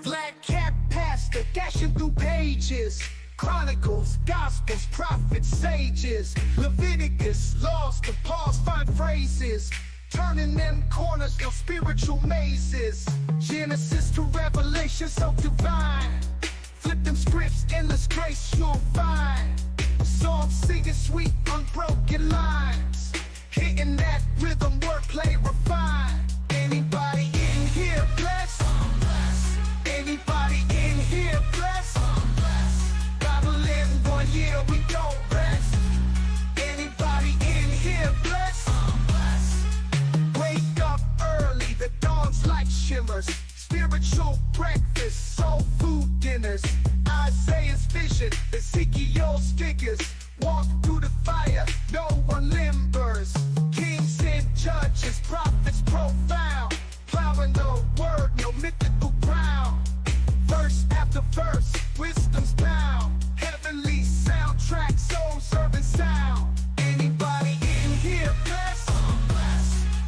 Flat cap pastor dashing through pages. Chronicles, Gospels, prophets, sages. Leviticus, laws to Paul's fine phrases. Turning them corners, your spiritual mazes. Genesis to Revelation, so divine. Flip them scripts, endless grace you'll find. Songs singing sweet, unbroken lines. Hitting that rhythm, wordplay refined. Anybody in here blessed? Anybody in here blessed? Bible in 1 year, we don't rest. Anybody in here blessed? Wake up early, the dawn's light shimmers. Spiritual breakfast, soul food dinners. Isaiah's vision, Ezekiel's figures. Walk through the fire, no one limbers. Kings and judges, prophets profound. Plowing the word, no mythical ground. Verse after verse, wisdom's bound. Heavenly soundtrack, soul serving sound. Anybody in here blessed?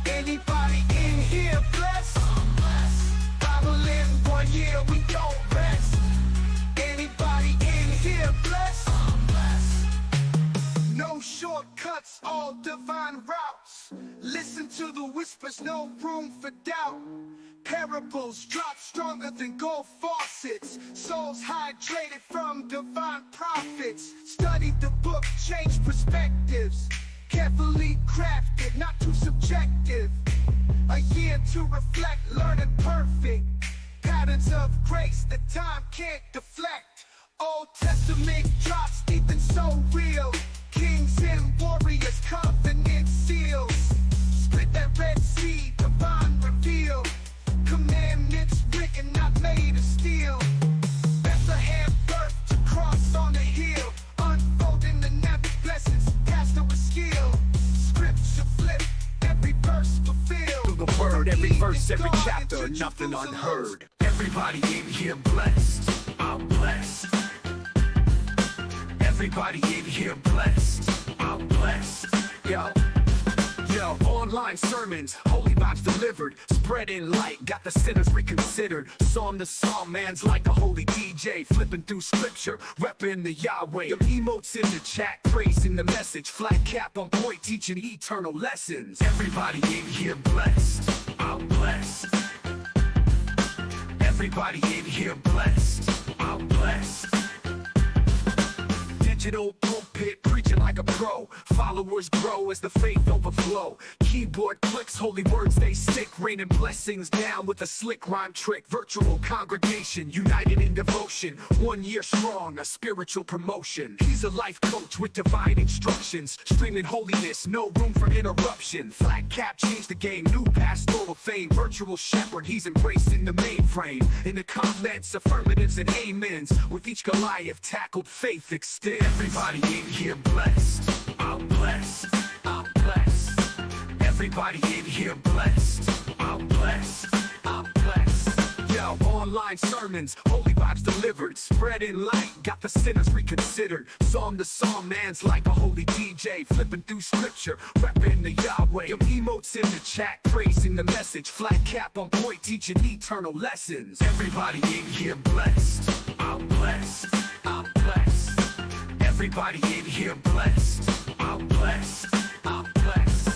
Anybody in here blessed? Bible in 1 year, we don't rest. Anybody in here blessed? No shortcuts, all divine routes. Listen to the whispers, no room for doubt. Parables drop stronger than gold faucets. Souls hydrated from divine prophets. Study the book, change perspectives. Carefully crafted, not too subjective. A year to reflect, learning perfect. Patterns of grace that time can't deflect. Old Testament drops deep and so real. Kings and warriors, covenant seals. Split that Red Sea, divine reveal. Commandments written, not made of steel. Bethlehem birth to cross on the hill. Unfolding the never blessings, pastor with skill. Scripture flip, every verse fulfilled. Through the word, every verse, every chapter, nothing unheard. Everybody in here blessed, I'm blessed. Everybody in here blessed, I'm blessed. Yo, online sermons, holy vibes delivered. Spreading light, got the sinners reconsidered. Psalm to psalm, man's like a holy DJ. Flipping through scripture, repping the Yahweh. Your emotes in the chat, praising the message. Flat cap on point, teaching eternal lessons. Everybody in here blessed, I'm blessed. Everybody in here blessed, I'm blessed. Digital pulpit, preaching like a pro. Followers grow as the faith overflow. Keyboard clicks, holy words they stick. Raining blessings down with a slick rhyme trick. Virtual congregation, united in devotion. 1 year strong, a spiritual promotion. He's a life coach with divine instructions. Streaming holiness, no room for interruption. Flat cap changed the game, new pastoral fame. Virtual shepherd, he's embracing the mainframe. In the comments, affirmatives and amens. With each Goliath tackled, faith extends. Everybody in here blessed, I'm blessed, I'm blessed. Everybody in here blessed, I'm blessed, I'm blessed. Yo, online sermons, holy vibes delivered. Spreading light, got the sinners reconsidered. Psalm to psalm, man's like a holy DJ. Flipping through scripture, repping the Yahweh. Your emotes in the chat, praising the message. Flat cap on point, teaching eternal lessons. Everybody in here blessed, I'm blessed, I'm blessed. Everybody in here blessed, I'm blessed, I'm blessed.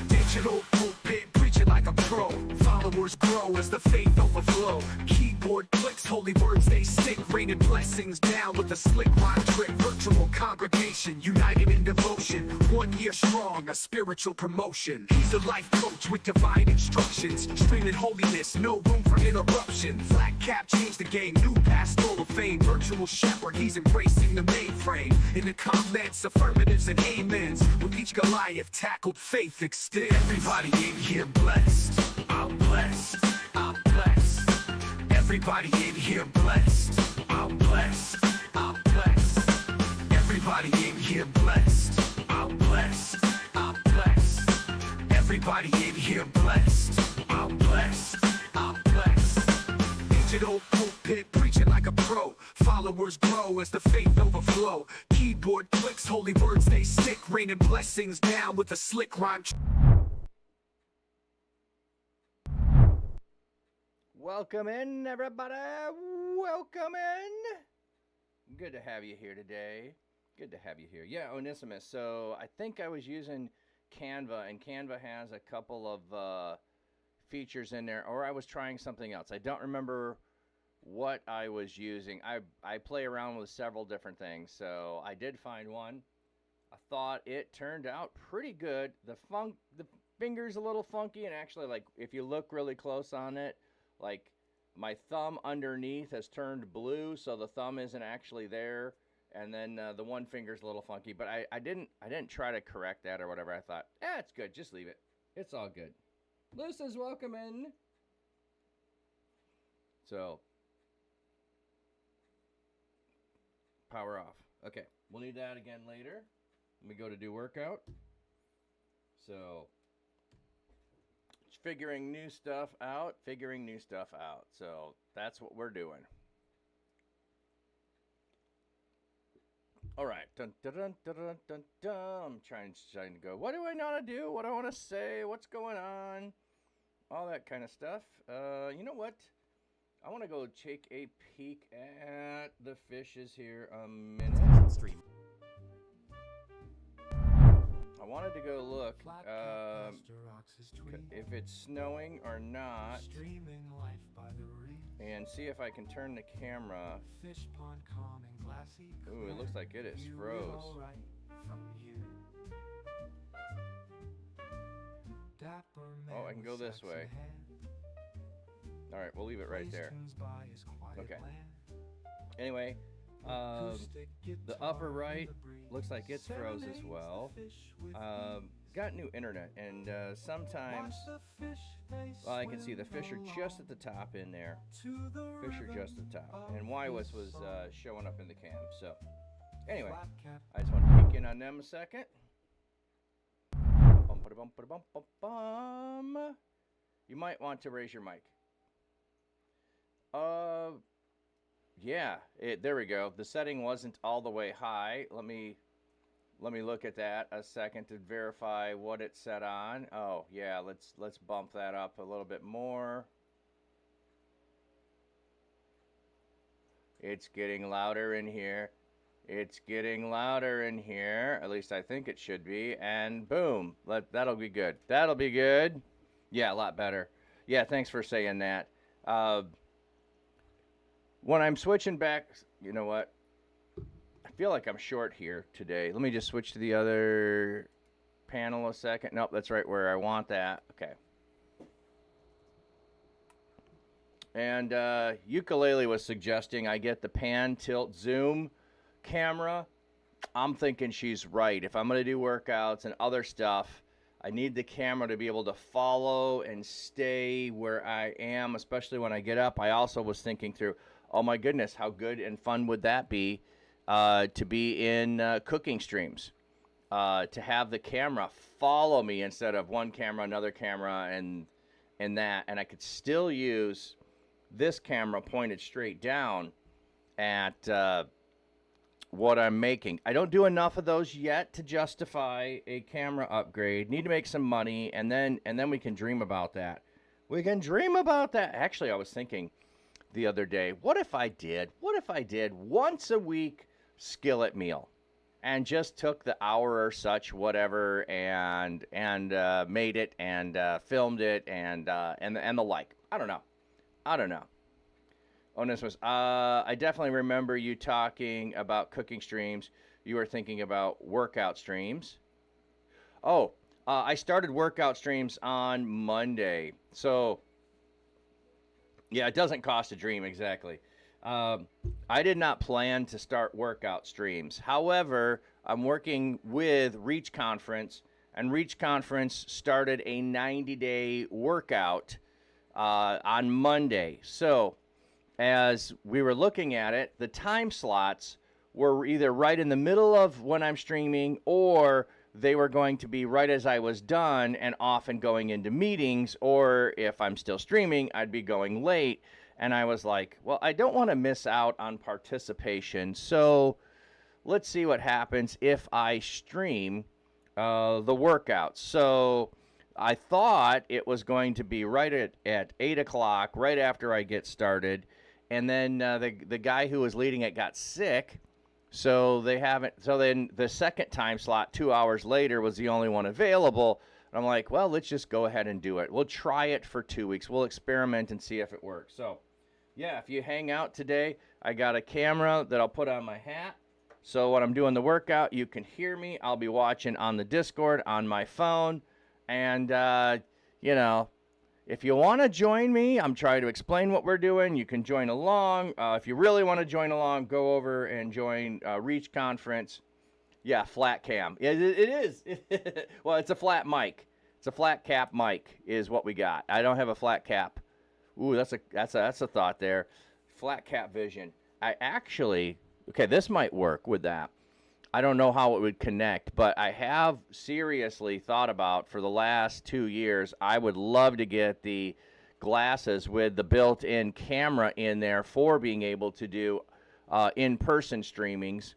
Digital pulpit, preaching like a pro. Followers grow as the faith overflow. Keyboard clicks, holy words they stick. Raining blessings down with a slick rhyme trick. Virtual congregation, united in devotion. 1 year strong, a spiritual promotion. He's a life coach with divine instructions. Streaming holiness, no room for interruption. Flat cap changed the game, new pastoral fame. Virtual shepherd, he's embracing the mainframe. In the comments, affirmatives and amens. With each Goliath tackled, faith extends. Everybody in here blessed, I'm blessed, I'm blessed. Everybody in here blessed, I'm blessed, I'm blessed. Everybody in here blessed, I'm blessed, I'm blessed. Everybody in here blessed, I'm blessed, I'm blessed. Digital pulpit, preaching like a pro. Followers grow as the faith overflow. Keyboard clicks, holy words they stick. Raining blessings down with a slick rhyme. Welcome in, everybody. Welcome in. Good to have you here today. Good to have you here. Yeah, Onesimus. So I think I was using Canva, and Canva has a couple of features in there, or I was trying something else. I don't remember what I was using. I play around with several different things, so I did find one. I thought it turned out pretty good. The finger's a little funky, and actually, like, if you look really close on it, like, my thumb underneath has turned blue, so the thumb isn't actually there, and then the one finger's a little funky. But I didn't try to correct that or whatever. I thought, it's good. Just leave it. It's all good. Lucy's welcome in. So, power off. Okay, we'll need that again later. Let me go to do workout. So, figuring new stuff out. So, that's what we're doing. All right. Dun, dun, dun, dun, dun, dun, dun. I'm trying to go, what do I want to do? What do I want to say? What's going on? All that kind of stuff. You know what? I want to go take a peek at the fishes here a minute. Stream. I wanted to go look if it's snowing or not, and see if I can turn the camera. Ooh, it looks like it is froze. Oh, I can go this way. All right, we'll leave it right there. Okay. Anyway, the upper right looks like it's froze as well. Got new internet, and sometimes, well, I can see the fish are just at the top in there. Fish are just at the top. And Wywis was showing up in the cam. So, anyway, I just want to peek in on them a second. Bum. You might want to raise your mic. Yeah, there we go. The setting wasn't all the way high. Let me look at that a second to verify what it's set on. Oh, yeah, let's bump that up a little bit more. It's getting louder in here. It's getting louder in here. At least I think it should be. And boom, that'll be good. That'll be good. Yeah, a lot better. Yeah, thanks for saying that. When I'm switching back, you know what? I feel like I'm short here today. Let me just switch to the other panel a second. Nope, that's right where I want that. Okay. And Ukulele was suggesting I get the pan, tilt, zoom camera. I'm thinking she's right. If I'm going to do workouts and other stuff, I need the camera to be able to follow and stay where I am, especially when I get up. I also was thinking through, oh my goodness, how good and fun would that be to be in cooking streams, to have the camera follow me instead of one camera, another camera, and that, and I could still use this camera pointed straight down at what I'm making. I don't do enough of those yet to justify a camera upgrade. Need to make some money, and then we can dream about that. We can dream about that. Actually, I was thinking the other day, what if I did once a week skillet meal and just took the hour or such, whatever, and made it and filmed it and the like. I don't know. Onesimus, I definitely remember you talking about cooking streams. You were thinking about workout streams. Oh, I started workout streams on Monday. So, yeah, it doesn't cost a dream, exactly. I did not plan to start workout streams. However, I'm working with Reach Conference, and Reach Conference started a 90-day workout on Monday. So, as we were looking at it, the time slots were either right in the middle of when I'm streaming, or they were going to be right as I was done and often going into meetings, or if I'm still streaming, I'd be going late. And I was like, well, I don't want to miss out on participation, so let's see what happens if I stream the workouts. So I thought it was going to be right at 8 o'clock, right after I get started. And then the guy who was leading it got sick. So they haven't. So then the second time slot, 2 hours later, was the only one available. And I'm like, well, let's just go ahead and do it. We'll try it for 2 weeks. We'll experiment and see if it works. So, yeah, if you hang out today, I got a camera that I'll put on my hat. So when I'm doing the workout, you can hear me. I'll be watching on the Discord on my phone. And, you know, if you want to join me, I'm trying to explain what we're doing. You can join along. If you really want to join along, go over and join Reach Conference. Yeah, flat cam. It is. Well, it's a flat mic. It's a flat cap mic is what we got. I don't have a flat cap. Ooh, that's a thought there. Flat cap vision. I actually, okay, this might work with that. I don't know how it would connect, but I have seriously thought about for the last 2 years, I would love to get the glasses with the built-in camera in there for being able to do in-person streamings.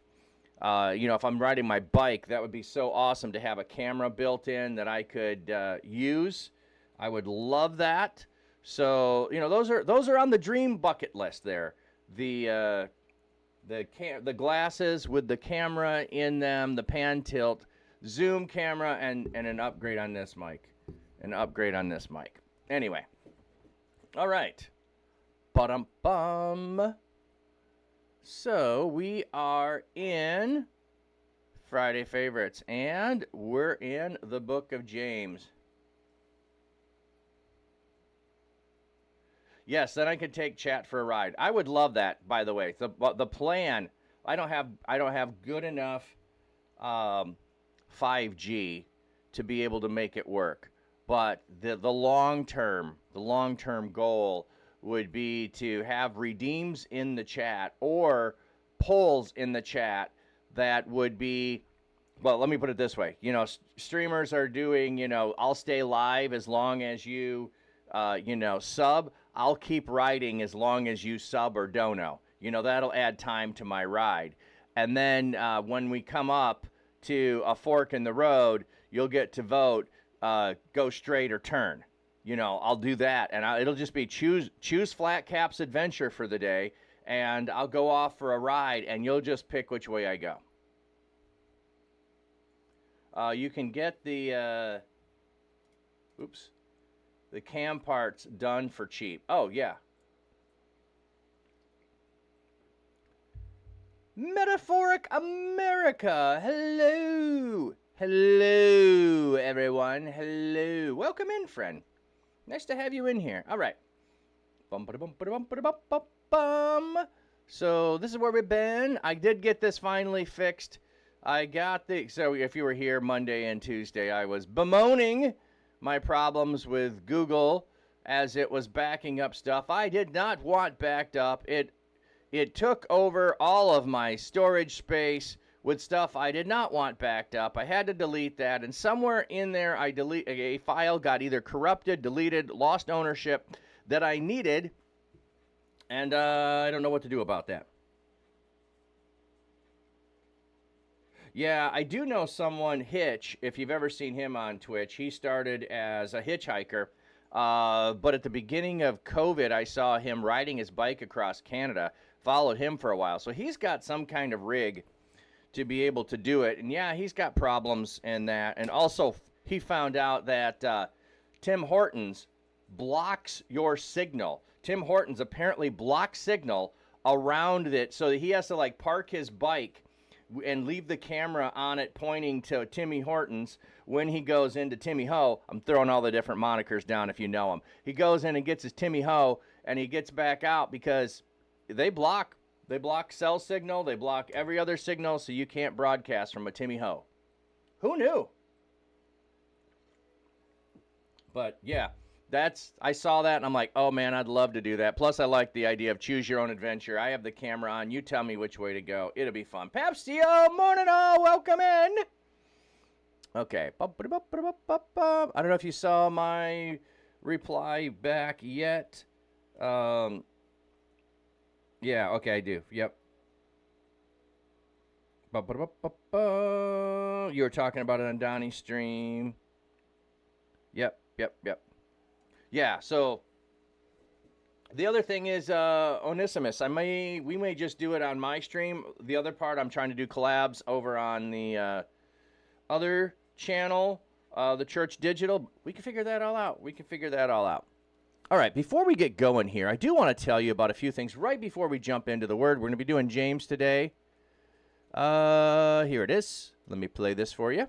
You know, if I'm riding my bike, that would be so awesome to have a camera built in that I could use. I would love that. So, you know, those are on the dream bucket list there. The glasses with the camera in them, the pan tilt, zoom camera, and an upgrade on this mic. An upgrade on this mic. Anyway. All right. Ba-dum-bum. So we are in Friday Favorites, and we're in the book of James. Yes, then I could take chat for a ride. I would love that, by the way. The plan, I don't have good enough 5G to be able to make it work. But the long-term goal would be to have redeems in the chat or polls in the chat that would be, well, let me put it this way. You know, streamers are doing, you know, I'll stay live as long as you, you know, sub. I'll keep riding as long as you sub or dono. You know, that'll add time to my ride. And then when we come up to a fork in the road, you'll get to vote, go straight or turn. You know, I'll do that, and it'll just be choose Flat Cap's adventure for the day, and I'll go off for a ride, and you'll just pick which way I go. You can get the cam parts done for cheap. Oh, yeah. Metaphoric America. Hello. Hello, everyone. Hello. Welcome in, friend. Nice to have you in here. All right. So this is where we've been. I did get this finally fixed. So if you were here Monday and Tuesday, I was bemoaning my problems with Google as it was backing up stuff I did not want backed up. It took over all of my storage space with stuff I did not want backed up. I had to delete that, and somewhere in there a file got either corrupted, deleted, lost ownership that I needed, and I don't know what to do about that. Yeah, I do know someone, Hitch, if you've ever seen him on Twitch. He started as a hitchhiker, but at the beginning of COVID, I saw him riding his bike across Canada, followed him for a while. So he's got some kind of rig to be able to do it. And yeah, he's got problems in that. And also, he found out that Tim Hortons blocks your signal. Tim Hortons apparently blocks signal around it, so that he has to like park his bike and leave the camera on it pointing to Timmy Hortons when he goes into Timmy Ho. I'm throwing all the different monikers down if you know him. He goes in and gets his Timmy Ho, and he gets back out because they block cell signal, they block every other signal, so you can't broadcast from a Timmy Ho. Who knew? But yeah, I saw that and I'm like, oh man, I'd love to do that. Plus I like the idea of choose your own adventure. I have the camera on, you tell me which way to go. It'll be fun. Papstio, morning all, welcome in. Okay. I don't know if you saw my reply back yet. Yeah, okay, I do. Yep. You were talking about it on Donnie's stream. Yep. Yeah, so the other thing is Onesimus. We may just do it on my stream. The other part, I'm trying to do collabs over on the other channel, the Church Digital. We can figure that all out. All right, before we get going here, I do want to tell you about a few things right before we jump into the Word. We're going to be doing James today. Here it is. Let me play this for you.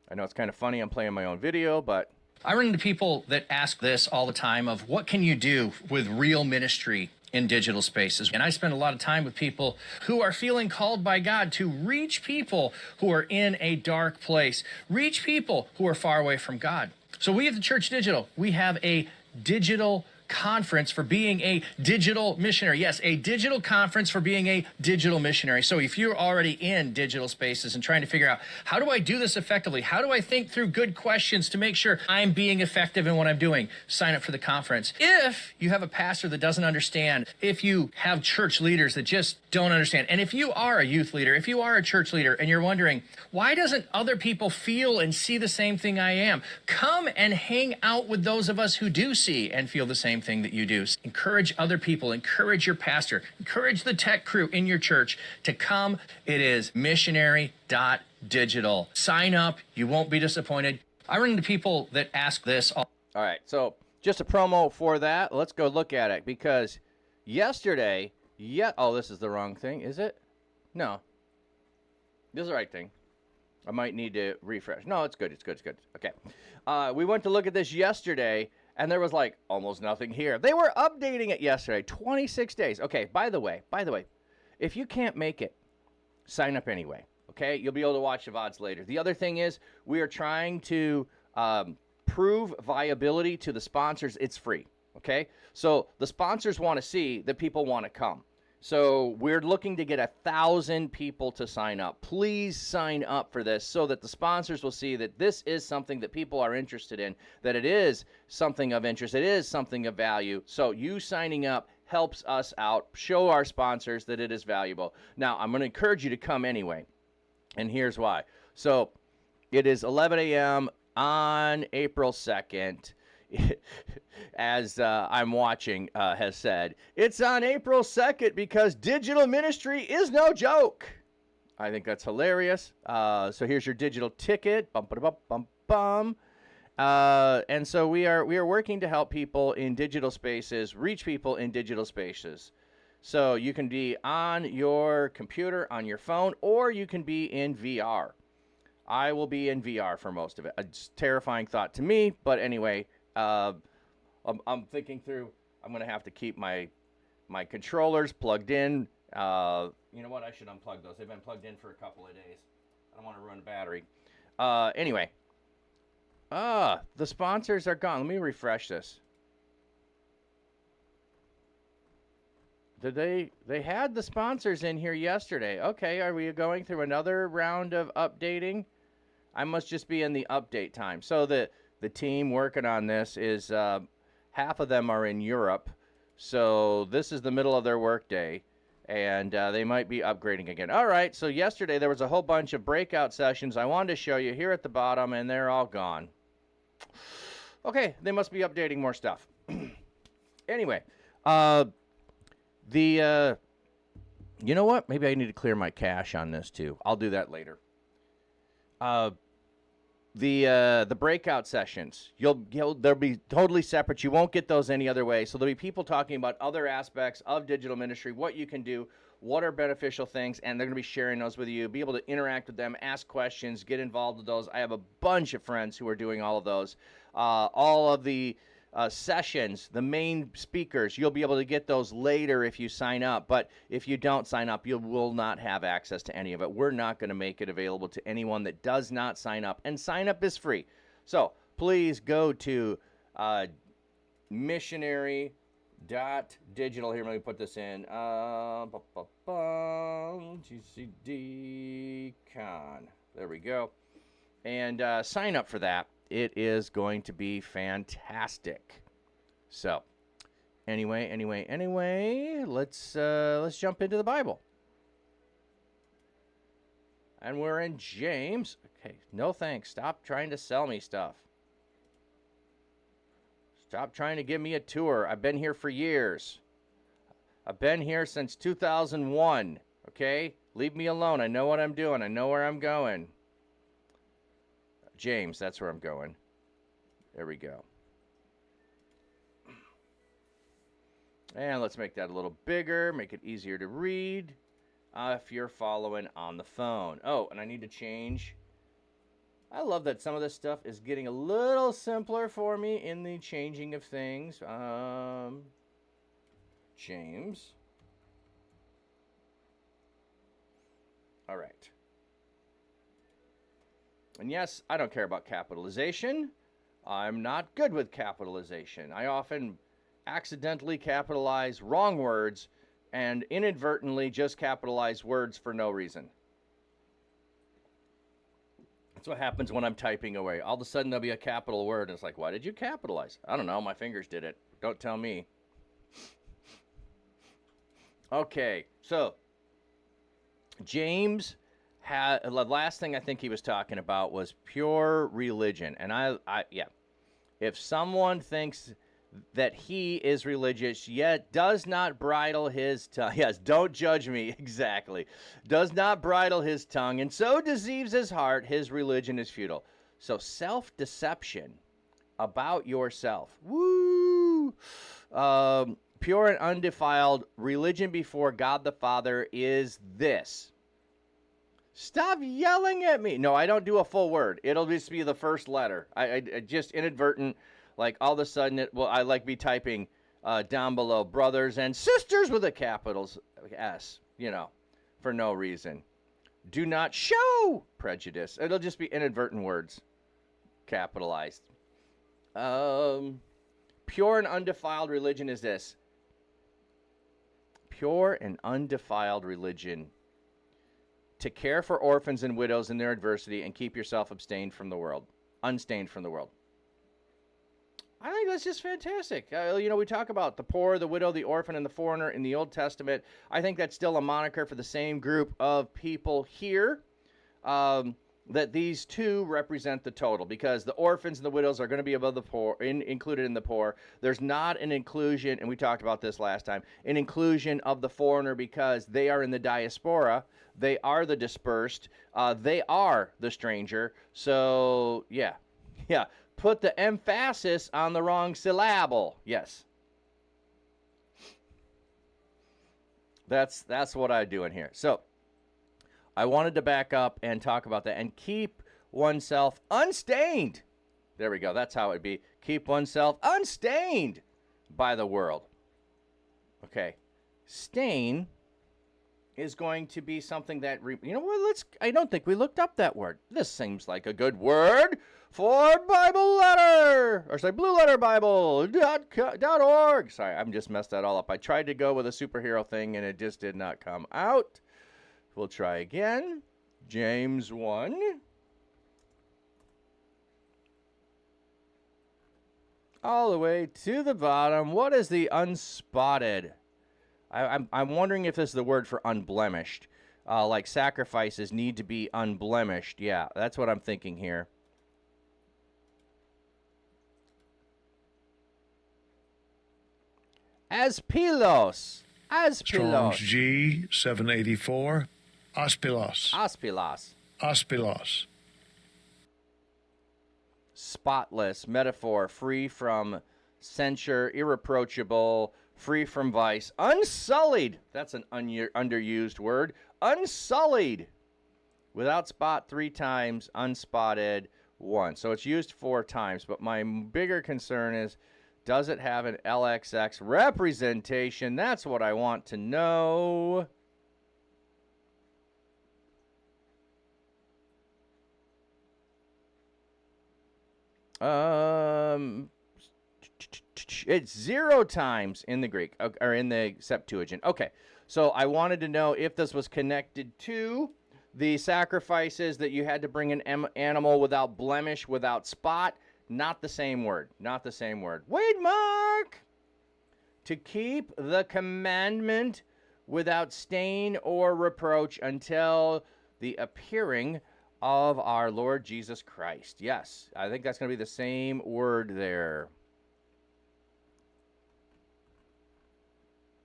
I know it's kind of funny. I'm playing my own video, but I run into people that ask this all the time of what can you do with real ministry in digital spaces? And I spend a lot of time with people who are feeling called by God to reach people who are in a dark place, reach people who are far away from God. So we at the Church Digital, we have a digital conference for being a digital missionary. Yes, a digital conference for being a digital missionary. So if you're already in digital spaces and trying to figure out, how do I do this effectively? How do I think through good questions to make sure I'm being effective in what I'm doing? Sign up for the conference. If you have a pastor that doesn't understand, if you have church leaders that just don't understand, and if you are a youth leader, if you are a church leader and you're wondering, why doesn't other people feel and see the same thing I am? Come and hang out with those of us who do see and feel the same thing that you do. Encourage other people, encourage your pastor, encourage the tech crew in your church to come. It is missionary.digital. Sign up. You won't be disappointed. I run into people that ask this all right, so just a promo for that. Let's go look at it because yesterday, oh, this is the wrong thing, is it? No. This is the right thing. I might need to refresh. No, it's good. Okay. We went to look at this yesterday, and there was like almost nothing here. They were updating it yesterday, 26 days. Okay, by the way, if you can't make it, sign up anyway, okay? You'll be able to watch the VODs later. The other thing is we are trying to prove viability to the sponsors. It's free, okay? So the sponsors want to see that people want to come. So we're looking to get 1,000 people to sign up. Please sign up for this so that the sponsors will see that this is something that people are interested in, that it is something of interest, it is something of value. So you signing up helps us out, show our sponsors that it is valuable. Now, I'm going to encourage you to come anyway, and here's why. So it is 11 a.m. on April 2nd. As I'm watching has said, it's on April 2nd because digital ministry is no joke. I think that's hilarious. So here's your digital ticket. And so we are working to help people in digital spaces, reach people in digital spaces. So you can be on your computer, on your phone, or you can be in VR. I will be in VR for most of it. It's a terrifying thought to me, but anyway, I'm thinking through, I'm going to have to keep my controllers plugged in. You know what? I should unplug those. They've been plugged in for a couple of days. I don't want to ruin the battery. Anyway. The sponsors are gone. Let me refresh this. They had the sponsors in here yesterday. Okay, are we going through another round of updating? I must just be in the update time. So the team working on this is half of them are in Europe. So this is the middle of their workday, and they might be upgrading again. All right, so yesterday there was a whole bunch of breakout sessions I wanted to show you here at the bottom, and they're all gone. Okay, they must be updating more stuff. Anyway, you know what? Maybe I need to clear my cache on this too. I'll do that later. The breakout sessions, they'll be totally separate. You won't get those any other way. So there'll be people talking about other aspects of digital ministry, what you can do, what are beneficial things, and they're going to be sharing those with you. Be able to interact with them, ask questions, get involved with those. I have a bunch of friends who are doing all of those. All of the sessions, the main speakers, you'll be able to get those later if you sign up. But if you don't sign up, you will not have access to any of it. We're not going to make it available to anyone that does not sign up. And sign up is free. So please go to missionary.digital. Here, let me put this in. GCD-Con. There we go. And sign up for that. It is going to be fantastic. So, anyway, let's jump into the Bible. And we're in James. Okay, no thanks. Stop trying to sell me stuff. Stop trying to give me a tour. I've been here for years. I've been here since 2001. Okay? Leave me alone. I know what I'm doing. I know where I'm going. James, that's where I'm going. There we go. And let's make that a little bigger, make it easier to read if you're following on the phone. Oh, and I need to change. I love that some of this stuff is getting a little simpler for me in the changing of things. James. All right. And yes, I don't care about capitalization. I'm not good with capitalization. I often accidentally capitalize wrong words and inadvertently just capitalize words for no reason. That's what happens when I'm typing away. All of a sudden there'll be a capital word and it's like, why did you capitalize? I don't know, my fingers did it. Don't tell me. Okay, so James had the last thing I think he was talking about was pure religion. And I yeah. If someone thinks that he is religious, yet does not bridle his tongue. Yes, don't judge me, exactly. Does not bridle his tongue, and so deceives his heart, his religion is futile. So self-deception about yourself. Woo! Pure and undefiled religion before God the Father is this. Stop yelling at me. No, I don't do a full word. It'll just be the first letter. I just inadvertent. Like all of a sudden, I like be typing down below brothers and sisters with a capital S, you know, for no reason. Do not show prejudice. It'll just be inadvertent words, capitalized. Pure and undefiled religion is this. Pure and undefiled religion. To care for orphans and widows in their adversity and keep yourself abstained from the world. Unstained from the world. I think that's just fantastic. You know, we talk about the poor, the widow, the orphan, and the foreigner in the Old Testament. I think that's still a moniker for the same group of people here, that these two represent the total, because the orphans and the widows are going to be above the poor, included in the poor. There's not an inclusion, and we talked about this last time, an inclusion of the foreigner because they are in the diaspora. They are the dispersed. They are the stranger. So, yeah. Put the emphasis on the wrong syllable. Yes. That's what I'm doing here. So, I wanted to back up and talk about that and keep oneself unstained. There we go. That's how it'd be. Keep oneself unstained by the world. Okay. Stain is going to be something that, you know what, I don't think we looked up that word. This seems like a good word for Bible Letter, or sorry, BlueLetterBible.org. Sorry, I'm just messed that all up. I tried to go with a superhero thing and it just did not come out. We'll try again. James 1. All the way to the bottom. What is the unspotted? I'm wondering if this is the word for unblemished. Like sacrifices need to be unblemished. Yeah, that's what I'm thinking here. Aspilos. Strong's G 784. Aspilos. Aspilos. Spotless, metaphor, free from censure, irreproachable, free from vice, unsullied. That's an underused word. Unsullied. Without spot 3 times, unspotted once. So it's used 4 times, but my bigger concern is, does it have an LXX representation? That's what I want to know. It's 0 times in the Greek, or in the Septuagint. Okay, so I wanted to know if this was connected to the sacrifices that you had to bring an animal without blemish, without spot. Not the same word. Not the same word. Wait, Mark! To keep the commandment without stain or reproach until the appearing of our Lord Jesus Christ. Yes, I think that's going to be the same word there.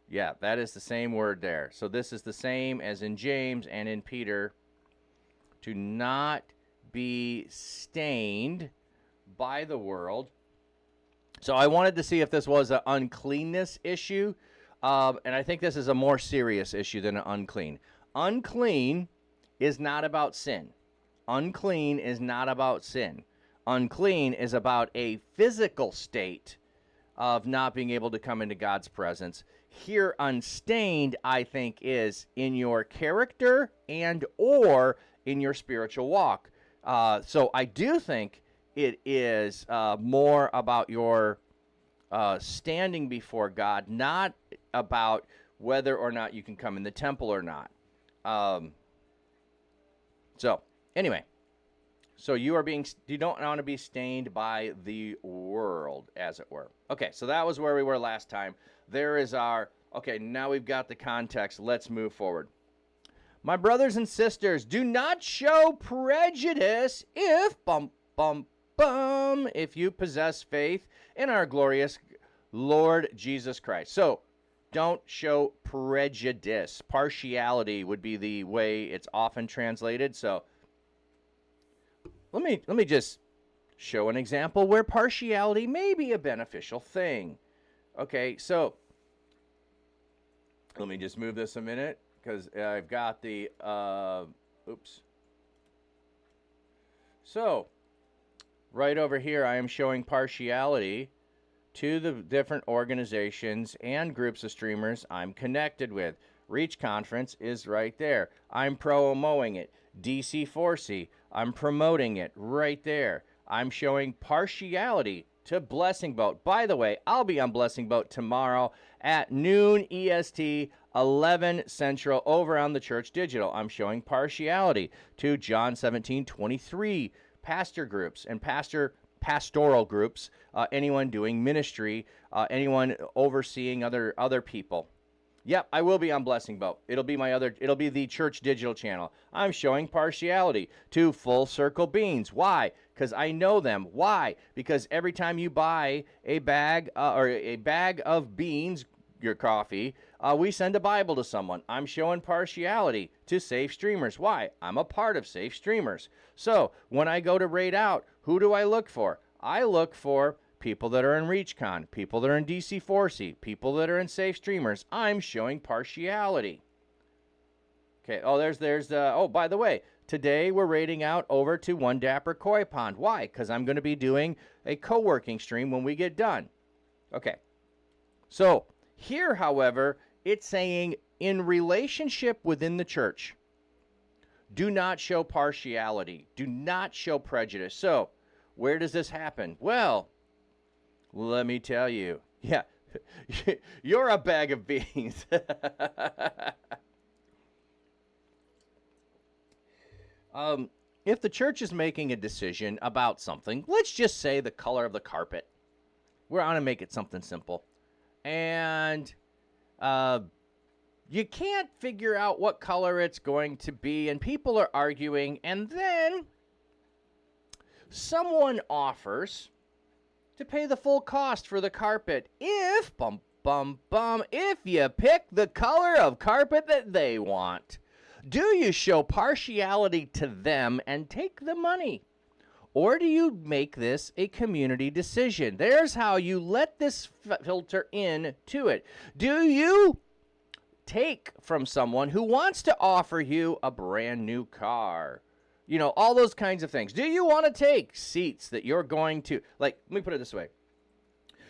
Yeah, that is the same word there. So this is the same as in James and in Peter. To not be stained by the world. So I wanted to see if this was an uncleanness issue. And I think this is a more serious issue than an unclean. Unclean is not about sin. Unclean is not about sin. Unclean is about a physical state of not being able to come into God's presence. Here, unstained, I think, is in your character and or in your spiritual walk. So I do think it is more about your standing before God, not about whether or not you can come in the temple or not. So anyway, so you don't want to be stained by the world, as it were. Okay, so that was where we were last time. There is okay, now we've got the context. Let's move forward. My brothers and sisters, do not show prejudice if, if you possess faith in our glorious Lord Jesus Christ. So, don't show prejudice. Partiality would be the way it's often translated. So, let me just show an example where partiality may be a beneficial thing. Okay, so let me just move this a minute because I've got the oops. So, right over here, I am showing partiality to the different organizations and groups of streamers I'm connected with. Reach Conference is right there. I'm promoting it. DC4C, I'm promoting it right there. I'm showing partiality to Blessing Boat. By the way, I'll be on Blessing Boat tomorrow at noon EST, 11 Central, over on the Church Digital. I'm showing partiality to John 17:23 pastor groups and pastoral groups, anyone doing ministry, anyone overseeing other people. Yep, I will be on Blessing Boat. It'll be the Church Digital channel. I'm showing partiality to Full Circle Beans. Why? Because I know them. Why? Because every time you buy a bag of beans, your coffee, we send a Bible to someone. I'm showing partiality to Safe Streamers. Why? I'm a part of Safe Streamers. So when I go to raid out, who do I look for? I look for people that are in ReachCon, people that are in DC4C, people that are in Safe Streamers. I'm showing partiality. Okay, by the way, today we're raiding out over to One Dapper Koi Pond. Why? Because I'm going to be doing a co-working stream when we get done. Okay, so here, however, it's saying in relationship within the church, do not show partiality, do not show prejudice. So, where does this happen? Well, let me tell you. Yeah, you're a bag of beans. If the church is making a decision about something, let's just say the color of the carpet. We're going to make it something simple. And you can't figure out what color it's going to be, and people are arguing, and then someone offers to pay the full cost for the carpet if, if you pick the color of carpet that they want. Do you show partiality to them and take the money? Or do you make this a community decision? There's how you let this filter in to it. Do you take from someone who wants to offer you a brand new car? You know, all those kinds of things. Do you want to take seats that you're going to, like, let me put it this way.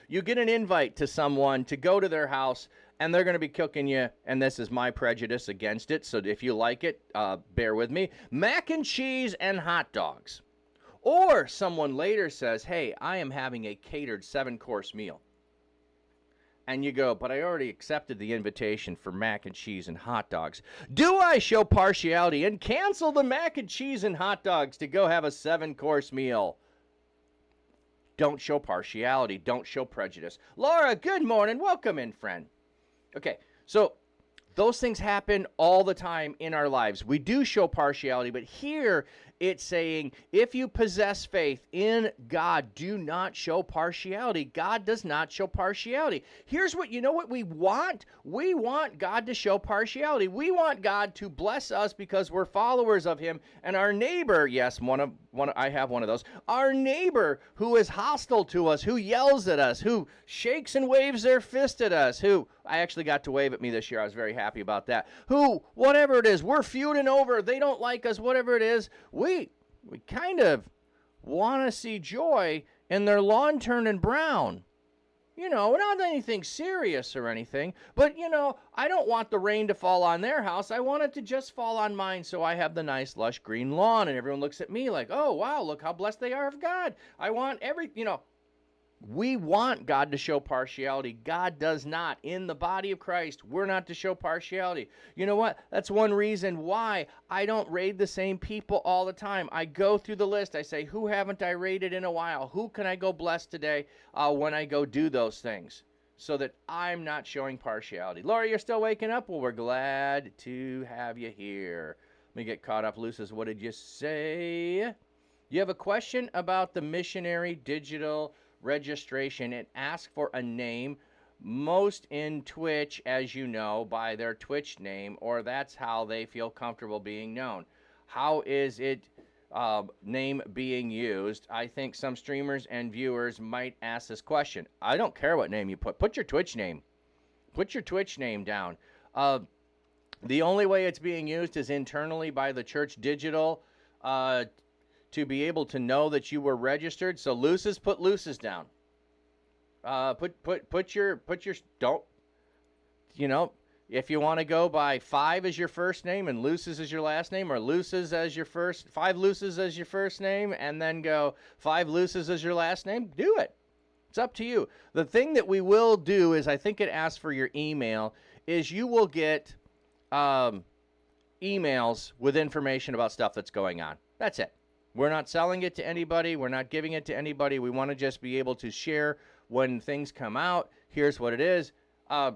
You get an invite to someone to go to their house, and they're going to be cooking you, and this is my prejudice against it, so if you like it, bear with me, mac and cheese and hot dogs. Or someone later says, hey, I am having a catered 7-course meal. And you go, but I already accepted the invitation for mac and cheese and hot dogs. Do I show partiality and cancel the mac and cheese and hot dogs to go have a 7-course meal? Don't show partiality. Don't show prejudice. Laura, good morning. Welcome in, friend. Okay, so Those things happen all the time in our lives. We do show partiality, but here it's saying if you possess faith in God, do not show partiality. God does not show partiality. Here's what, you know what we want? We want God to show partiality. We want God to bless us because we're followers of him, and our neighbor, yes, I have one of those, our neighbor who is hostile to us, who yells at us, who shakes and waves their fist at us, who, I actually got to wave at me this year. I was very happy about that. Who, whatever it is, we're feuding over, they don't like us, whatever it is, we kind of want to see joy in their lawn turning brown. You know, not anything serious or anything, but, you know, I don't want the rain to fall on their house. I want it to just fall on mine so I have the nice, lush green lawn, and everyone looks at me like, oh, wow, look how blessed they are of God. I want we want God to show partiality. God does not. In the body of Christ, we're not to show partiality. You know what? That's one reason why I don't raid the same people all the time. I go through the list. I say, who haven't I raided in a while? Who can I go bless today when I go do those things? So that I'm not showing partiality. Laura, you're still waking up? Well, we're glad to have you here. Let me get caught up. Lucis, what did you say? You have a question about the missionary digital registration and ask for a name, most in Twitch, as you know, by their Twitch name, or that's how they feel comfortable being known. How is it name being used? I think some streamers and viewers might ask this question. I don't care what name you put. Put your Twitch name. Put your Twitch name down. The only way it's being used is internally by the church digital to be able to know that you were registered. So Lucis, put Lucis down. Put your don't, you know, if you want to go by 5 as your first name and Lucis as your last name, or Lucis as your first, 5 Lucis as your first name, and then go 5 Lucis as your last name, do it. It's up to you. The thing that we will do is, I think it asks for your email, is you will get emails with information about stuff that's going on. That's it. We're not selling it to anybody. We're not giving it to anybody. We want to just be able to share when things come out. Here's what it is. I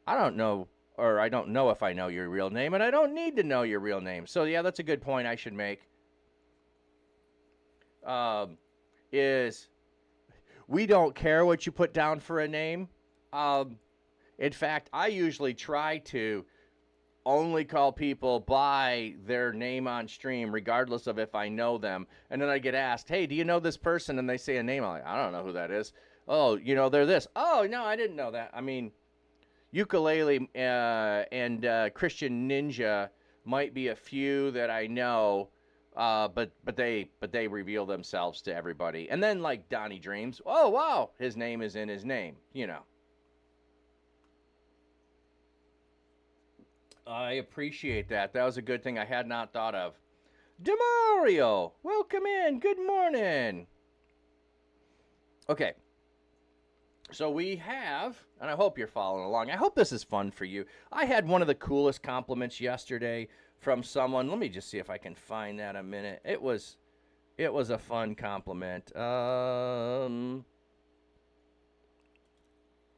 don't know, or I don't know if I know your real name, and I don't need to know your real name. So, yeah, that's a good point I should make. Is we don't care what you put down for a name. In fact, I usually try to only call people by their name on stream, regardless of if I know them. And then I get asked, hey, do you know this person? And they say a name. I'm like, I don't know who that is. Oh, you know, they're this. Oh, no, I didn't know that. I mean, Ukulele and Christian Ninja might be a few that I know, but they reveal themselves to everybody. And then, like, Donnie Dreams. Oh, wow, his name is in his name, you know. I appreciate that. That was a good thing I had not thought of. Demario, welcome in. Good morning. Okay. So we have, and I hope you're following along. I hope this is fun for you. I had one of the coolest compliments yesterday from someone. Let me just see if I can find that a minute. It was a fun compliment.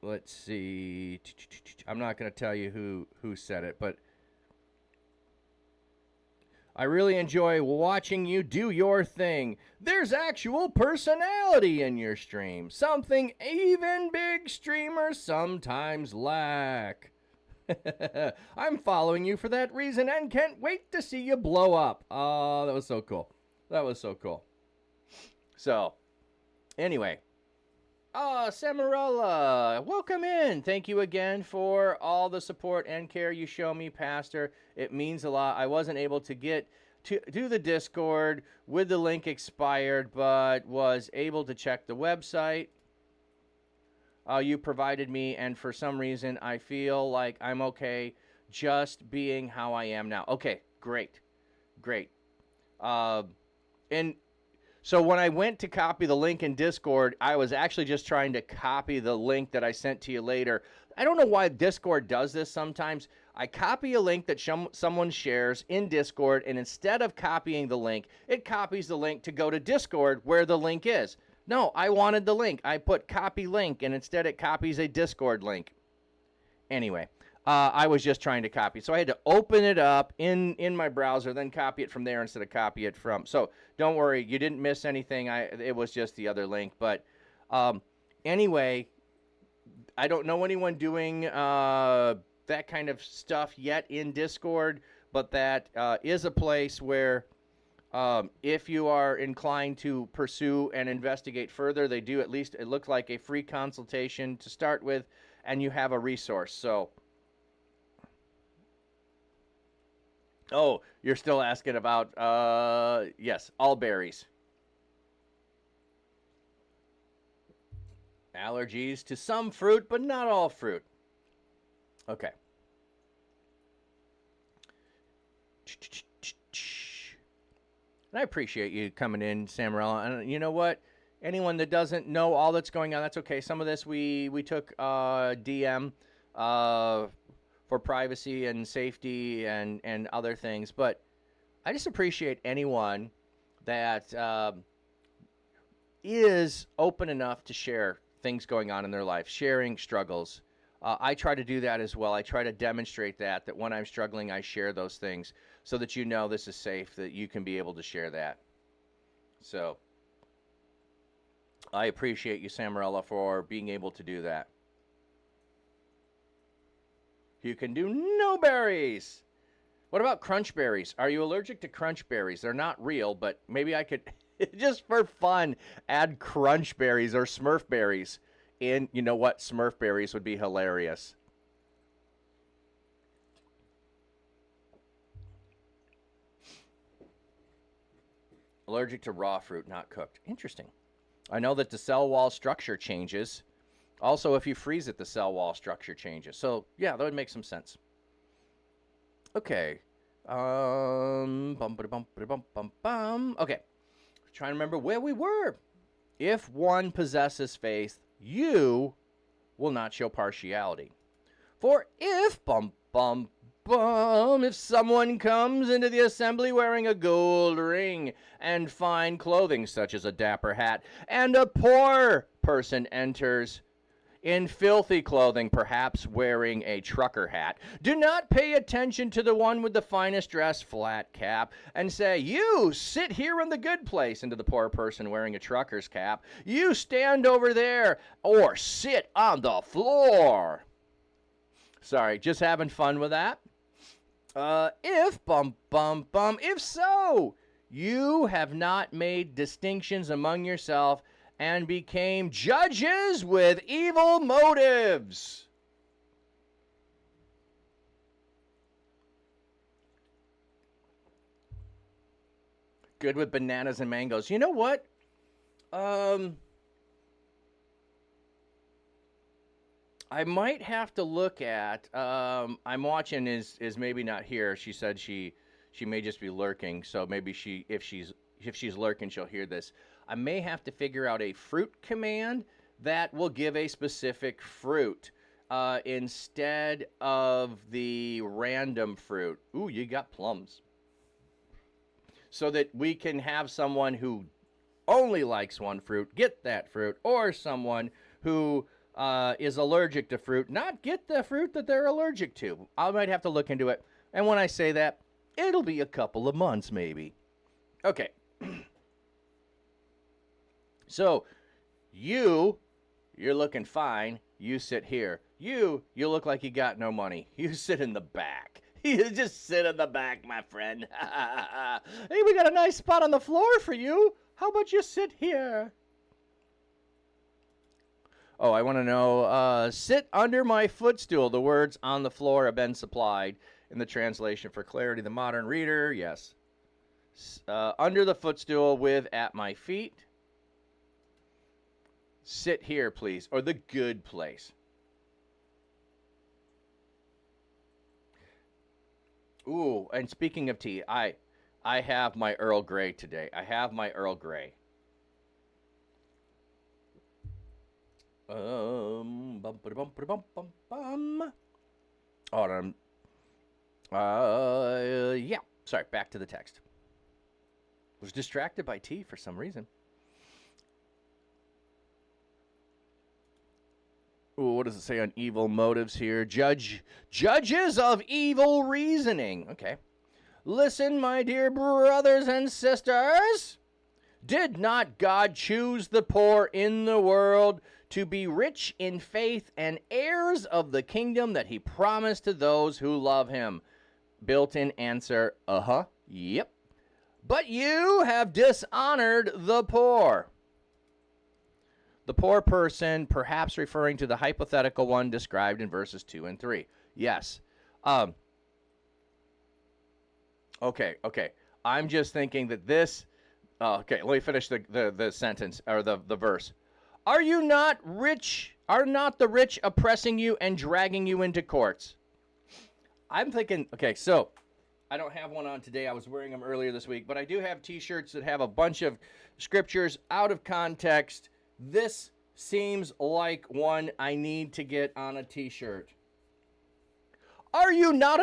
Let's see. I'm not going to tell you who said it, but I really enjoy watching you do your thing. There's actual personality in your stream. Something even big streamers sometimes lack. I'm following you for that reason and can't wait to see you blow up. Oh, that was so cool. That was so cool. So, anyway. Samarella, welcome in. Thank you again for all the support and care you show me, Pastor. It means a lot. I wasn't able to get to the Discord with the link expired, but was able to check the website you provided me, and for some reason I feel like I'm okay just being how I am now. Okay, great. And so when I went to copy the link in Discord, I was actually just trying to copy the link that I sent to you later. I don't know why Discord does this sometimes. I copy a link that someone shares in Discord, and instead of copying the link, it copies the link to go to Discord where the link is. No, I wanted the link. I put copy link, and instead it copies a Discord link. Anyway, I was just trying to copy. So I had to open it up in my browser, then copy it from there instead of copy it from. So don't worry, you didn't miss anything. It was just the other link. But anyway, I don't know anyone doing that kind of stuff yet in Discord, but that is a place where if you are inclined to pursue and investigate further, they do at least, it looks like, a free consultation to start with, and you have a resource. So, oh, you're still asking about, yes, all berries. Allergies to some fruit, but not all fruit. Okay. And I appreciate you coming in, Samarella. And you know what? Anyone that doesn't know all that's going on, that's okay. Some of this we took DM for privacy and safety and other things. But I just appreciate anyone that is open enough to share things going on in their life, sharing struggles. I try to do that as well. I try to demonstrate that when I'm struggling, I share those things so that you know this is safe, that you can be able to share that. So I appreciate you, Samarella, for being able to do that. You can do no berries. What about crunch berries? Are you allergic to crunch berries? They're not real, but maybe I could, just for fun, add crunch berries or Smurf berries in. You know what? Smurf berries would be hilarious. Allergic to raw fruit, not cooked. Interesting. I know that the cell wall structure changes. Also, if you freeze it, the cell wall structure changes. So, yeah, that would make some sense. Okay. Okay. Trying to remember where we were. If one possesses faith, you will not show partiality. For if if someone comes into the assembly wearing a gold ring and fine clothing, such as a dapper hat, and a poor person enters in filthy clothing, perhaps wearing a trucker hat, do not pay attention to the one with the finest dress, flat cap, and say, "You sit here in the good place," into the poor person wearing a trucker's cap. "You stand over there," or "Sit on the floor." Sorry, just having fun with that. If so, you have not made distinctions among yourself and became judges with evil motives. Good with bananas and mangoes. You know what? I might have to look at. I'm watching is maybe not here. She said she may just be lurking. So maybe if she's lurking, she'll hear this. I may have to figure out a fruit command that will give a specific fruit instead of the random fruit. Ooh, you got plums. So that we can have someone who only likes one fruit get that fruit, or someone who is allergic to fruit not get the fruit that they're allergic to. I might have to look into it. And when I say that, it'll be a couple of months maybe. Okay. So, you're looking fine. You sit here. You look like you got no money. You sit in the back. You just sit in the back, my friend. Hey, we got a nice spot on the floor for you. How about you sit here? Oh, I want to know, sit under my footstool. The words "on the floor" have been supplied in the translation for clarity. The modern reader, yes. Under the footstool with "at my feet." Sit here, please, or the good place. Ooh, and speaking of tea, I have my Earl Grey today. I have my Earl Grey. Hold on. Yeah. Sorry, back to the text. Was distracted by tea for some reason. Ooh, what does it say on evil motives here? Judges of evil reasoning. Okay. Listen, my dear brothers and sisters. Did not God choose the poor in the world to be rich in faith and heirs of the kingdom that he promised to those who love him? Built-in answer, yep. But you have dishonored the poor. The poor person, perhaps referring to the hypothetical one described in verses 2 and 3. Yes. Okay. I'm just thinking that this... okay, let me finish the sentence, or the verse. Are not the rich oppressing you and dragging you into courts? I'm thinking, okay, so I don't have one on today. I was wearing them earlier this week, but I do have t-shirts that have a bunch of scriptures out of context. This seems like one I need to get on a t-shirt. Are you not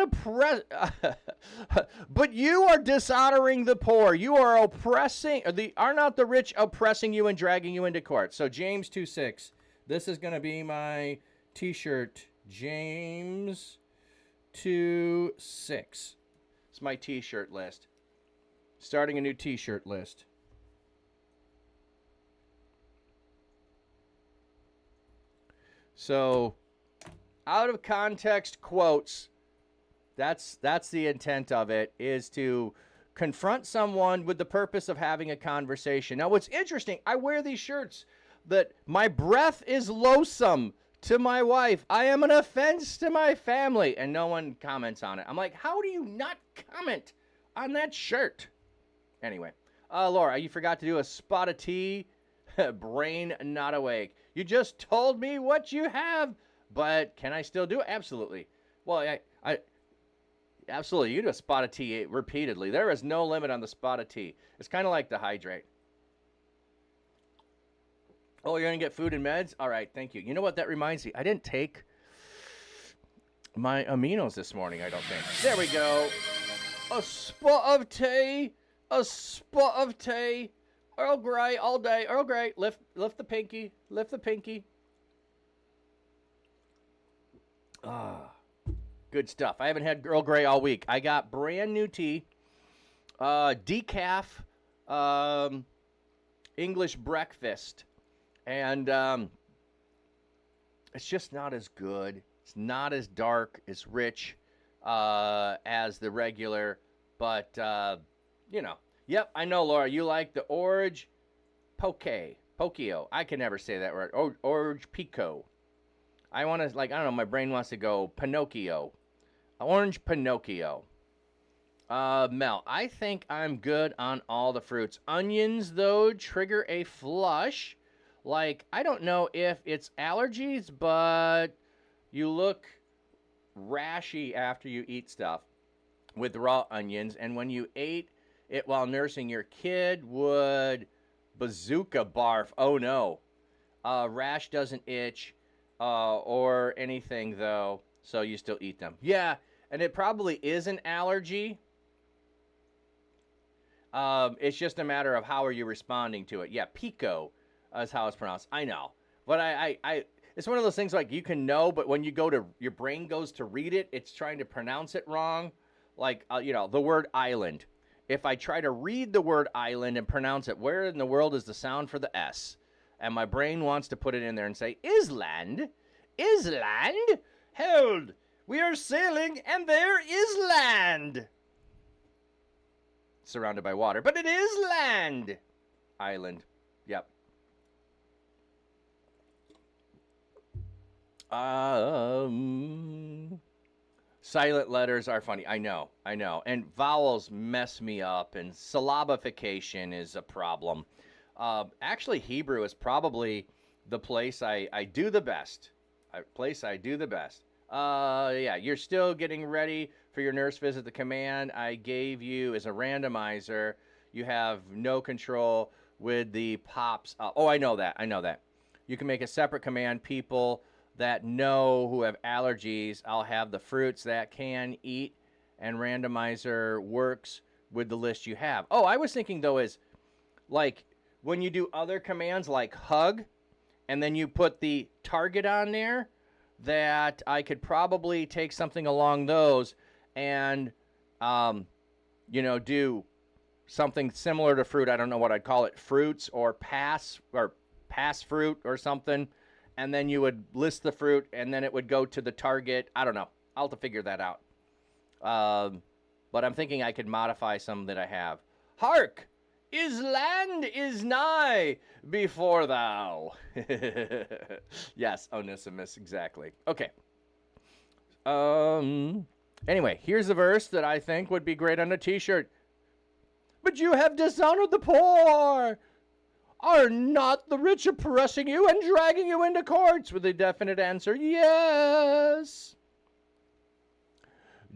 but you are dishonoring the poor. You are oppressing, are not the rich oppressing you and dragging you into court? So James 2:6. This is going to be my t-shirt. James 2:6. It's my t-shirt list. Starting a new t-shirt list. So, out of context quotes, that's the intent of it, is to confront someone with the purpose of having a conversation. Now, what's interesting, I wear these shirts that my breath is loathsome to my wife. I am an offense to my family, and no one comments on it. I'm like, how do you not comment on that shirt? Anyway, Laura, you forgot to do a spot of tea. Brain not awake. You just told me what you have, but can I still do it? Absolutely. Well, I absolutely. You do a spot of tea repeatedly. There is no limit on the spot of tea. It's kind of like the hydrate. Oh, you're going to get food and meds? All right, thank you. You know what that reminds me? I didn't take my aminos this morning, I don't think. There we go. A spot of tea. A spot of tea. Earl Grey all day. Earl Grey. Lift the pinky. Lift the pinky. Good stuff. I haven't had Earl Grey all week. I got brand new tea. Decaf. English breakfast. And it's just not as good. It's not as dark, as rich as the regular. But, you know. Yep, I know, Laura. You like the Orange Pocchio. I can never say that word. Orange Pico. I want to, like, I don't know, my brain wants to go Pinocchio. Orange Pinocchio. Mel, I think I'm good on all the fruits. Onions, though, trigger a flush. Like, I don't know if it's allergies, but you look rashy after you eat stuff with raw onions. And when you ate it while nursing your kid, would bazooka barf. Oh, no. Rash doesn't itch or anything, though, so you still eat them. Yeah, and it probably is an allergy. It's just a matter of how are you responding to it. Yeah, pico is how it's pronounced. I know. But I it's one of those things like you can know, but when you go to, your brain goes to read it, it's trying to pronounce it wrong. Like, you know, the word island. If I try to read the word island and pronounce it, where in the world is the sound for the S? And my brain wants to put it in there and say, Island? Island? Hold, we are sailing and there is land. Surrounded by water, but it is land. Island. Yep. Silent letters are funny. I know. And vowels mess me up, and syllabification is a problem. Actually, Hebrew is probably the place I do the best. Yeah, you're still getting ready for your nurse visit. The command I gave you is a randomizer. You have no control with the pops. Oh, I know that. You can make a separate command. People that know who have allergies, I'll have the fruits that can eat, and randomizer works with the list you have. Oh, I was thinking, though, is like when you do other commands like hug and then you put the target on there, that I could probably take something along those and, do something similar to fruit. I don't know what I'd call it, fruits or pass fruit or something. And then you would list the fruit, and then it would go to the target. I don't know. I'll have to figure that out. But I'm thinking I could modify some that I have. Hark! Land is nigh before thou. Yes, Onesimus, exactly. Okay. Anyway, here's a verse that I think would be great on a t-shirt. But you have dishonored the poor. Are not the rich oppressing you and dragging you into courts? With a definite answer, yes.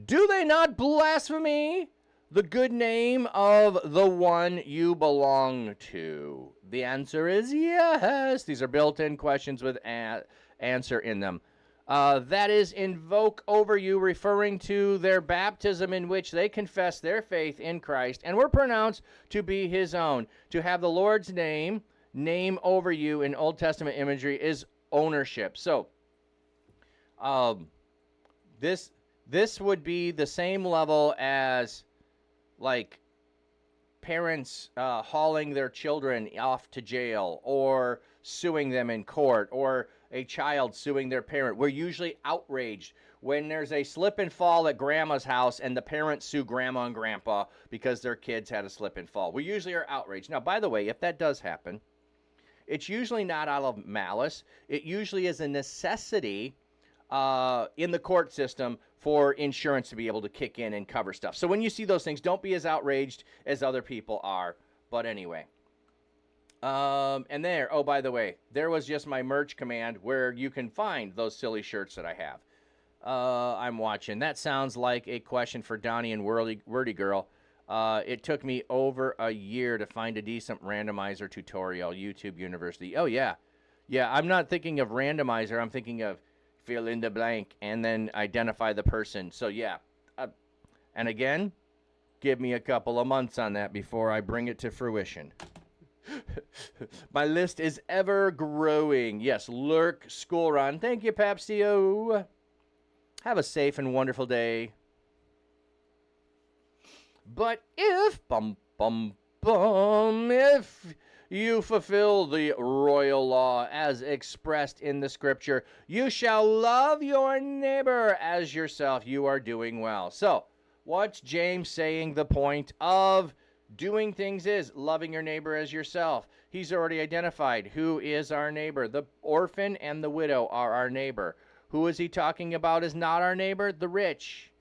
Do they not blaspheme the good name of the one you belong to? The answer is yes. These are built-in questions with answer in them. That is invoke over you, referring to their baptism in which they confess their faith in Christ and were pronounced to be his own. To have the Lord's name over you in Old Testament imagery is ownership. So, this would be the same level as, like, parents hauling their children off to jail or suing them in court, or a child suing their parent. We're usually outraged when there's a slip and fall at grandma's house and the parents sue grandma and grandpa because their kids had a slip and fall. We usually are outraged. Now, by the way, if that does happen, it's usually not out of malice. It usually is a necessity in the court system for insurance to be able to kick in and cover stuff. So when you see those things, don't be as outraged as other people are. But anyway. And there, oh, by the way, there was just my merch command where you can find those silly shirts that I have. I'm watching. That sounds like a question for Donnie and Wordy Girl. It took me over a year to find a decent randomizer tutorial, YouTube University. Oh, yeah. Yeah, I'm not thinking of randomizer. I'm thinking of fill in the blank and then identify the person. So, yeah. And again, give me a couple of months on that before I bring it to fruition. My list is ever growing. Yes, Lurk School Run. Thank you, Papstio. Have a safe and wonderful day. But if, if you fulfill the royal law as expressed in the scripture, you shall love your neighbor as yourself. You are doing well. So, what's James saying the point of doing things is? Loving your neighbor as yourself. He's already identified who is our neighbor. The orphan and the widow are our neighbor. Who is he talking about is not our neighbor? The rich.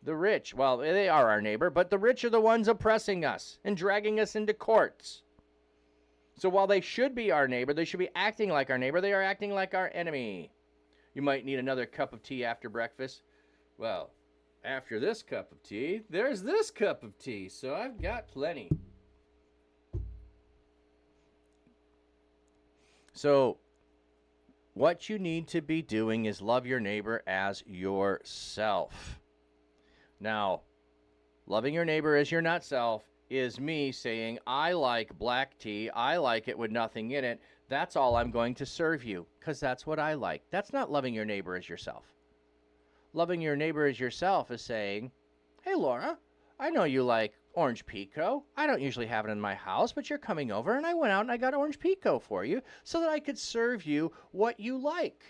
The rich. Well, they are our neighbor, but the rich are the ones oppressing us and dragging us into courts. So while they should be our neighbor, they should be acting like our neighbor, they are acting like our enemy. You might need another cup of tea after breakfast. Well, after this cup of tea, there's this cup of tea, so I've got plenty. So, what you need to be doing is love your neighbor as yourself. Now, loving your neighbor as your not self is me saying, I like black tea, I like it with nothing in it, that's all I'm going to serve you, because that's what I like. That's not loving your neighbor as yourself. Loving your neighbor as yourself is saying, hey, Laura, I know you like orange pico. I don't usually have it in my house, but you're coming over, and I went out and I got orange pico for you so that I could serve you what you like.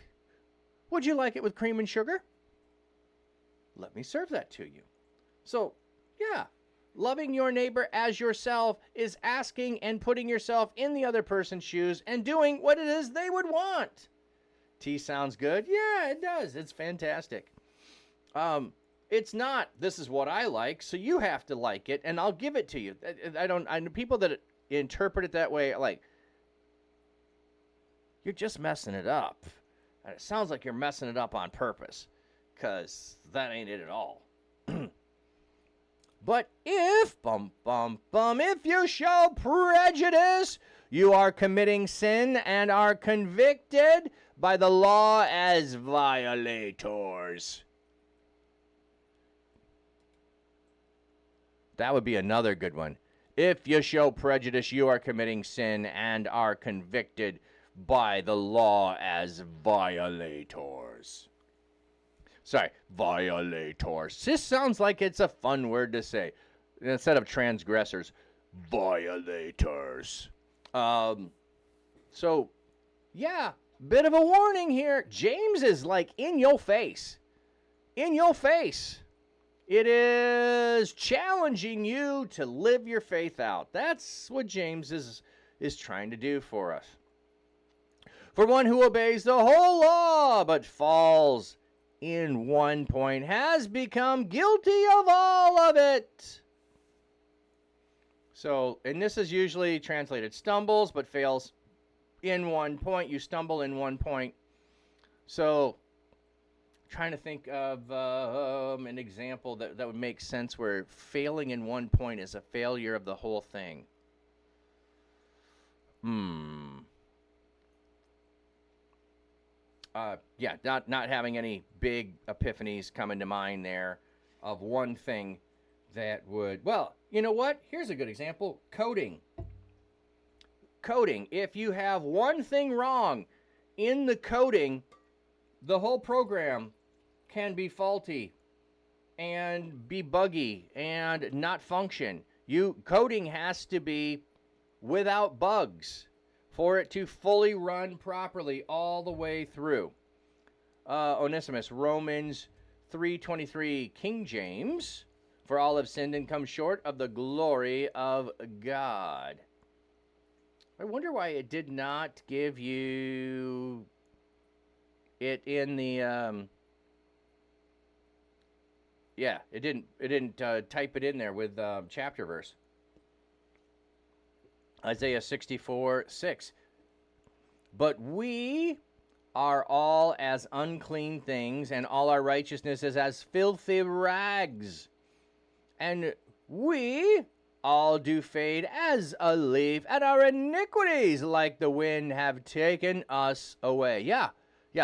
Would you like it with cream and sugar? Let me serve that to you. So, yeah, loving your neighbor as yourself is asking and putting yourself in the other person's shoes and doing what it is they would want. Tea sounds good? Yeah, it does. It's fantastic. It's not, this is what I like, so you have to like it, and I'll give it to you. I know people that interpret it that way, like, you're just messing it up. And it sounds like you're messing it up on purpose, because that ain't it at all. But if, if you show prejudice, you are committing sin and are convicted by the law as violators. That would be another good one. If you show prejudice, you are committing sin and are convicted by the law as violators. Sorry, violators. This sounds like it's a fun word to say. Instead of transgressors, violators. So, yeah, bit of a warning here. James is like in your face. In your face. It is challenging you to live your faith out. That's what James is trying to do for us. For one who obeys the whole law but falls in one point has become guilty of all of it. So, and this is usually translated stumbles but fails in one point. You stumble in one point. So, trying to think of an example that would make sense where failing in one point is a failure of the whole thing. Yeah, not having any big epiphanies coming to mind there of one thing that would, well, you know what? Here's a good example. Coding. Coding. If you have one thing wrong in the coding, the whole program can be faulty and be buggy and not function. Coding has to be without bugs for it to fully run properly all the way through. Onesimus, Romans 3:23, King James, for all have sinned and come short of the glory of God. I wonder why it did not give you it in the yeah, it didn't type it in there with chapter verse. Isaiah 64:6. But we are all as unclean things, and all our righteousness is as filthy rags. And we all do fade as a leaf, and our iniquities, like the wind, have taken us away. Yeah,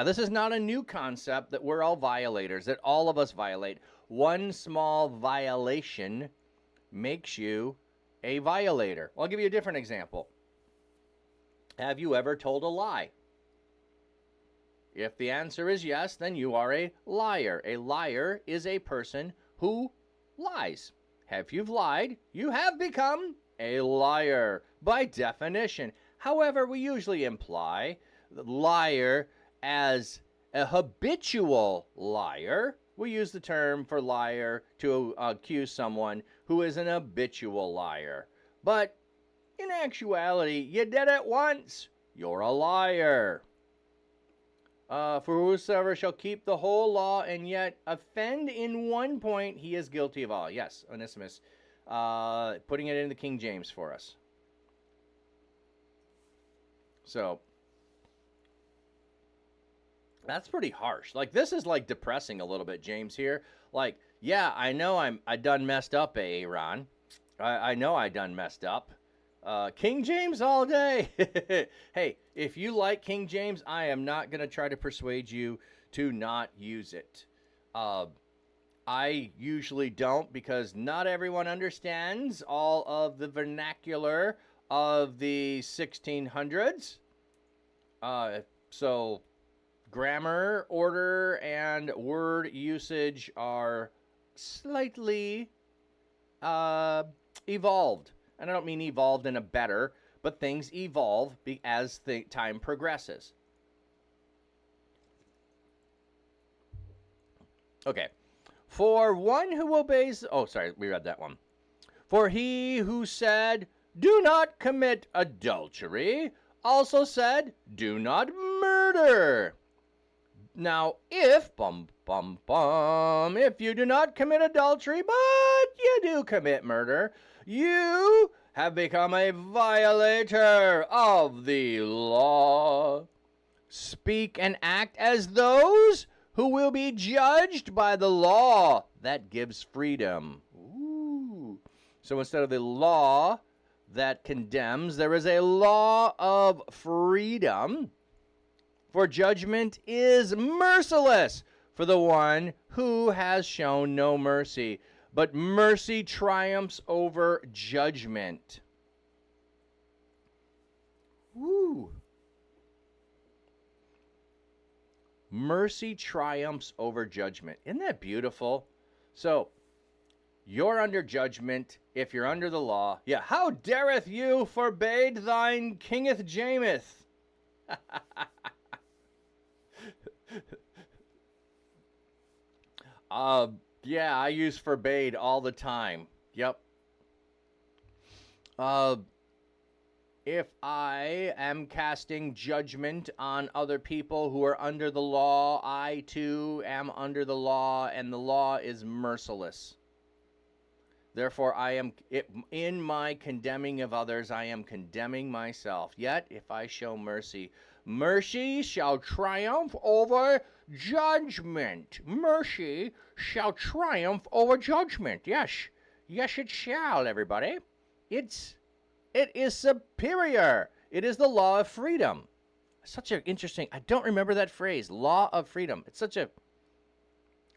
this is not a new concept that we're all violators, that all of us violate. One small violation makes you a violator. I'll give you a different example. Have you ever told a lie? If the answer is yes, then you are a liar. A liar is a person who lies. If you've lied, you have become a liar by definition. However, we usually imply the liar as a habitual liar. We use the term for liar to accuse someone who is an habitual liar. But in actuality, you did it once. You're a liar. For whosoever shall keep the whole law and yet offend in one point, he is guilty of all. Yes, Onesimus, putting it in the King James for us. So, that's pretty harsh. Like, this is like depressing a little bit, James, here. Like, yeah, I know I done messed up, Aaron. I know I done messed up. King James all day. Hey, if you like King James, I am not going to try to persuade you to not use it. I usually don't, because not everyone understands all of the vernacular of the 1600s. So grammar, order, and word usage are slightly evolved. And I don't mean evolved in a better, but things evolve as time progresses. Okay. For one who obeys... Oh, sorry, we read that one. For he who said, do not commit adultery, also said, do not murder. Now, if you do not commit adultery, but you do commit murder, you have become a violator of the law. Speak and act as those who will be judged by the law that gives freedom. Ooh. So instead of the law that condemns, there is a law of freedom. For judgment is merciless for the one who has shown no mercy, but mercy triumphs over judgment. Woo. Mercy triumphs over judgment. Isn't that beautiful? So, you're under judgment if you're under the law. Yeah, how dareth you forbade thine kingeth Jameth? Yeah, I use forbade all the time. Yep. If I am casting judgment on other people who are under the law, I too am under the law, and the law is merciless. Therefore, in my condemning of others, I am condemning myself. Yet, if I show mercy, mercy shall triumph over judgment. Mercy shall triumph over judgment. Yes. Yes, it shall, everybody. It is superior. It is the law of freedom. Such an interesting, I don't remember that phrase, law of freedom. It's such a,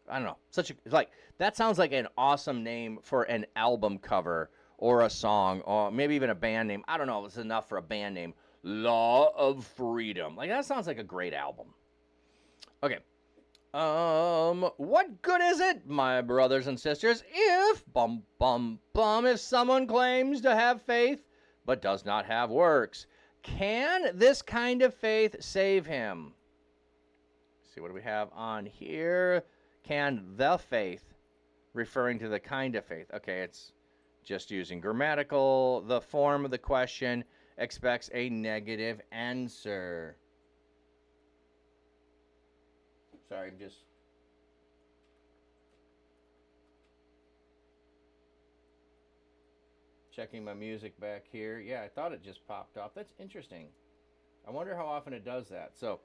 I don't know, that sounds like an awesome name for an album cover or a song or maybe even a band name. I don't know if it's enough for a band name. Law of Freedom. Like, that sounds like a great album. Okay. What good is it, my brothers and sisters, if, if someone claims to have faith but does not have works? Can this kind of faith save him? Let's see, what do we have on here? Can the faith, referring to the kind of faith. Okay, it's just using grammatical. The form of the question expects a negative answer. Sorry, I'm just checking my music back here. Yeah, I thought it just popped off. That's interesting. I wonder how often it does that. So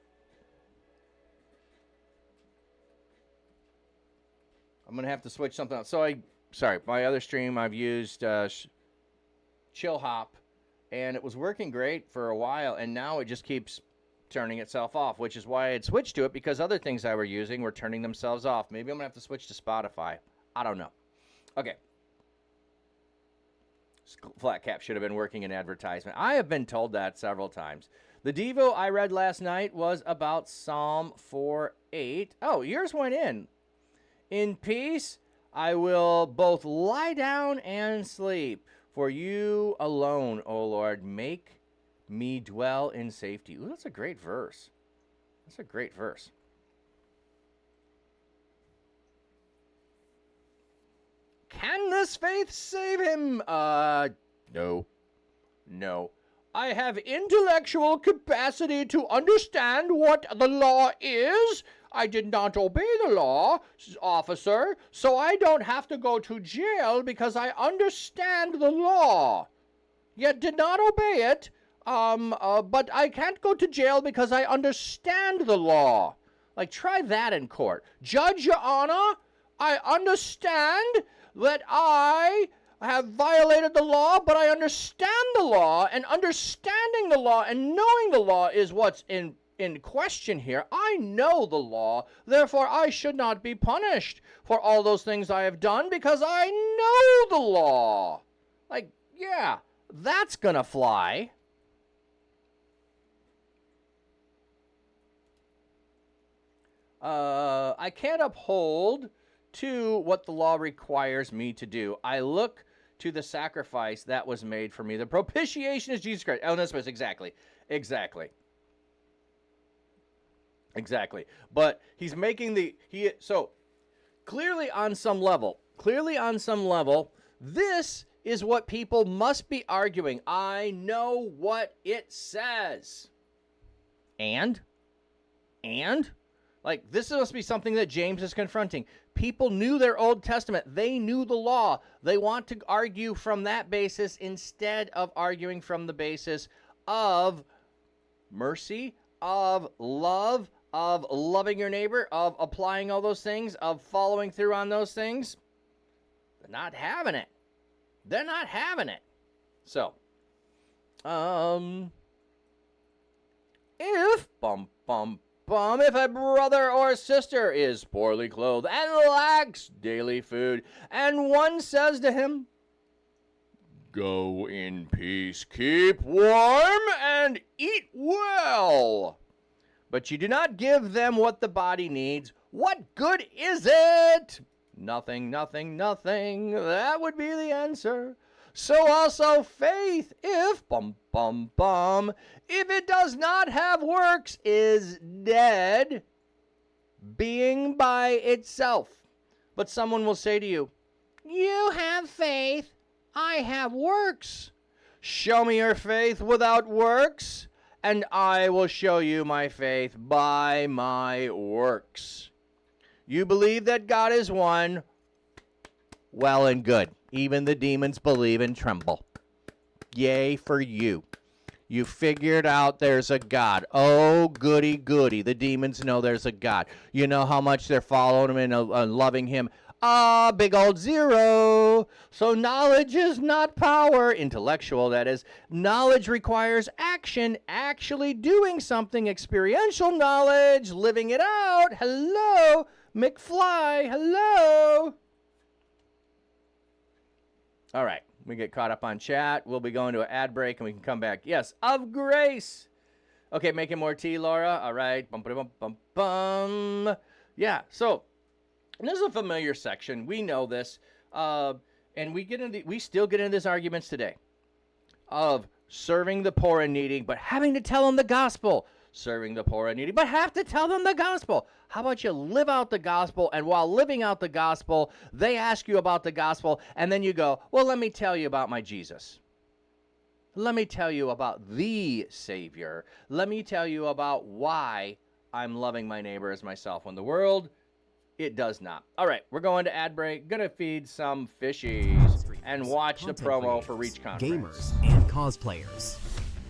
I'm going to have to switch something out. So sorry, my other stream I've used Chill Hop, and it was working great for a while, and now it just keeps turning itself off, which is why I had switched to it, because other things I were using were turning themselves off. Maybe I'm going to have to switch to Spotify. I don't know. Okay. Flat Cap should have been working in advertisement. I have been told that several times. The Devo I read last night was about Psalm 4:8. Oh, yours went in. In peace I will both lie down and sleep, for you alone, O Lord, make me dwell in safety. Ooh, that's a great verse. That's a great verse. Can this faith save him? No. No. I have intellectual capacity to understand what the law is. I did not obey the law, officer, so I don't have to go to jail because I understand the law. Yet did not obey it. But I can't go to jail because I understand the law. Like, try that in court. Judge, Your Honor, I understand that I have violated the law, but I understand the law, and understanding the law and knowing the law is what's in question here. I know the law, therefore I should not be punished for all those things I have done because I know the law. Like, yeah, that's gonna fly. I can't uphold to what the law requires me to do. I look to the sacrifice that was made for me. The propitiation is Jesus Christ. Oh, that's exactly. But he's making so clearly on some level, this is what people must be arguing. I know what it says. And? Like, this must be something that James is confronting. People knew their Old Testament. They knew the law. They want to argue from that basis instead of arguing from the basis of mercy, of love, of loving your neighbor, of applying all those things, of following through on those things. They're not having it. So, if if a brother or sister is poorly clothed and lacks daily food, and one says to him, "Go in peace, keep warm, and eat well," but you do not give them what the body needs, what good is it? Nothing, nothing, nothing. That would be the answer. So also faith, if if it does not have works, is dead, being by itself. But someone will say to you, you have faith, I have works. Show me your faith without works, and I will show you my faith by my works. You believe that God is one, well and good. Even the demons believe and tremble. Yay for you. You figured out there's a God. Oh, goody, goody. The demons know there's a God. You know how much they're following him and loving him. Ah, big old zero. So knowledge is not power. Intellectual, that is. Knowledge requires action, actually doing something. Experiential knowledge, living it out. Hello, McFly. Hello. All right. We get caught up on chat. We'll be going to an ad break, and we can come back. Yes, of grace. Okay, making more tea, Laura. All right. Bum, bum, bum, bum. Yeah, so and this is a familiar section. We know this. And we still get into these arguments today of serving the poor and needy, but having to tell them the gospel. Serving the poor and needy, but have to tell them the gospel. How about you live out the gospel, and while living out the gospel, they ask you about the gospel, and then you go, well, let me tell you about my Jesus. Let me tell you about the Savior. Let me tell you about why I'm loving my neighbor as myself. When the world, it does not. All right, we're going to ad break. Gonna feed some fishies and watch the promo for ReachConf. Gamers and cosplayers.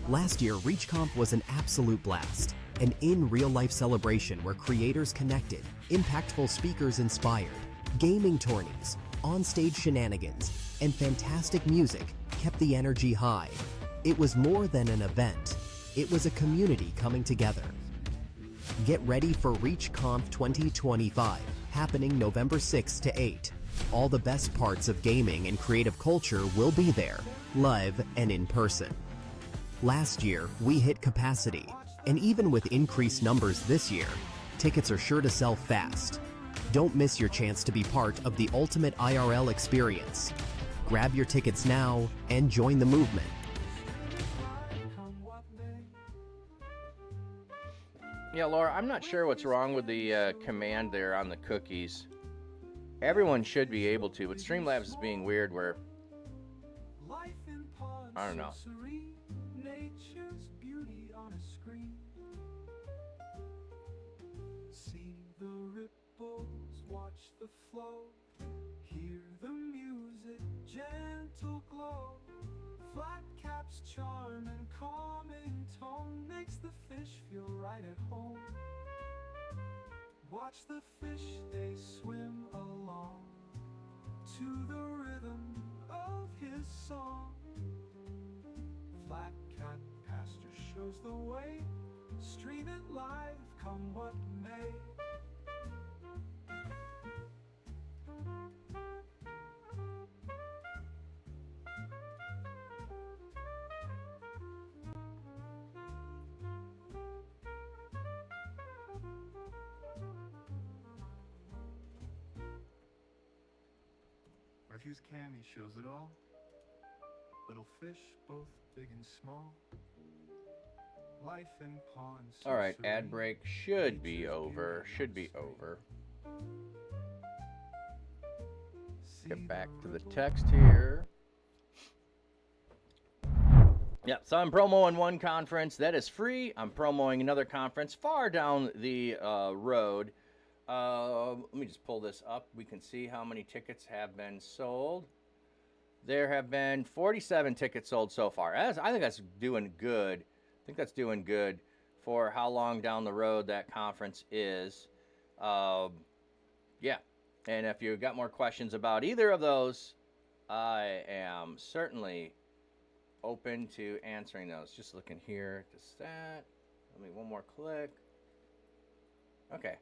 Last year, ReachConf was an absolute blast. An in-real-life celebration where creators connected, impactful speakers inspired, gaming tourneys, on-stage shenanigans, and fantastic music kept the energy high. It was more than an event. It was a community coming together. Get ready for ReachConf 2025, happening November 6 to 8. All the best parts of gaming and creative culture will be there, live and in person. Last year, we hit capacity, and even with increased numbers this year, tickets are sure to sell fast. Don't miss your chance to be part of the ultimate IRL experience. Grab your tickets now and join the movement. Yeah, Laura, I'm not sure what's wrong with the command there on the cookies. Everyone should be able to, but Streamlabs is being weird where, I don't know. Nature's beauty on a screen. See the ripples, watch the flow, hear the music, gentle glow. Flat caps charm and calming tone makes the fish feel right at home. Watch the fish, they swim along to the rhythm of his song. Flat Cat Pasture shows the way. Stream it live, come what may. Refuse Cammy shows it all. Little fish, both big and small. Life in ponds. All right, ad break should be over. Should be over. Get back to the text here. Yeah, so I'm promoing one conference that is free. I'm promoting another conference far down the road. Let me just pull this up. We can see how many tickets have been sold. There have been 47 tickets sold so far. I think that's doing good. I think that's doing good for how long down the road that conference is. Yeah. And if you've got more questions about either of those, I am certainly open to answering those. Just looking here to that. Let me one more click. Okay.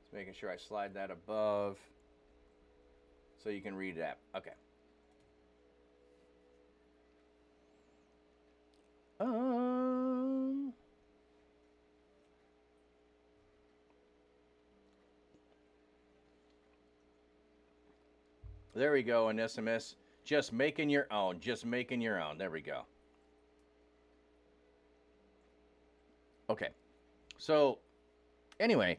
Just making sure I slide that above so you can read that. Okay. There we go, Onesimus. Just making your own. Just making your own. There we go. Okay. So, anyway,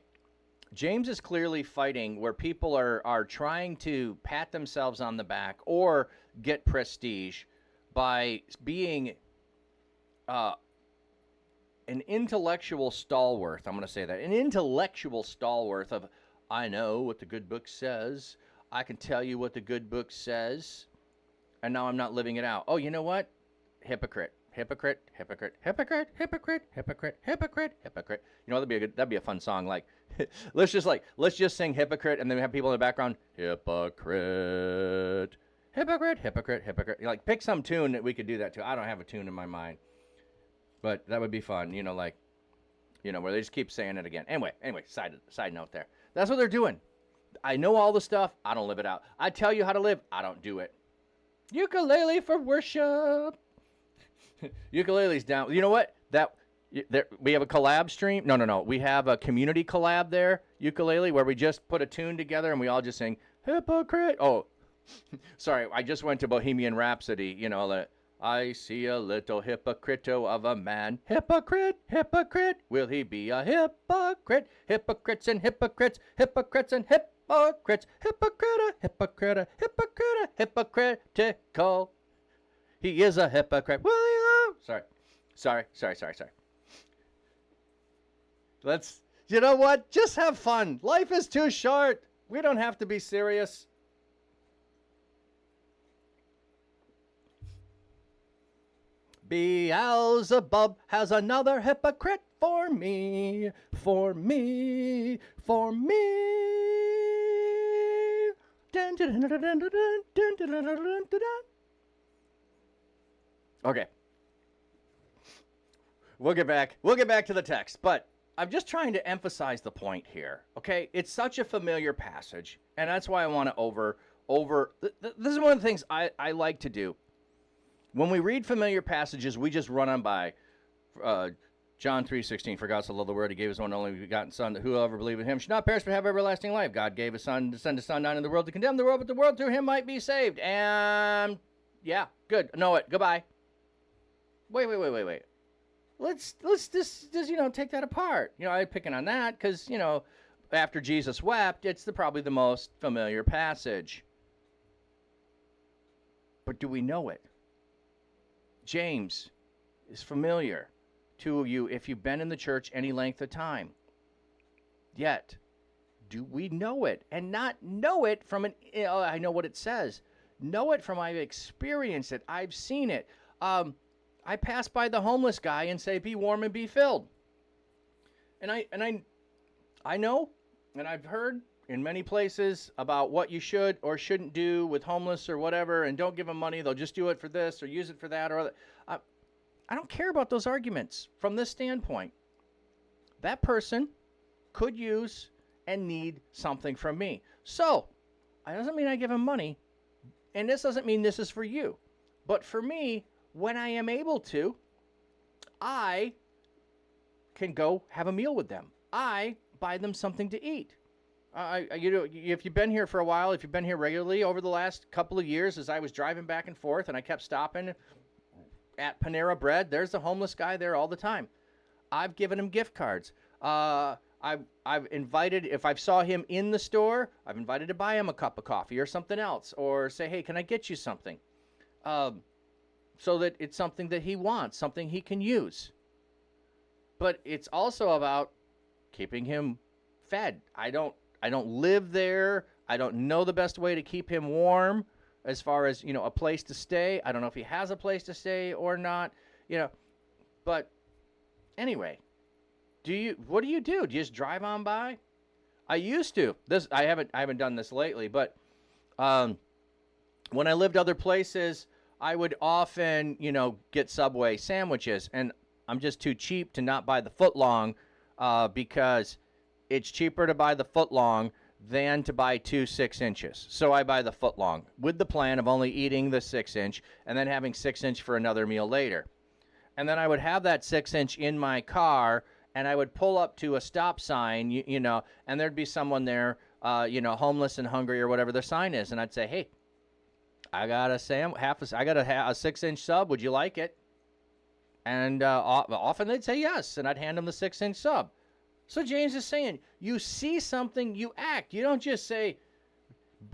James is clearly fighting where people are trying to pat themselves on the back or get prestige by being an intellectual stalwart. I'm going to say that. An intellectual stalwart of, I know what the good book says. I can tell you what the good book says. And now I'm not living it out. Oh, you know what? Hypocrite. Hypocrite, hypocrite, hypocrite, hypocrite, hypocrite, hypocrite, hypocrite. You know, that'd be a fun song. Like, let's just sing hypocrite, and then we have people in the background. Hypocrite, hypocrite, hypocrite, hypocrite. Like, pick some tune that we could do that to. I don't have a tune in my mind, but that would be fun. You know, like, you know, where they just keep saying it again. Anyway, side note there. That's what they're doing. I know all the stuff. I don't live it out. I tell you how to live. I don't do it. Ukulele for worship. Ukulele's down. You know what? We have a collab stream. No. We have a community collab there, ukulele, where we just put a tune together and we all just sing hypocrite. Oh, sorry. I just went to Bohemian Rhapsody. You know, I see a little hypocrito of a man. Hypocrite, hypocrite. Will he be a hypocrite? Hypocrites and hypocrites. Hypocrites and hypocrites. Hypocrite, hypocrite, hypocrite, hypocritical. He is a hypocrite. Will he? Sorry. Let's, you know what? Just have fun. Life is too short. We don't have to be serious. Beelzebub has another hypocrite for me, for me, for me. Dun, dun, dun, dun, dun, dun, dun, dun, dun, dun, dun. Okay. We'll get back to the text, but I'm just trying to emphasize the point here. Okay? It's such a familiar passage, and that's why I want to this is one of the things I like to do. When we read familiar passages, we just run on by. John 3:16, for God so loved the world, he gave his one only begotten Son, that whoever believes in him should not perish but have everlasting life. God gave his Son to send his Son down in the world to condemn the world, but the world through him might be saved. And yeah, good. Know it. Goodbye. Wait. Let's just take that apart. I'm picking on that because, after Jesus wept, it's probably the most familiar passage. But do we know it? James is familiar to you if you've been in the church any length of time. Yet, do we know it? And not know it from I know what it says. Know it from I've experienced it. I've seen it. I pass by the homeless guy and say, be warm and be filled. And I know, and I've heard in many places about what you should or shouldn't do with homeless or whatever, and don't give them money. They'll just do it for this or use it for that. Or I don't care about those arguments from this standpoint. That person could use and need something from me. So, it doesn't mean I give them money, and this doesn't mean this is for you. But for me, when I am able to, I can go have a meal with them. I buy them something to eat. If you've been here for a while, if you've been here regularly over the last couple of years, as I was driving back and forth and I kept stopping at Panera Bread, there's a homeless guy there all the time. I've given him gift cards. I've invited, if I saw him in the store, I've invited to buy him a cup of coffee or something else, or say, hey, can I get you something? So that it's something that he wants, something he can use. But it's also about keeping him fed. I don't live there. I don't know the best way to keep him warm as far as, a place to stay. I don't know if he has a place to stay or not, But anyway, what do you do? Do you just drive on by? I used to. I haven't done this lately, but when I lived other places, I would often, get Subway sandwiches, and I'm just too cheap to not buy the footlong because it's cheaper to buy the footlong than to buy 2 6-inches. So I buy the footlong with the plan of only eating the 6-inch and then having 6-inch for another meal later. And then I would have that 6-inch in my car, and I would pull up to a stop sign, and there'd be someone there, homeless and hungry or whatever their sign is. And I'd say, hey, I got a 6-inch sub. Would you like it? And often they'd say yes, and I'd hand them the 6-inch sub. So James is saying, you see something, you act. You don't just say,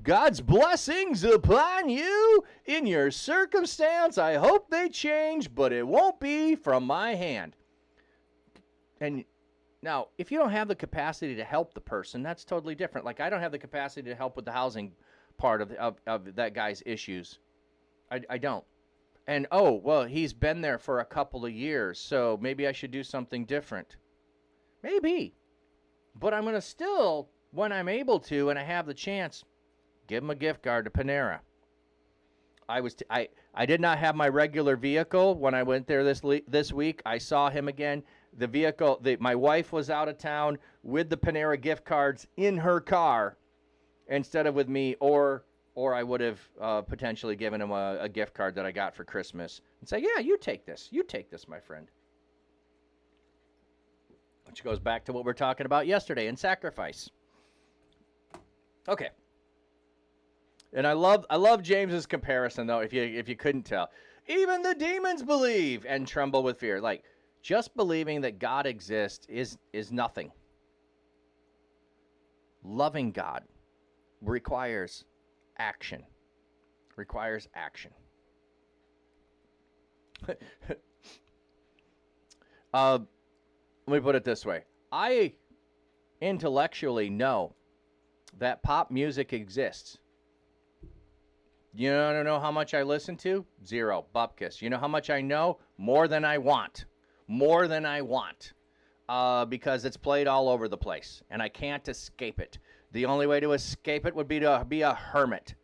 God's blessings upon you in your circumstance. I hope they change, but it won't be from my hand. And now, if you don't have the capacity to help the person, that's totally different. Like, I don't have the capacity to help with the housing part of that guy's issues. I don't. And, oh, well, he's been there for a couple of years, so maybe I should do something different. Maybe. But I'm going to still, when I'm able to and I have the chance, give him a gift card to Panera. I did not have my regular vehicle when I went there this week. I saw him again. The vehicle, my wife was out of town with the Panera gift cards in her car instead of with me, or I would have potentially given him a gift card that I got for Christmas and say, yeah, you take this. You take this, my friend. Which goes back to what we were talking about yesterday in sacrifice. Okay. And I love James's comparison, though, if you couldn't tell. Even the demons believe and tremble with fear. Like, just believing that God exists is nothing. Loving God requires action. Requires action. Let me put it this way. I intellectually know that pop music exists. You don't know how much I listen to? Zero. Bupkis. You know how much I know? More than I want. More than I want. Because it's played all over the place. And I can't escape it. The only way to escape it would be to be a hermit.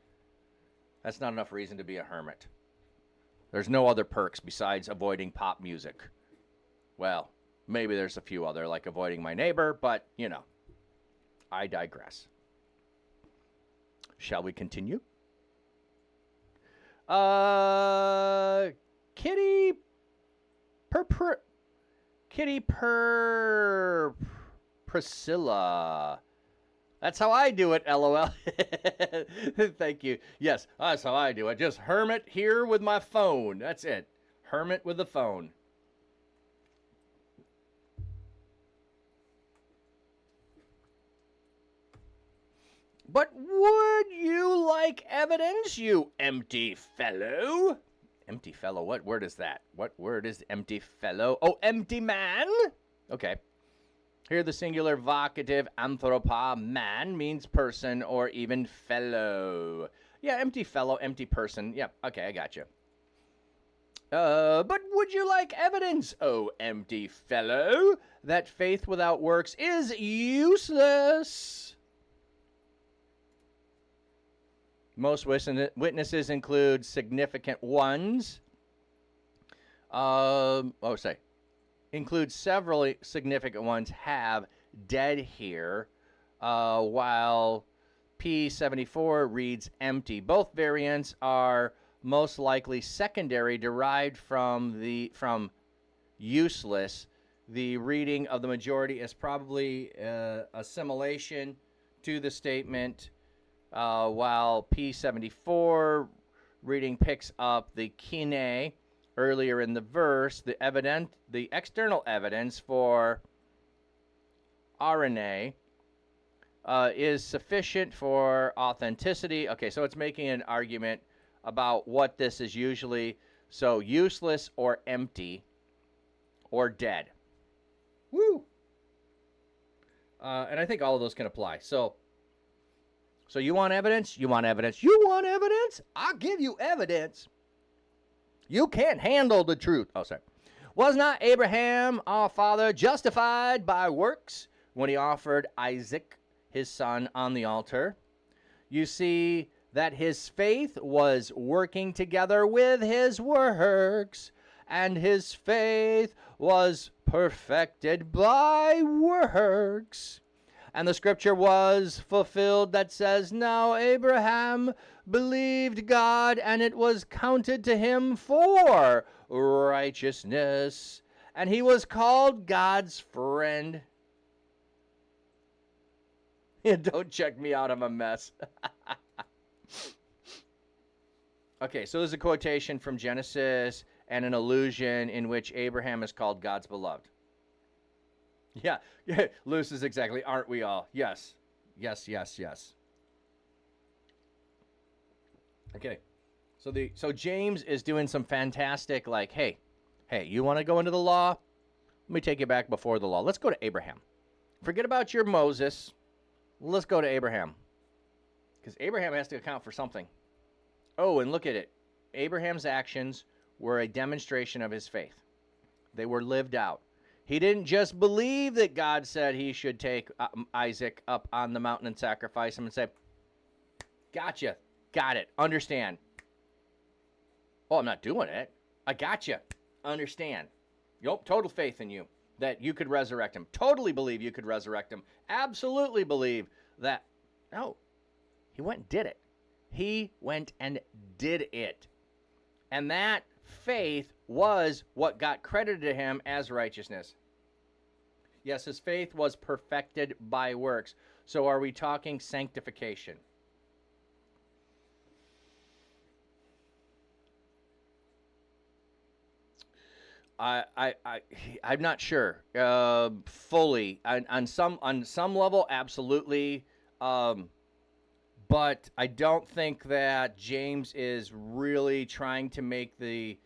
That's not enough reason to be a hermit. There's no other perks besides avoiding pop music. Well, maybe there's a few other, like avoiding my neighbor, but, you know, I digress. Shall we continue? Kitty Priscilla. That's how I do it, LOL. Thank you. Yes, that's how I do it. Just hermit here with my phone. That's it. Hermit with the phone. But would you like evidence, you empty fellow? Empty fellow? What word is that? What word is empty fellow? Oh, empty man? Okay. Here the singular vocative anthropa, man, means person or even fellow. Yeah, empty fellow, empty person. Yeah, okay, I got you. But would you like evidence, oh empty fellow, that faith without works is useless? Most witnesses include significant ones. Include several significant ones have dead here, while P74 reads empty. Both variants are most likely secondary, derived from useless. The reading of the majority is probably assimilation to the statement, while P74 reading picks up the kine earlier in the verse. The external evidence for RNA is sufficient for authenticity. Okay, so it's making an argument about what this is usually. So useless or empty or dead. Woo! And I think all of those can apply. So you want evidence? You want evidence? You want evidence? I'll give you evidence. You can't handle the truth. Oh, sorry. Was not Abraham, our father, justified by works when he offered Isaac, his son, on the altar? You see that his faith was working together with his works, and his faith was perfected by works. And the scripture was fulfilled that says, now Abraham believed God, and it was counted to him for righteousness. And he was called God's friend. Yeah, don't check me out, I'm a mess. Okay, so there's a quotation from Genesis and an allusion in which Abraham is called God's beloved. Yeah, Luce is exactly, aren't we all? Yes. Okay, so James is doing some fantastic, like, hey, you want to go into the law? Let me take you back before the law. Let's go to Abraham. Forget about your Moses. Let's go to Abraham. Because Abraham has to account for something. Oh, and look at it. Abraham's actions were a demonstration of his faith. They were lived out. He didn't just believe that God said he should take Isaac up on the mountain and sacrifice him and say, gotcha, got it, understand. Oh, I'm not doing it. I gotcha, understand. Yep, total faith in you that you could resurrect him. Totally believe you could resurrect him. Absolutely believe that. No, he went and did it. He went and did it. And that faith was what got credited to him as righteousness. Yes, his faith was perfected by works. So are we talking sanctification? I'm not sure fully. On some level, absolutely. But I don't think that James is really trying to make the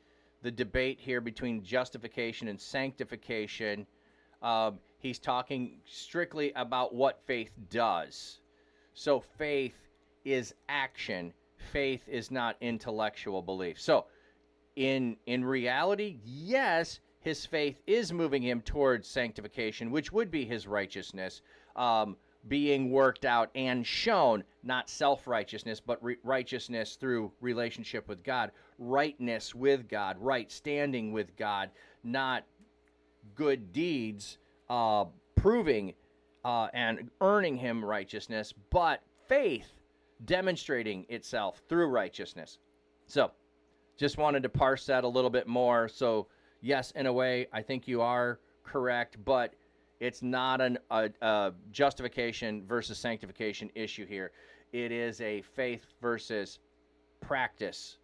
debate here between justification and sanctification. He's talking strictly about what faith does. So faith is action. Faith is not intellectual belief. So in reality, yes, his faith is moving him towards sanctification, which would be his righteousness. Being worked out and shown, not self-righteousness, but righteousness through relationship with God, rightness with God, right standing with God, not good deeds proving and earning him righteousness, but faith demonstrating itself through righteousness. So, just wanted to parse that a little bit more. So, yes, in a way, I think you are correct, but it's not a justification versus sanctification issue here. It is a faith versus practice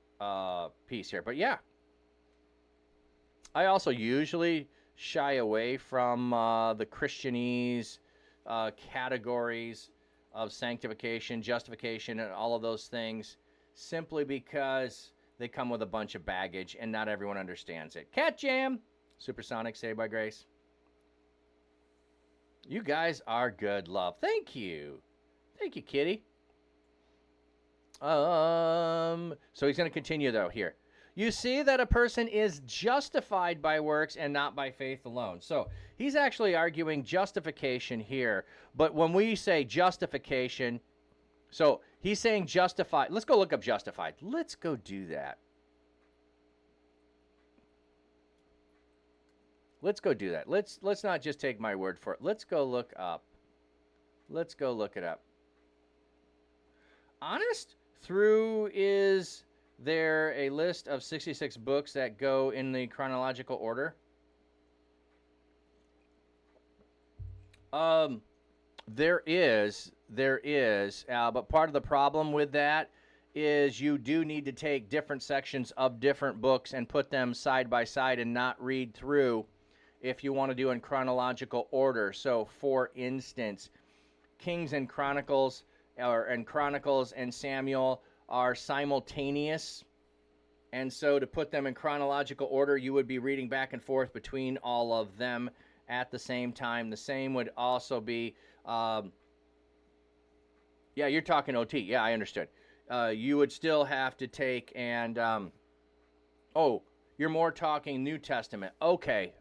piece here. But yeah, I also usually shy away from the Christianese categories of sanctification, justification, and all of those things, simply because they come with a bunch of baggage and not everyone understands it. Cat Jam, Supersonic, Saved by Grace. You guys are good, love. Thank you. Thank you, kitty. So he's going to continue, though, here. You see that a person is justified by works and not by faith alone. So he's actually arguing justification here. But when we say justification, so he's saying justified. Let's go look up justified. Let's go do that. Let's go do that. Let's not just take my word for it. Let's go look up. Let's go look it up. Honest Through, is there a list of 66 books that go in the chronological order? There is, but part of the problem with that is you do need to take different sections of different books and put them side by side and not read through if you want to do in chronological order. So, for instance, Kings and Chronicles, and Chronicles and Samuel are simultaneous. And so to put them in chronological order, you would be reading back and forth between all of them at the same time. The same would also be, yeah, you're talking OT. Yeah, I understood. You would still have to take and, oh, you're more talking New Testament. Okay.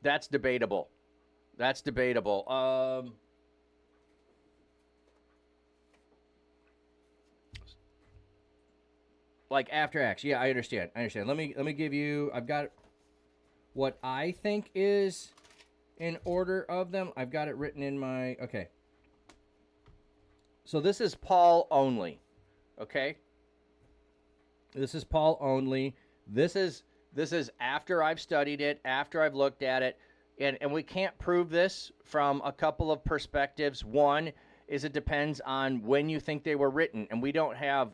That's debatable. Like After Acts. Yeah, I understand. Let me give you, I've got what I think is in order of them. I've got it written in my, okay. So this is Paul only. Okay? This is Paul only. This is after I've studied it, after I've looked at it, and we can't prove this from a couple of perspectives. One is it depends on when you think they were written, and we don't have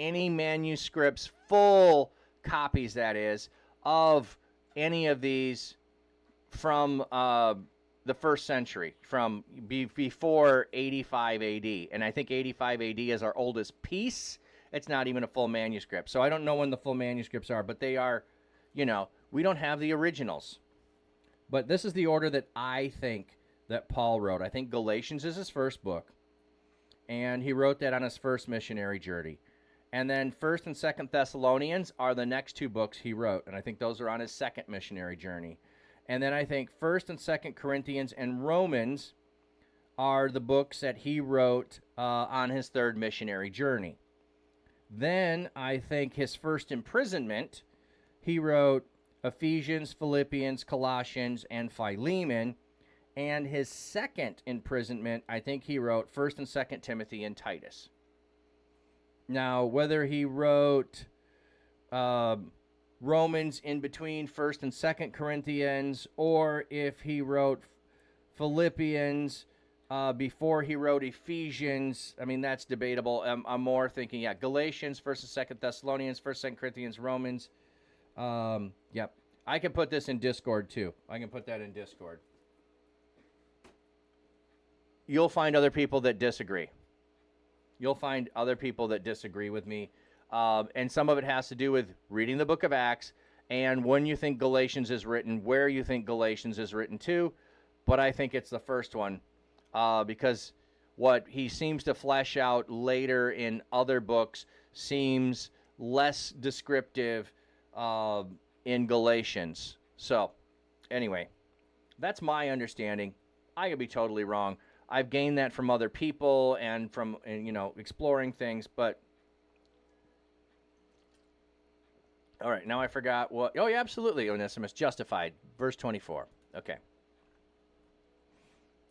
any manuscripts, full copies, that is, of any of these from the first century, from before 85 AD. And I think 85 AD is our oldest piece. It's not even a full manuscript. So I don't know when the full manuscripts are, but they are, we don't have the originals. But this is the order that I think that Paul wrote. I think Galatians is his first book, and he wrote that on his first missionary journey. And then 1st and 2nd Thessalonians are the next two books he wrote, and I think those are on his second missionary journey. And then I think 1st and 2nd Corinthians and Romans are the books that he wrote on his third missionary journey. Then I think his first imprisonment, he wrote Ephesians, Philippians, Colossians, and Philemon. And his second imprisonment, I think he wrote 1st and 2nd Timothy and Titus. Now, whether he wrote Romans in between 1st and 2nd Corinthians, or if he wrote Philippians before he wrote Ephesians, I mean, that's debatable. I'm more thinking, Galatians, 1st and 2nd Thessalonians, 1st, 2nd Corinthians, Romans. Yep. I can put this in Discord, too. I can put that in Discord. You'll find other people that disagree. You'll find other people that disagree with me. And some of it has to do with reading the book of Acts and when you think Galatians is written, where you think Galatians is written to. But I think it's the first one because what he seems to flesh out later in other books seems less descriptive in Galatians. So, anyway, that's my understanding. I could be totally wrong. I've gained that from other people and from, exploring things, but... All right, now I forgot what... Oh, yeah, absolutely, Onesimus. Justified, verse 24. Okay.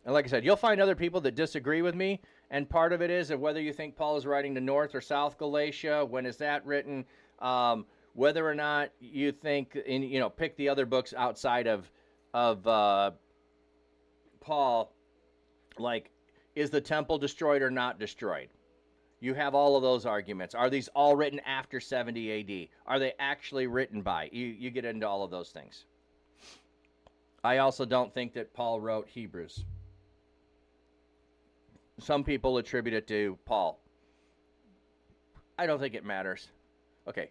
And like I said, you'll find other people that disagree with me, and part of it is whether you think Paul is writing to North or South Galatia, when is that written, whether or not you think, pick the other books outside of Paul, like, is the temple destroyed or not destroyed? You have all of those arguments. Are these all written after 70 AD? Are they actually written by? You get into all of those things. I also don't think that Paul wrote Hebrews. Some people attribute it to Paul. I don't think it matters. Okay.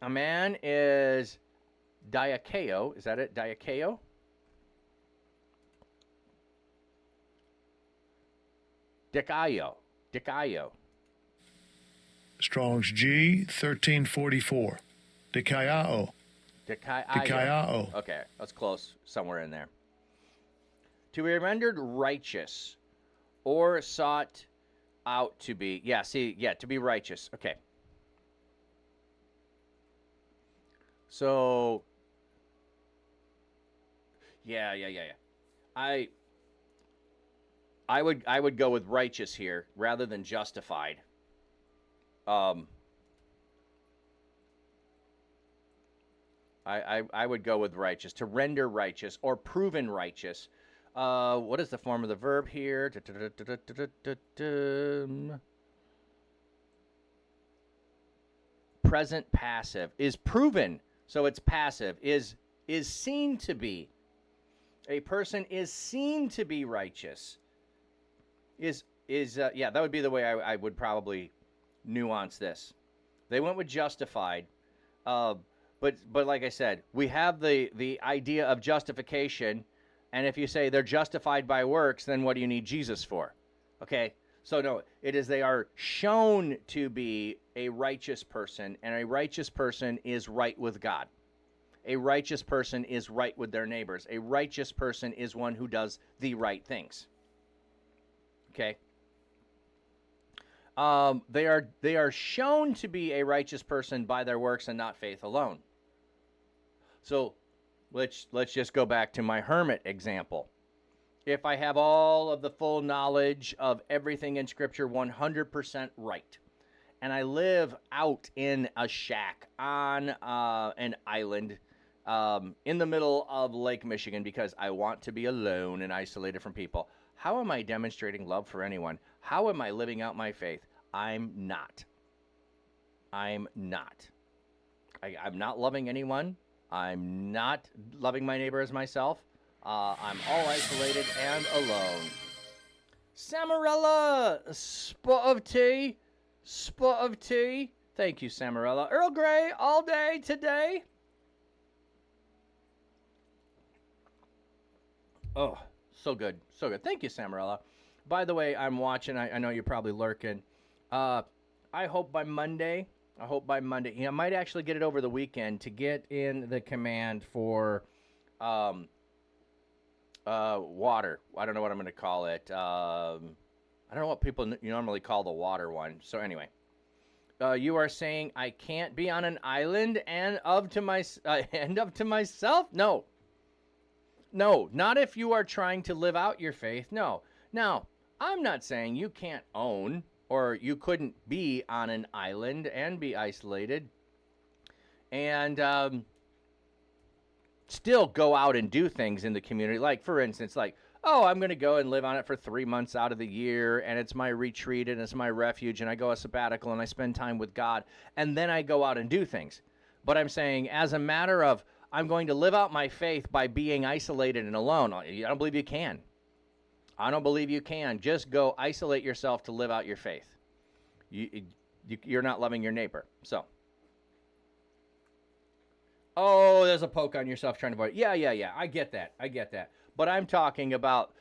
A man is Diakeo. Is that it? Diakeo? Dikaio. Strong's G 1344. Dikaiao. Okay, that's close. Somewhere in there. To be rendered righteous or sought out to be. To be righteous. Okay. So, yeah. I would go with righteous here rather than justified. I would go with righteous, to render righteous or proven righteous. What is the form of the verb here? Present passive is proven, so it's passive. Is seen to be. A person is seen to be righteous. That would be the way I would probably nuance this. They went with justified, but like I said, we have the idea of justification, and if you say they're justified by works, then what do you need Jesus for? Okay, so no, it is they are shown to be a righteous person, and a righteous person is right with God. A righteous person is right with their neighbors. A righteous person is one who does the right things. Okay. They are shown to be a righteous person by their works and not faith alone. So let's just go back to my hermit example. If I have all of the full knowledge of everything in Scripture 100% right, and I live out in a shack on an island, in the middle of Lake Michigan because I want to be alone and isolated from people. How am I demonstrating love for anyone? How am I living out my faith? I'm not. I'm not. I'm not loving anyone. I'm not loving my neighbor as myself. I'm all isolated and alone. Samarella, spot of tea. Spot of tea. Thank you, Samarella. Earl Grey all day today. Oh, so good. So good. Thank you, Samarella. By the way, I'm watching. I know you're probably lurking. I hope by Monday. I might actually get it over the weekend to get in the command for water. I don't know what I'm going to call it. I don't know what people normally call the water one. So anyway, you are saying I can't be on an island and of to myself? No, not if you are trying to live out your faith. No. Now, I'm not saying you can't own or you couldn't be on an island and be isolated and still go out and do things in the community. Like, for instance, I'm going to go and live on it for 3 months out of the year, and it's my retreat, and it's my refuge, and I go a sabbatical, and I spend time with God, and then I go out and do things. But I'm saying, as a matter of, I'm going to live out my faith by being isolated and alone, I don't believe you can. I don't believe you can. Just go isolate yourself to live out your faith. You're not loving your neighbor. So. Oh, there's a poke on yourself trying to avoid it. Yeah. I get that. But I'm talking about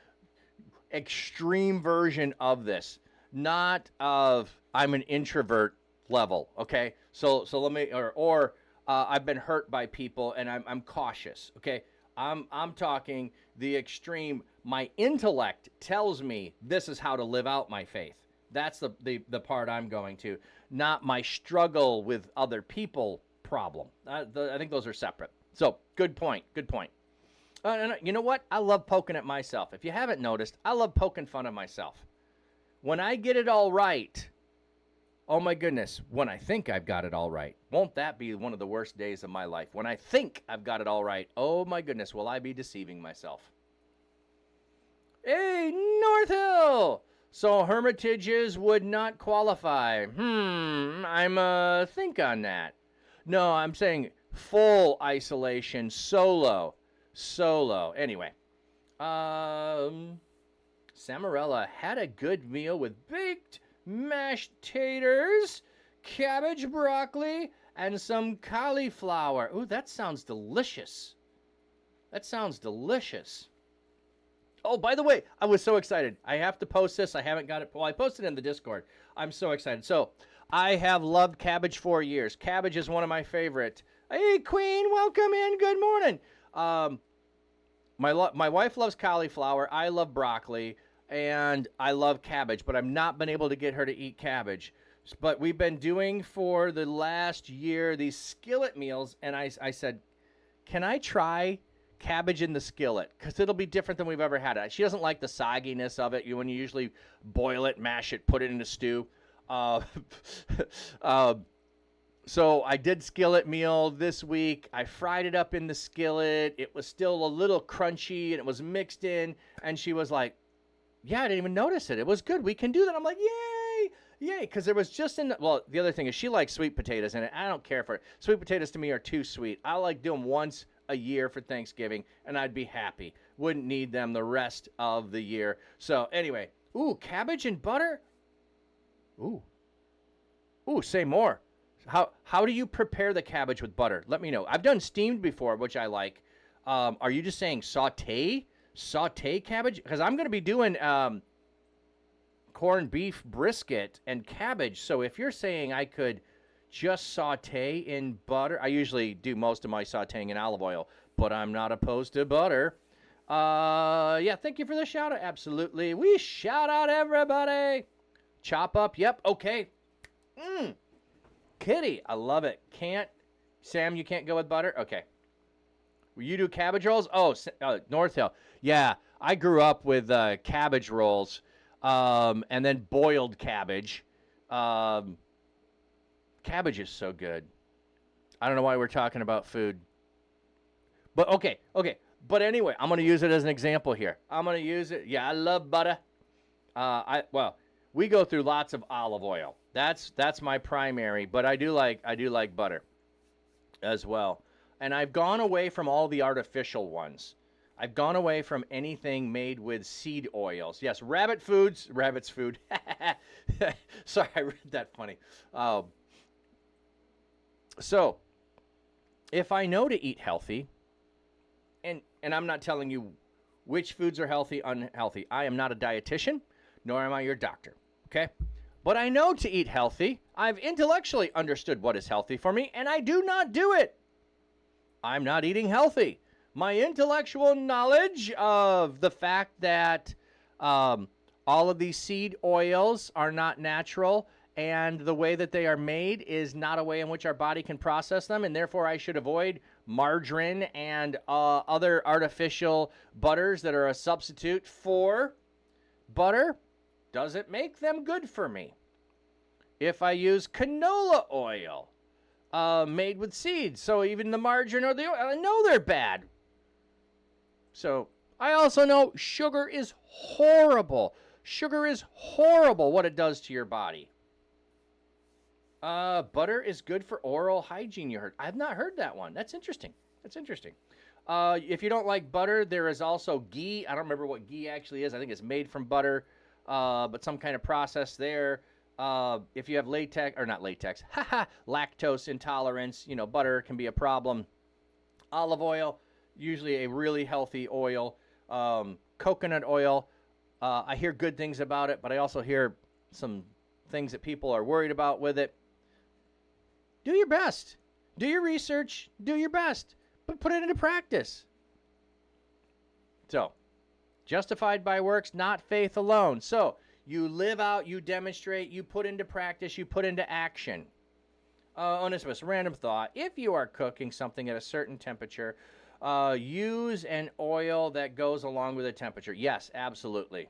extreme version of this, not of I'm an introvert level. Okay. So let me, or I've been hurt by people and I'm cautious. Okay. I'm talking the extreme. My intellect tells me this is how to live out my faith. That's the part I'm going to, not my struggle with other people problem. I think those are separate. So good point. And you know what? I love poking at myself. If you haven't noticed, I love poking fun at myself. When I get it all right, oh my goodness, when I think I've got it all right, won't that be one of the worst days of my life? When I think I've got it all right, oh my goodness, will I be deceiving myself? Hey, North Hill! So hermitages would not qualify. I'm think on that. No, I'm saying full isolation, solo. Anyway, Samarella had a good meal with baked mashed taters, cabbage, broccoli, and some cauliflower. Ooh, that sounds delicious. Oh, by the way, I was so excited. I have to post this. I haven't got it. Well, I posted it in the Discord. I'm so excited. So, I have loved cabbage for years. Cabbage is one of my favorite. Hey, Queen, welcome in. Good morning. My wife loves cauliflower. I love broccoli, and I love cabbage, but I've not been able to get her to eat cabbage. But we've been doing for the last year these skillet meals, and I said, can I try cabbage in the skillet? Because it'll be different than we've ever had it. She doesn't like the sogginess of it. When you usually boil it, mash it, put it in a stew. So I did skillet meal this week. I fried it up in the skillet. It was still a little crunchy, and it was mixed in. And she was like, yeah, I didn't even notice it. It was good. We can do that. I'm like, yay, because there was just the other thing is she likes sweet potatoes, and I don't care for it. Sweet potatoes to me are too sweet. I like doing them once a year for Thanksgiving, and I'd be happy. Wouldn't need them the rest of the year. So anyway, cabbage and butter. Ooh, say more. How do you prepare the cabbage with butter? Let me know. I've done steamed before, which I like. Are you just saying saute cabbage? Because I'm going to be doing corned beef brisket and cabbage. So if you're saying I could just saute in butter, I usually do most of my sauteing in olive oil, but I'm not opposed to butter. Yeah, thank you for the shout out. Absolutely. We shout out everybody. Chop up. Yep. Okay. Kitty, I love it. Sam, you can't go with butter? Okay. Will you do cabbage rolls? Oh, North Hill. Yeah, I grew up with cabbage rolls and then boiled cabbage. Cabbage is so good. I don't know why we're talking about food. But okay. But anyway, I'm gonna use it as an example here. I'm gonna use it. Yeah, I love butter. We go through lots of olive oil. That's my primary, but I do like butter as well. And I've gone away from all the artificial ones. I've gone away from anything made with seed oils. Yes, rabbit's food. Sorry, I read that funny. So, if I know to eat healthy, and I'm not telling you which foods are healthy, unhealthy. I am not a dietitian, nor am I your doctor, okay? But I know to eat healthy. I've intellectually understood what is healthy for me, and I do not do it. I'm not eating healthy. My intellectual knowledge of the fact that all of these seed oils are not natural and the way that they are made is not a way in which our body can process them, and therefore I should avoid margarine and other artificial butters that are a substitute for butter, doesn't make them good for me. If I use canola oil made with seeds, so even the margarine or the oil, I know they're bad. So I also know sugar is horrible. Sugar is horrible what it does to your body. Butter is good for oral hygiene, you heard. I've not heard that one. That's interesting. If you don't like butter, there is also ghee. I don't remember what ghee actually is. I think it's made from butter, but some kind of process there. If you have lactose intolerance, butter can be a problem. Olive oil, usually a really healthy oil. Coconut oil, I hear good things about it, but I also hear some things that people are worried about with it. Do your best. Do your research. Do your best. But put it into practice. So, justified by works, not faith alone. So, you live out, you demonstrate, you put into practice, you put into action. Onesimus, random thought. If you are cooking something at a certain temperature, use an oil that goes along with the temperature. Yes, absolutely.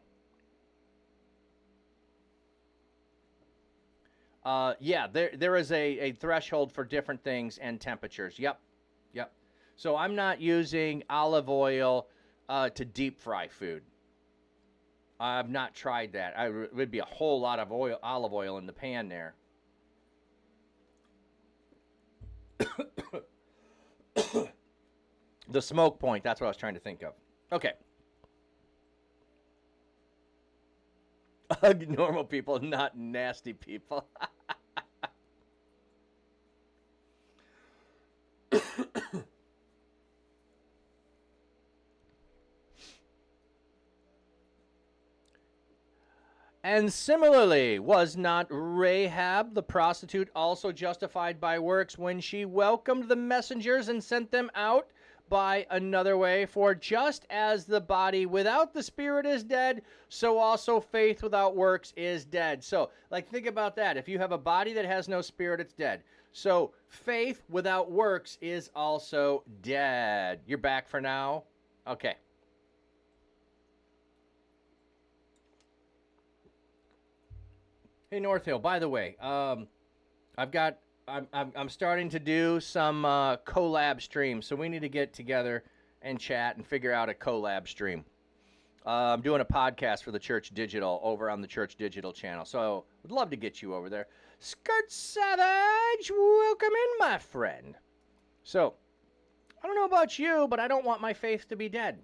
There is a threshold for different things and temperatures. Yep. So I'm not using olive oil to deep fry food. I've not tried that. It would be a whole lot of olive oil in the pan there. The smoke point, that's what I was trying to think of. Okay. Normal people, not nasty people. And similarly, was not Rahab the prostitute also justified by works when she welcomed the messengers and sent them out by another way? For just as the body without the spirit is dead, so also faith without works is dead. So, think about that. If you have a body that has no spirit, it's dead. So, faith without works is also dead. You're back for now? Okay. Hey, North Hill, by the way, I'm starting to do some collab streams, so we need to get together and chat and figure out a collab stream. I'm doing a podcast for the Church Digital over on the Church Digital channel, so would love to get you over there. Skirt Savage, welcome in, my friend. So, I don't know about you, but I don't want my faith to be dead.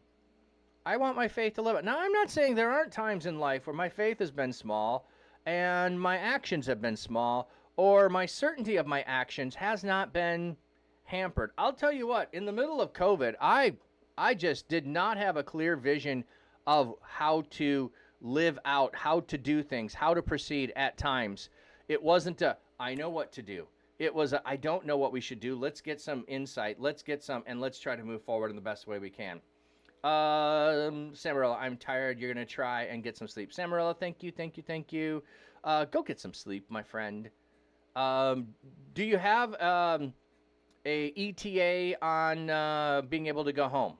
I want my faith to live. Now, I'm not saying there aren't times in life where my faith has been small and my actions have been small, or my certainty of my actions has not been hampered. I'll tell you what, in the middle of COVID, I just did not have a clear vision of how to live out, how to do things, how to proceed at times. It wasn't I know what to do. It was I don't know what we should do. Let's get some insight. And let's try to move forward in the best way we can. Samarella, I'm tired. You're going to try and get some sleep. Samarella, thank you. Go get some sleep, my friend. Do you have a ETA on being able to go home?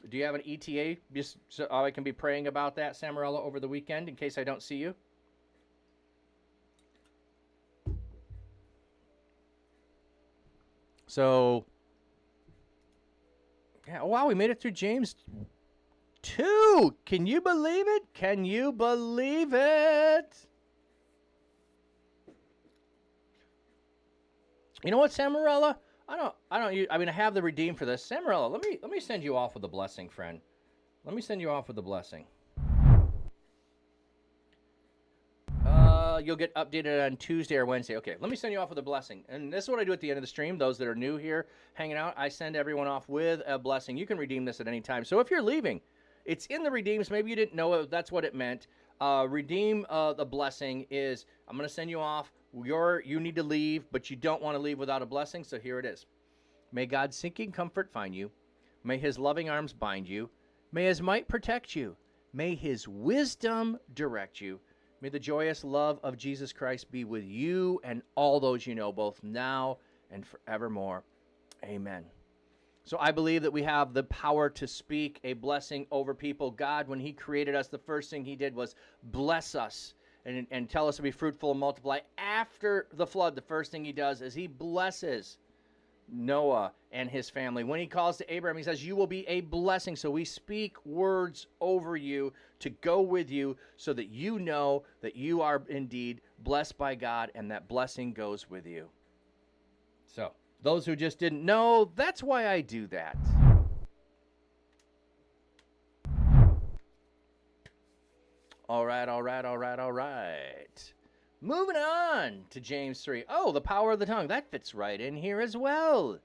Do you have an ETA? Just so I can be praying about that, Samarella, over the weekend in case I don't see you. So, Yeah, wow, we made it through James 2. Can you believe it? Can you believe it? You know what, Samarella? I have the redeem for this. Samarella, let me send you off with a blessing, friend. Let me send you off with a blessing. You'll get updated on Tuesday or Wednesday. Okay, let me send you off with a blessing. And this is what I do at the end of the stream. Those that are new here hanging out, I send everyone off with a blessing. You can redeem this at any time. So if you're leaving, it's in the redeems. Maybe you didn't know that's what it meant. Redeem the blessing is, I'm going to send you off. You need to leave, but you don't want to leave without a blessing. So here it is. May God's sinking comfort find you. May his loving arms bind you. May his might protect you. May his wisdom direct you. May the joyous love of Jesus Christ be with you and all those you know, both now and forevermore. Amen. So I believe that we have the power to speak a blessing over people. God, when he created us, the first thing he did was bless us and tell us to be fruitful and multiply. After the flood, the first thing he does is he blesses Noah and his family. When he calls to Abraham, he says, you will be a blessing. So we speak words over you to go with you so that you know that you are indeed blessed by God and that blessing goes with you. So those who just didn't know, that's why I do that. All right. Moving on to James 3. Oh, the power of the tongue. That fits right in here as well.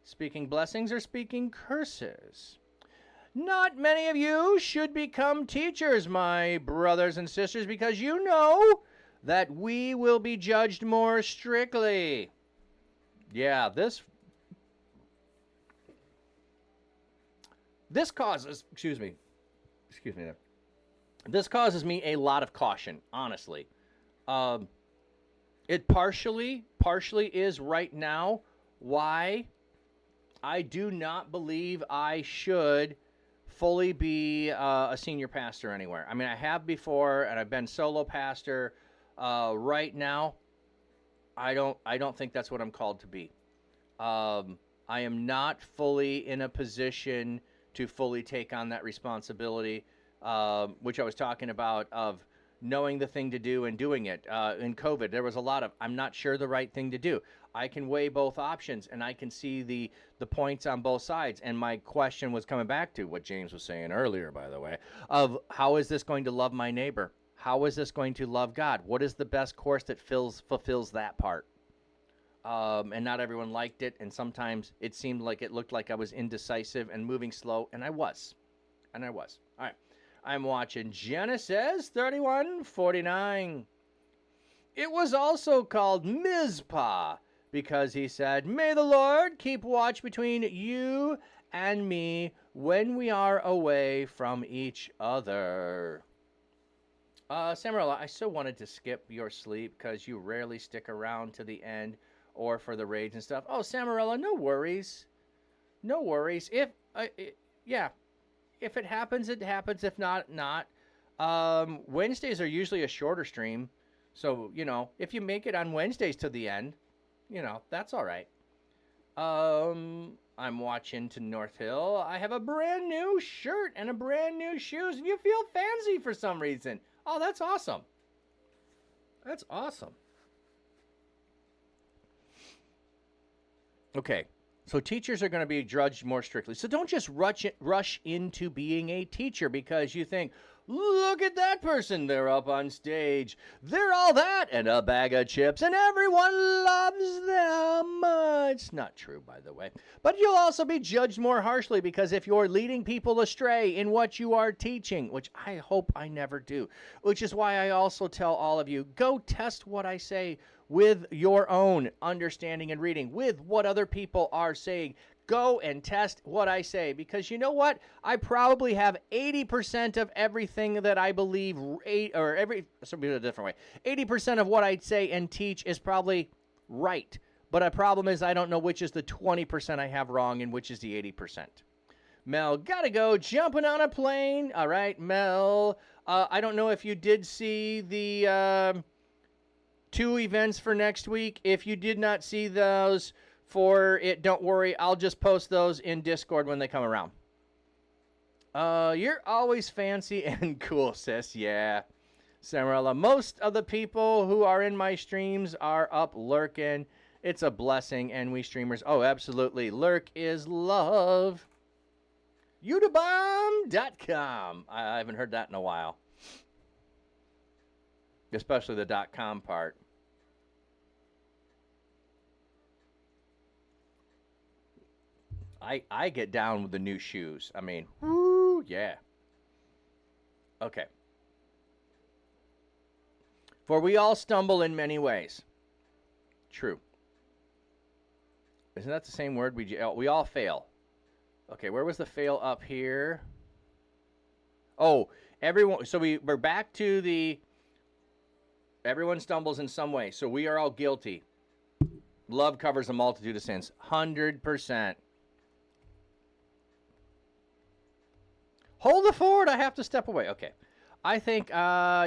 Speaking blessings or speaking curses. Not many of you should become teachers, my brothers and sisters, because you know that we will be judged more strictly. Yeah, this causes, excuse me there. This causes me a lot of caution, honestly. It partially is right now why I do not believe I should fully be a senior pastor anywhere. I mean, I have before, and I've been solo pastor. Right now, I don't think that's what I'm called to be. I am not fully in a position to fully take on that responsibility, which I was talking about, of knowing the thing to do and doing it. In COVID, there was a lot of, I'm not sure the right thing to do. I can weigh both options, and I can see the points on both sides. And my question was coming back to what James was saying earlier, by the way, of how is this going to love my neighbor? How is this going to love God? What is the best course that fulfills that part? And not everyone liked it, and sometimes it seemed like it looked like I was indecisive and moving slow, and I was. All right. I'm watching Genesis 31:49. It was also called Mizpah, because he said, may the Lord keep watch between you and me when we are away from each other. Samarella, I so wanted to skip your sleep because you rarely stick around to the end or for the raids and stuff. Oh, Samarella, no worries. If it happens, it happens. If not, not. Wednesdays are usually a shorter stream. So, if you make it on Wednesdays to the end, that's all right. I'm watching to North Hill. I have a brand new shirt and a brand new shoes, and you feel fancy for some reason. Oh, that's awesome. Okay. So teachers are going to be judged more strictly. So don't just rush into being a teacher because you think, look at that person. They're up on stage. They're all that and a bag of chips, and everyone loves them. It's not true, by the way. But you'll also be judged more harshly because if you're leading people astray in what you are teaching, which I hope I never do, which is why I also tell all of you, go test what I say with your own understanding and reading, with what other people are saying. Go and test what I say, because you know what? I probably have 80% of everything that I believe, something a different way. 80% of what I say and teach is probably right, but a problem is I don't know which is the 20% I have wrong and which is the 80%. Mel, gotta go, jumping on a plane. All right, Mel. I don't know if you did see the 2 events for next week. If you did not see those, for it, don't worry. I'll just post those in Discord when they come around. You're always fancy and cool, sis. Yeah. Samarella, most of the people who are in my streams are up lurking. It's a blessing, and we streamers, oh, absolutely. Lurk is love. Udabomb.com. I haven't heard that in a while. Especially the .com part. I get down with the new shoes. I mean, whoo, yeah. Okay. For we all stumble in many ways. True. Isn't that the same word? We all fail. Okay, where was the fail up here? Oh, everyone. So we're back to the everyone stumbles in some way. So we are all guilty. Love covers a multitude of sins. 100%. Hold the fort. I have to step away. Okay. I think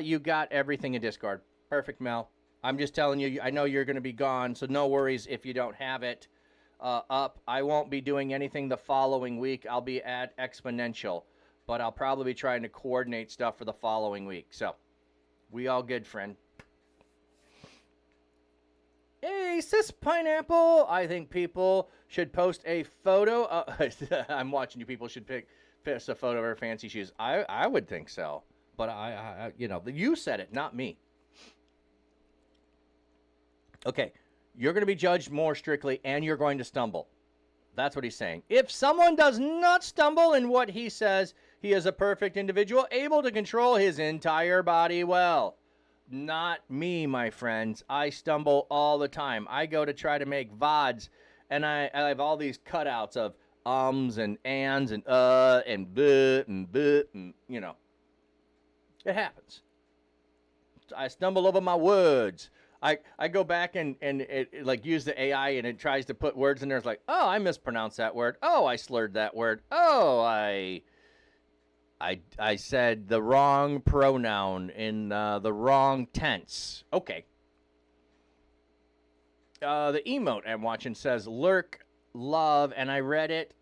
you got everything in Discord. Perfect, Mel. I'm just telling you, I know you're going to be gone, so no worries if you don't have it up. I won't be doing anything the following week. I'll be at Exponential, but I'll probably be trying to coordinate stuff for the following week. So, we all good, friend. Hey, sis pineapple. I think people should post a photo. I'm watching you. People should post a photo of her fancy shoes. I would think so. But I you said it, not me. Okay, you're going to be judged more strictly, and you're going to stumble. That's what he's saying. If someone does not stumble in what he says, he is a perfect individual, able to control his entire body well. Not me, my friends. I stumble all the time. I go to try to make VODs, and I have all these cutouts of ums and ands and but and you know. It happens. I stumble over my words. I go back and it like use the AI and it tries to put words in there. It's like, oh, I mispronounced that word. Oh, I slurred that word. Oh, I said the wrong pronoun in the wrong tense. Okay. The emote I'm watching says lurk love, and I read it.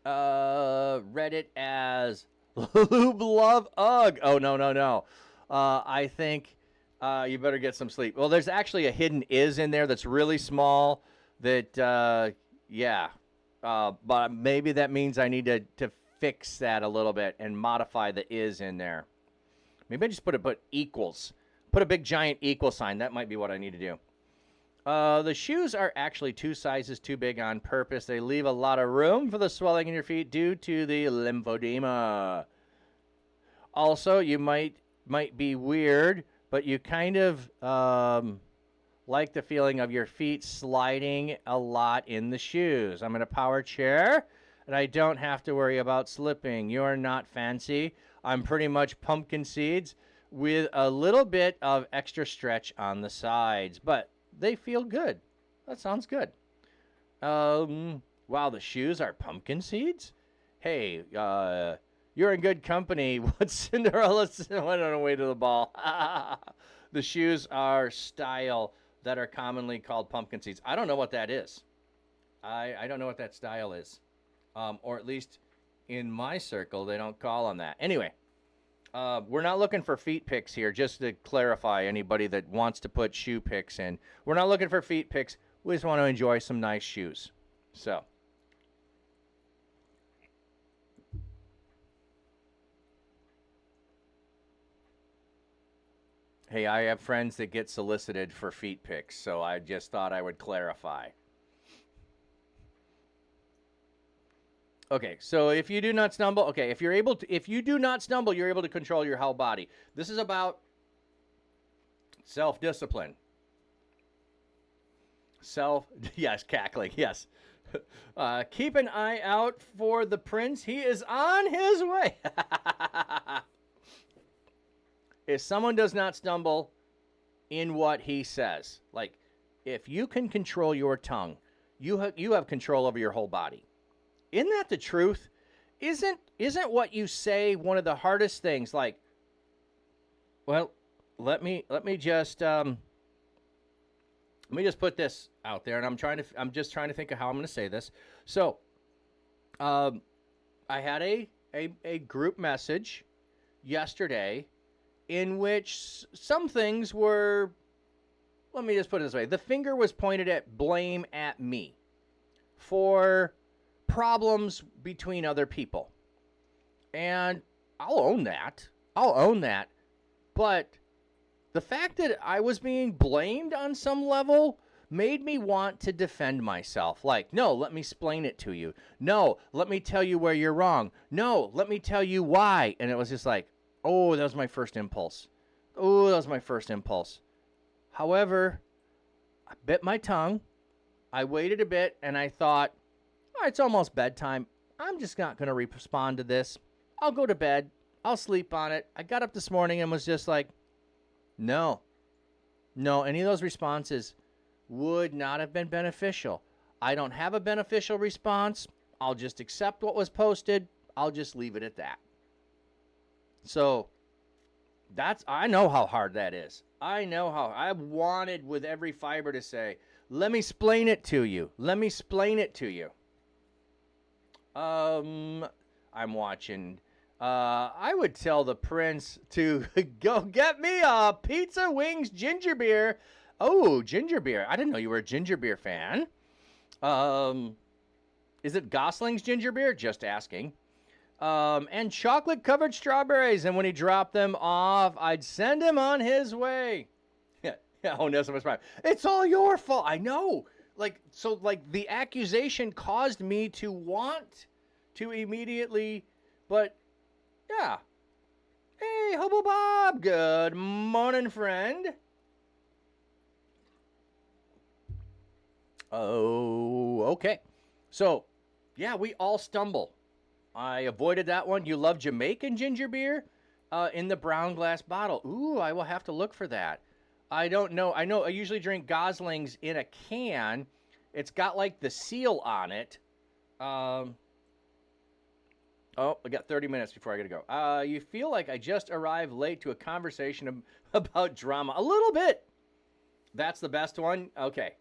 Read it as lube love ugh. Oh no. I think you better get some sleep. Well, there's actually a hidden is in there that's really small. That but maybe that means I need to fix that a little bit and modify the is in there. Maybe I just put equals. Put a big giant equal sign. That might be what I need to do. The shoes are actually 2 sizes too big on purpose. They leave a lot of room for the swelling in your feet due to the lymphedema. Also, you might be weird, but you kind of like the feeling of your feet sliding a lot in the shoes. I'm in a power chair, and I don't have to worry about slipping. You're not fancy. I'm pretty much pumpkin seeds with a little bit of extra stretch on the sides, but they feel good. That sounds good. Wow, the shoes are pumpkin seeds? Hey, you're in good company. What's Cinderella went on her way to the ball? The shoes are style that are commonly called pumpkin seeds. I don't know what that is. I don't know what that style is. Or at least in my circle, they don't call them that. Anyway, we're not looking for feet pics here, just to clarify anybody that wants to put shoe pics in. We're not looking for feet pics. We just want to enjoy some nice shoes. So. Hey, I have friends that get solicited for feet pics, so I just thought I would clarify. Okay, so if you do not stumble, okay, if you do not stumble, you're able to control your whole body. This is about self-discipline. Yes, cackling, yes. Keep an eye out for the prince. He is on his way. If someone does not stumble in what he says, like if you can control your tongue, you have control over your whole body. Isn't that the truth? Isn't what you say one of the hardest things? Like, well, let me just let me just put this out there, and I'm just trying to think of how I'm going to say this. So, I had a group message yesterday in which some things were, let me just put it this way. The finger was pointed at blame at me for problems between other people. And I'll own that. But the fact that I was being blamed on some level made me want to defend myself. Like, no, let me explain it to you. No, let me tell you where you're wrong. No, let me tell you why. And it was just like, oh, that was my first impulse. However, I bit my tongue. I waited a bit and I thought, all right, it's almost bedtime. I'm just not going to respond to this. I'll go to bed. I'll sleep on it. I got up this morning and was just like, no, any of those responses would not have been beneficial. I don't have a beneficial response. I'll just accept what was posted. I'll just leave it at that. So I know how hard that is. I know how I wanted with every fiber to say, let me explain it to you. I'm watching. I would tell the prince to go get me a pizza, wings, ginger beer. Oh, ginger beer. I didn't know you were a ginger beer fan. Is it Gosling's ginger beer? Just asking. And chocolate-covered strawberries. And when he dropped them off, I'd send him on his way. Yeah. Onesimus Prime. It's all your fault. I know. The accusation caused me to want to immediately, but yeah. Hey, Hobo Bob. Good morning, friend. Oh, okay. So, yeah, we all stumble. I avoided that one. You love Jamaican ginger beer in the brown glass bottle. Ooh, I will have to look for that. I don't know. I know I usually drink Gosling's in a can. It's got like the seal on it. Oh, I got 30 minutes before I gotta go. You feel like I just arrived late to a conversation about drama. A little bit. That's the best one? Okay.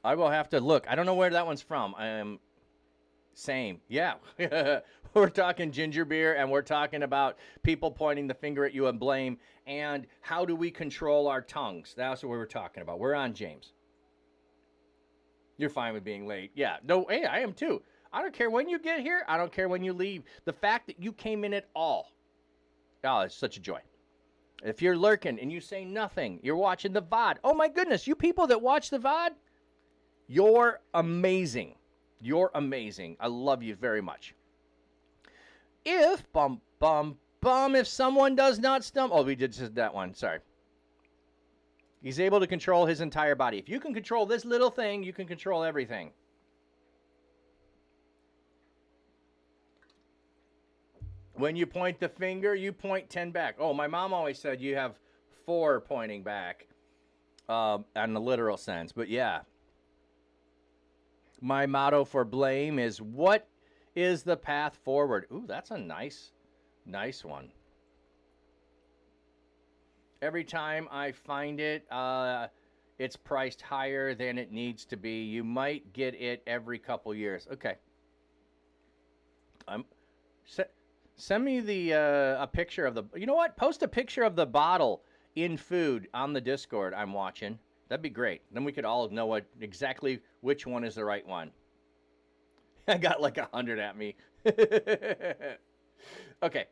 I will have to look. I don't know where that one's from. Same. Yeah. We're talking ginger beer, and we're talking about people pointing the finger at you and blame, and how do we control our tongues? That's what we were talking about. We're on, James. You're fine with being late. Yeah. No, hey, I am too. I don't care when you get here. I don't care when you leave. The fact that you came in at all. Oh, it's such a joy. If you're lurking and you say nothing, you're watching the VOD. Oh, my goodness. You people that watch the VOD, you're amazing. You're amazing. I love you very much. If, if someone does not stumble. Oh, we did just that one. Sorry. He's able to control his entire body. If you can control this little thing, you can control everything. When you point the finger, you point 10 back. Oh, my mom always said you have 4 pointing back in the literal sense. But yeah. My motto for blame is, what is the path forward? Ooh, that's a nice one. Every time I find it, it's priced higher than it needs to be. You might get it every couple years. Okay. Send me a picture of the... You know what? Post a picture of the bottle in food on the Discord I'm watching. That'd be great. Then we could all know exactly which one is the right one. I got like 100 at me. Okay.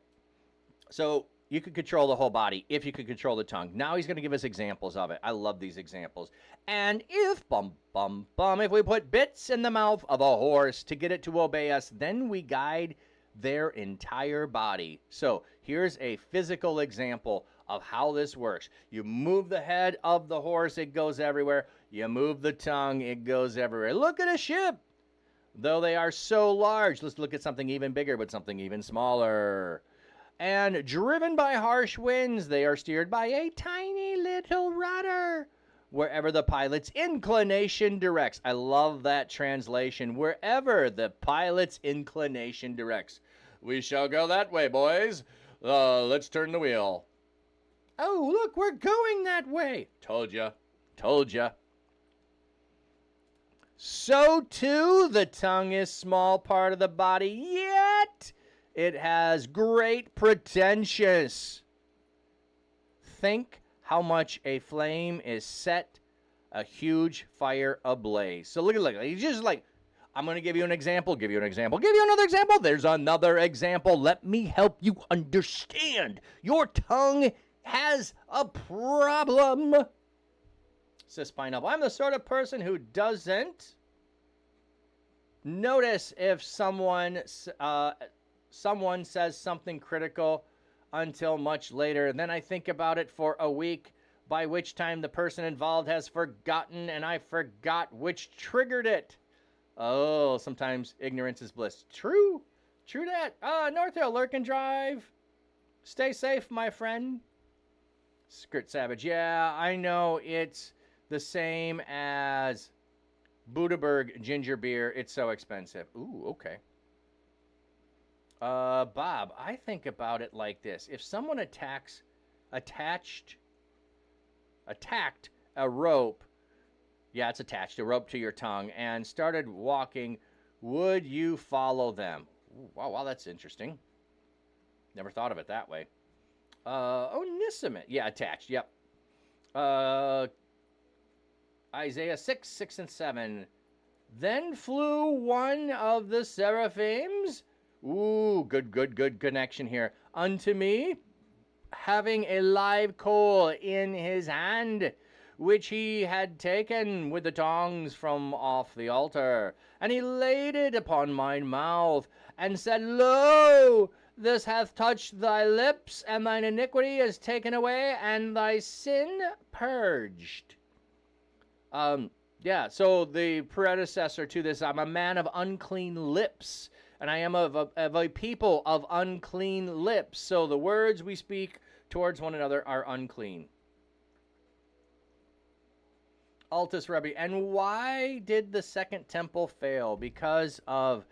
So you could control the whole body if you could control the tongue. Now he's going to give us examples of it. I love these examples. And if, if we put bits in the mouth of a horse to get it to obey us, then we guide their entire body. So here's a physical example of how this works. You move the head of the horse, it goes everywhere. You move the tongue, it goes everywhere. Look at a ship. Though they are so large, let's look at something even bigger, but something even smaller. And driven by harsh winds, they are steered by a tiny little rudder wherever the pilot's inclination directs. I love that translation. Wherever the pilot's inclination directs. We shall go that way, boys. Let's turn the wheel. Oh, look, we're going that way. Told ya. Told ya. So too, the tongue is small part of the body, yet it has great pretensions. Think how much a flame is set a huge fire ablaze. So look. He's just like, I'm going to give you an example, give you an example, give you another example. There's another example. Let me help you understand. Your tongue has a problem. Says Pineapple. I'm the sort of person who doesn't notice if someone says something critical until much later. Then I think about it for a week, by which time the person involved has forgotten and I forgot which triggered it. Oh, sometimes ignorance is bliss. True that. North Hill, Lurkin Drive. Stay safe, my friend. Skirt Savage. Yeah, I know it's the same as Budaberg ginger beer. It's so expensive. Ooh, okay. Bob, I think about it like this. If someone attacked a rope, yeah, it's attached, a rope to your tongue, and started walking, would you follow them? Ooh, wow, that's interesting. Never thought of it that way. Nissimate. Yeah, attached, yep. Isaiah 6 and 7. Then flew one of the seraphims. Ooh, good connection here. Unto me, having a live coal in his hand, which he had taken with the tongs from off the altar. And he laid it upon mine mouth, and said, Lo, this hath touched thy lips, and thine iniquity is taken away, and thy sin purged. Yeah, so the predecessor to this, I'm a man of unclean lips, and I am of a people of unclean lips. So the words we speak towards one another are unclean. Altus Rebbe, and why did the second temple fail? Because of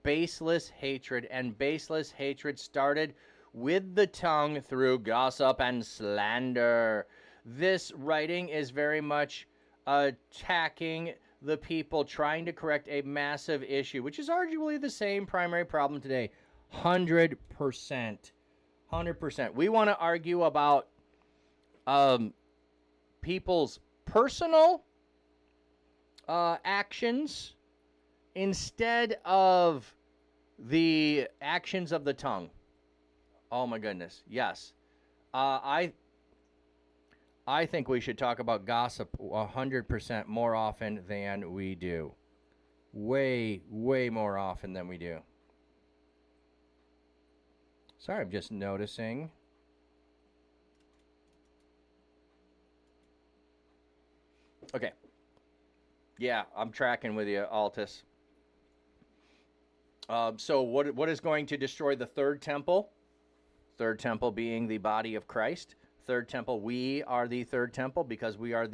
baseless hatred, and baseless hatred started with the tongue through gossip and slander. This writing is very much attacking the people, trying to correct a massive issue, which is arguably the same primary problem today. 100%. 100%. We want to argue about people's personal actions instead of the actions of the tongue. Oh my goodness. Yes. I think we should talk about gossip 100% more often than we do. Way more often than we do. Sorry, I'm just noticing. Okay. Yeah, I'm tracking with you, Altus. So what is going to destroy the third temple? Third temple being the body of Christ. Third temple, we are the third temple because we are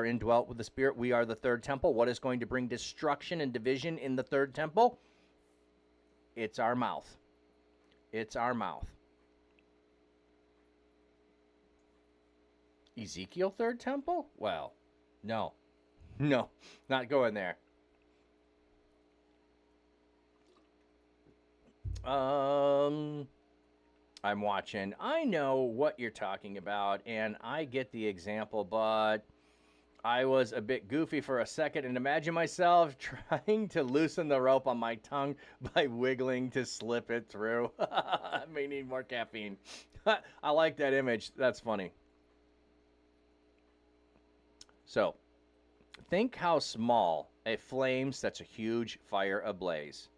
indwelt with the Spirit. We are the third temple. What is going to bring destruction and division in the third temple? It's our mouth. It's our mouth. Ezekiel third temple? Well, no, not going there. I'm watching. I know what you're talking about, and I get the example, but I was a bit goofy for a second, and imagine myself trying to loosen the rope on my tongue by wiggling to slip it through. I may need more caffeine. I like that image. That's funny. So, think how small a flame sets a huge fire ablaze.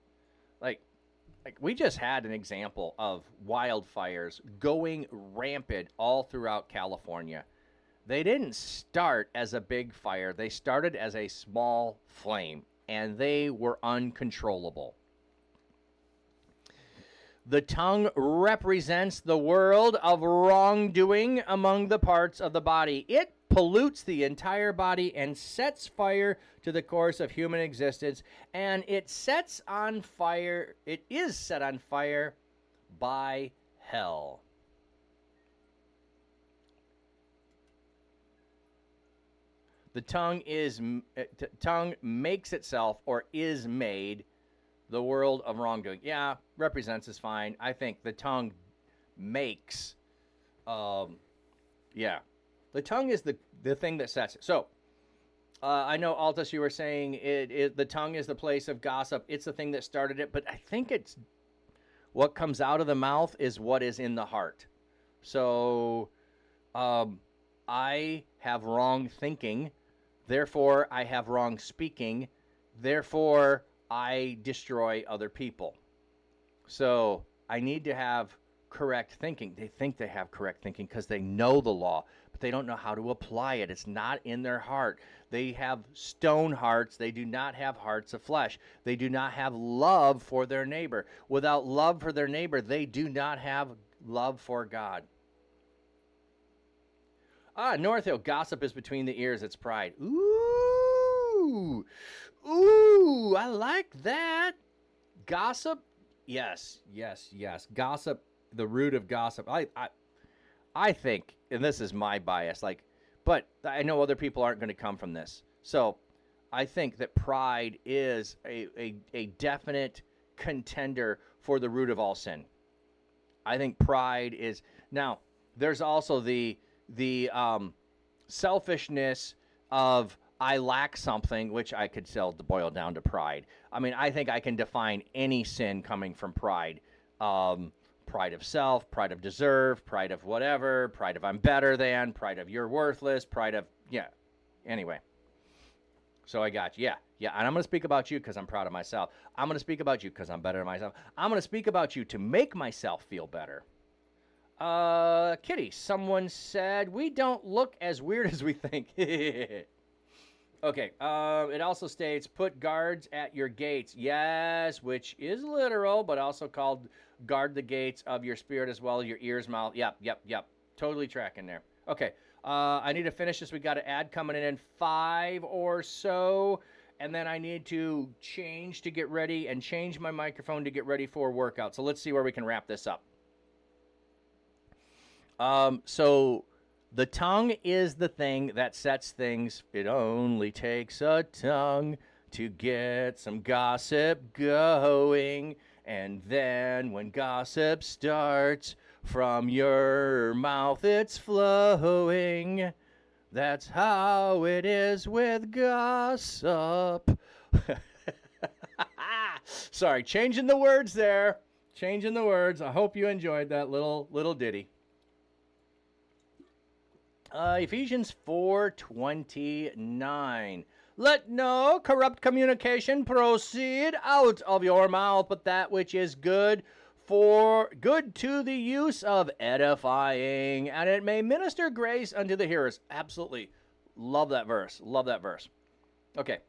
Like we just had an example of wildfires going rampant all throughout California. They didn't start as a big fire. They started as a small flame, and they were uncontrollable. The tongue represents the world of wrongdoing among the parts of the body. It pollutes the entire body and sets fire to the course of human existence, and it is set on fire by hell. The tongue makes itself or is made the world of wrongdoing. Yeah, represents is fine. I think the tongue makes, yeah. The tongue is the thing that sets it. So, I know, Altus, you were saying the tongue is the place of gossip. It's the thing that started it, but I think it's what comes out of the mouth is what is in the heart. So, I have wrong thinking. Therefore, I have wrong speaking. Therefore, I destroy other people. So, I need to have correct thinking. They think they have correct thinking because they know the law, but they don't know how to apply it. It's not in their heart. They have stone hearts. They do not have hearts of flesh. They do not have love for their neighbor. Without love for their neighbor, they do not have love for God. North Hill, gossip is between the ears. It's pride. Ooh, I like that. Gossip, yes. Gossip, the root of gossip. I think, and this is my bias, but I know other people aren't going to come from this. So I think that pride is a definite contender for the root of all sin. I think pride is, now there's also the selfishness of I lack something, which I could still boil down to pride. I mean, I think I can define any sin coming from pride. Pride of self, pride of deserve, pride of whatever, pride of I'm better than, pride of you're worthless, pride of, yeah. Anyway. So I got you. Yeah. And I'm going to speak about you because I'm proud of myself. I'm going to speak about you because I'm better than myself. I'm going to speak about you to make myself feel better. Kitty, someone said, we don't look as weird as we think. Okay, it also states, put guards at your gates. Yes, which is literal, but also called guard the gates of your spirit as well, your ears, mouth. Yep. Totally tracking there. Okay, I need to finish this. We got an ad coming in 5 or so, and then I need to change to get ready and change my microphone to get ready for workout. So let's see where we can wrap this up. So the tongue is the thing that sets things. It only takes a tongue to get some gossip going. And then when gossip starts from your mouth, it's flowing. That's how it is with gossip. Sorry, changing the words there. Changing the words. I hope you enjoyed that little ditty. Ephesians 4:29. Let no corrupt communication proceed out of your mouth, but that which is good for good to the use of edifying, and it may minister grace unto the hearers. Absolutely. Love that verse. Okay.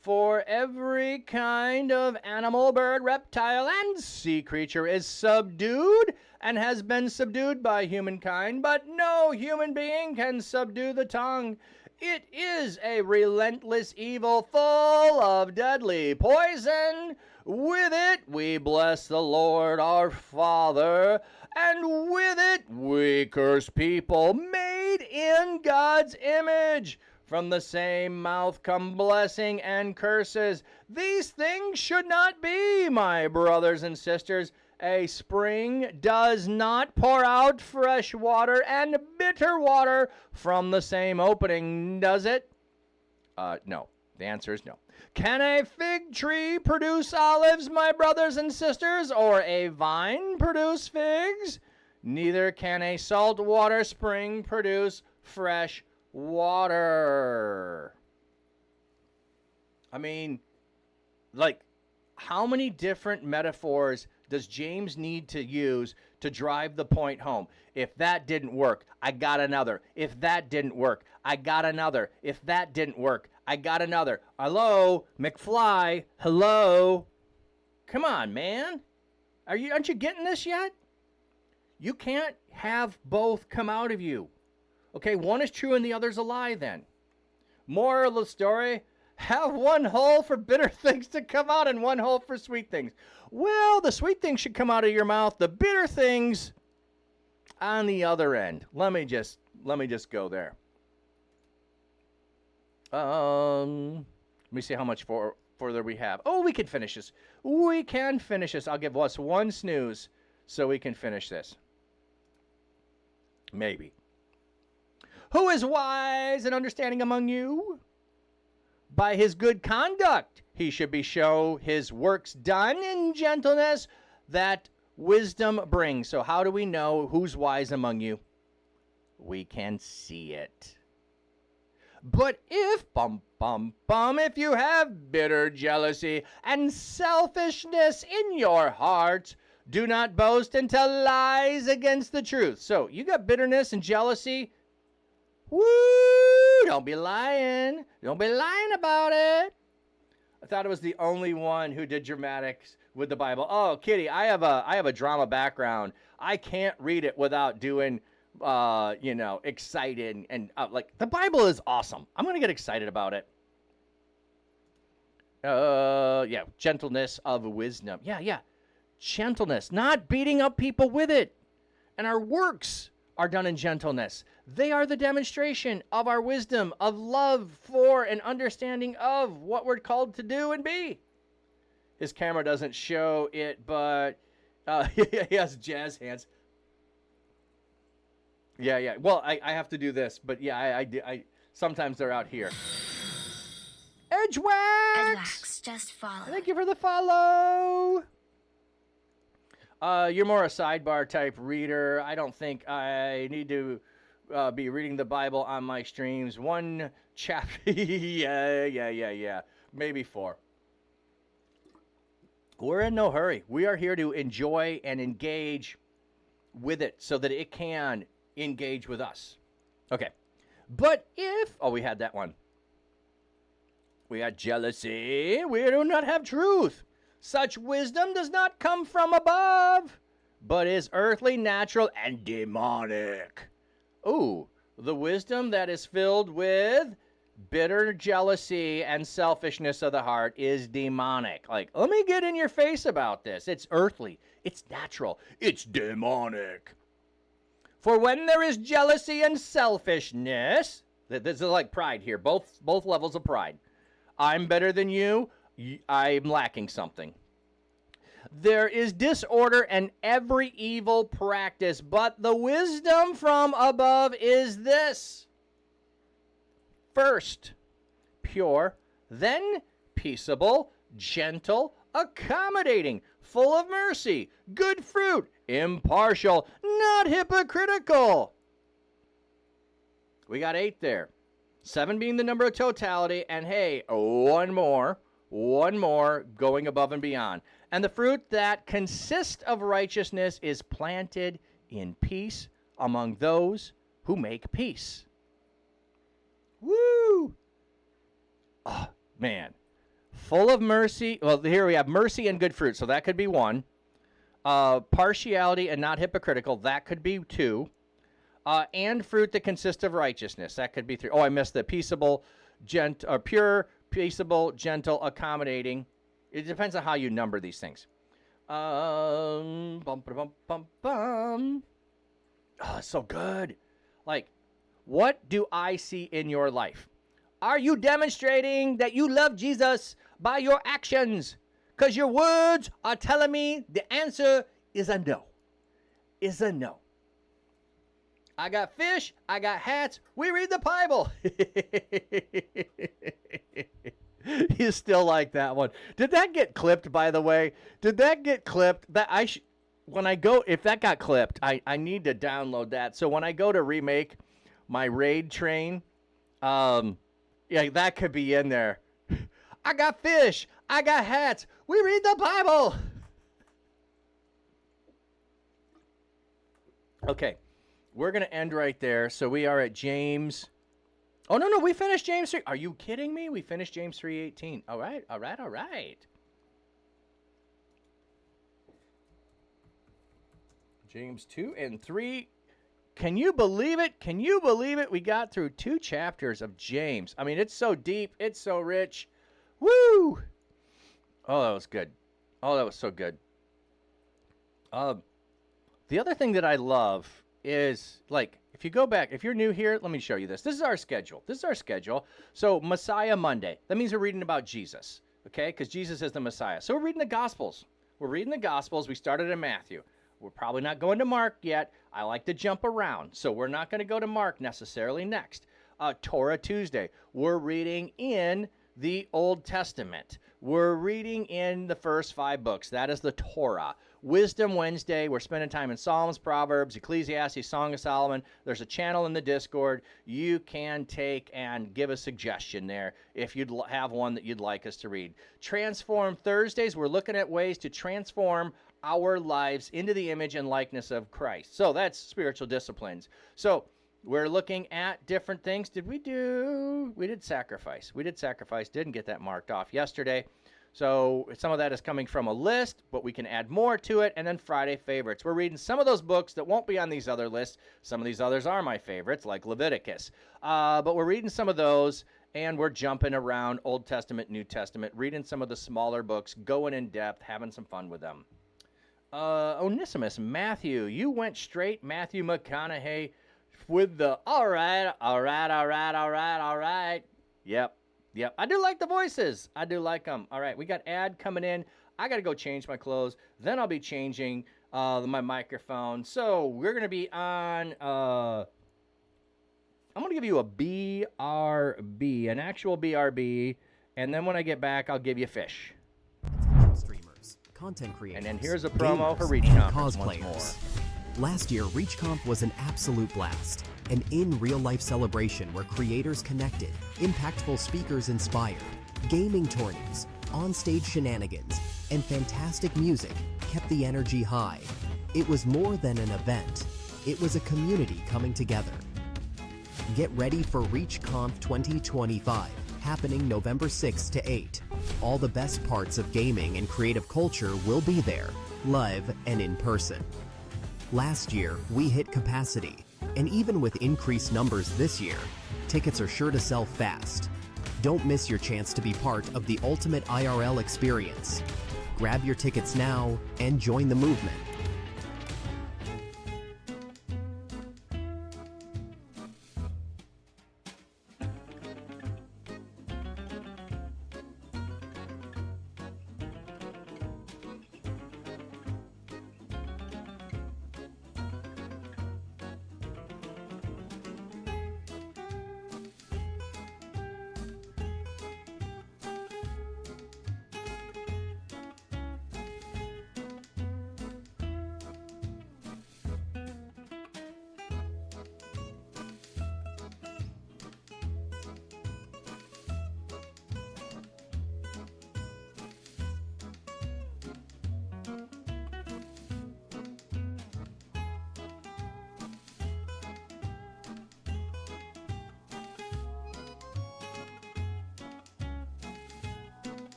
For every kind of animal, bird, reptile, and sea creature is subdued and has been subdued by humankind, but no human being can subdue the tongue. It is a relentless evil full of deadly poison. With it we bless the Lord our Father, and with it we curse people made in God's image. From the same mouth come blessing and curses. These things should not be, my brothers and sisters. A spring does not pour out fresh water and bitter water from the same opening, does it? No. The answer is no. Can a fig tree produce olives, my brothers and sisters, or a vine produce figs? Neither can a saltwater spring produce fresh water. I mean, how many different metaphors does James need to use to drive the point home? If that didn't work, I got another. If that didn't work, I got another. If that didn't work, I got another. Hello, McFly. Hello. Come on, man. Aren't you getting this yet? You can't have both come out of you. Okay, one is true and the other's a lie then. Moral of the story, have one hole for bitter things to come out and one hole for sweet things. Well, the sweet things should come out of your mouth, the bitter things on the other end. Let me just go there. Let me see how much further we have. Oh, we can finish this. We can finish this. I'll give us one snooze so we can finish this. Maybe. Who is wise and understanding among you? By his good conduct he should be show his works done in gentleness that wisdom brings. So how do we know who's wise among you? We can see it. But if, if you have bitter jealousy and selfishness in your heart, do not boast and tell lies against the truth. So you got bitterness and jealousy. Woo! Don't be lying. Don't be lying about it. I thought it was the only one who did dramatics with the Bible. Oh, Kitty, I have a drama background. I can't read it without doing excited and like the Bible is awesome. I'm gonna get excited about it. Gentleness of wisdom. Yeah. Gentleness, not beating up people with it. And our works are done in gentleness. They are the demonstration of our wisdom, of love for and understanding of what we're called to do and be. His camera doesn't show it, but he has jazz hands. Yeah. Well, I have to do this, but yeah, I sometimes they're out here. Edgewax! Just follow. Thank you for the follow. You're more a sidebar type reader. I don't think I need to be reading the Bible on my streams. One chapter. yeah. Maybe 4. We're in no hurry. We are here to enjoy and engage with it so that it can engage with us. Okay. But if... Oh, we had that one. We had jealousy. We do not have truth. Such wisdom does not come from above, but is earthly, natural, and demonic. Ooh, the wisdom that is filled with bitter jealousy and selfishness of the heart is demonic. Like, let me get in your face about this. It's earthly. It's natural. It's demonic. For when there is jealousy and selfishness, this is like pride here, both levels of pride. I'm better than you. I'm lacking something. There is disorder and every evil practice, but the wisdom from above is this. First, pure, then peaceable, gentle, accommodating, full of mercy, good fruit, impartial, not hypocritical. We got 8 there. 7 being the number of totality, and hey, one more going above and beyond. And the fruit that consists of righteousness is planted in peace among those who make peace. Woo! Oh, man. Full of mercy. Well, here we have mercy and good fruit, so that could be 1. Partiality and not hypocritical, that could be 2. And fruit that consists of righteousness, that could be 3. Oh, I missed the peaceable, pure, peaceable, gentle, accommodating. It depends on how you number these things. Oh, it's so good. Like, what do I see in your life? Are you demonstrating that you love Jesus by your actions? Because your words are telling me the answer is a no. Is a no. I got fish. I got hats. We read the Bible. You still like that one. Did that get clipped, by the way? Did that get clipped? When I go, if that got clipped, I need to download that. So when I go to remake my raid train, that could be in there. I got fish. I got hats. We read the Bible. Okay. We're going to end right there. So we are at James. Oh, no, we finished James 3. Are you kidding me? We finished James 3:18. All right. James 2 and 3. Can you believe it? We got through 2 chapters of James. I mean, it's so deep. It's so rich. Woo! Oh, that was good. Oh, that was so good. The other thing that I love is like, if you go back, if you're new here, let me show you this. This is our schedule. So Messiah Monday. That means we're reading about Jesus, okay? Because Jesus is the Messiah. So we're reading the Gospels. We started in Matthew. We're probably not going to Mark yet. I like to jump around. So we're not going to go to Mark necessarily next. Torah Tuesday. We're reading in the Old Testament. We're reading in the first 5 books. That is the Torah. Wisdom Wednesday, we're spending time in Psalms, Proverbs, Ecclesiastes, Song of Solomon. There's a channel in the Discord. You can take and give a suggestion there if you'd have one that you'd like us to read. Transform Thursdays, we're looking at ways to transform our lives into the image and likeness of Christ. So that's spiritual disciplines. So we're looking at different things. We did sacrifice. Didn't get that marked off yesterday. So some of that is coming from a list, but we can add more to it. And then Friday favorites. We're reading some of those books that won't be on these other lists. Some of these others are my favorites, like Leviticus. But we're reading some of those, and we're jumping around Old Testament, New Testament, reading some of the smaller books, going in depth, having some fun with them. Onesimus, Matthew, you went straight Matthew McConaughey with the all right. Yep. I do like the voices. I do like them. All right, we got ad coming in. I got to go change my clothes. Then I'll be changing my microphone. So we're going to be on, I'm going to give you a BRB, an actual BRB. And then when I get back, I'll give you fish. Streamers, content creators, And then here's a promo for gamers, Reach and Conference once cosplayers. Last year, ReachConf was an absolute blast. An in-real-life celebration where creators connected, impactful speakers inspired, gaming tourneys, on-stage shenanigans, and fantastic music kept the energy high. It was more than an event. It was a community coming together. Get ready for ReachConf 2025, happening November 6 to 8. All the best parts of gaming and creative culture will be there, live and in person. Last year, we hit capacity, and even with increased numbers this year, tickets are sure to sell fast. Don't miss your chance to be part of the ultimate IRL experience. Grab your tickets now and join the movement.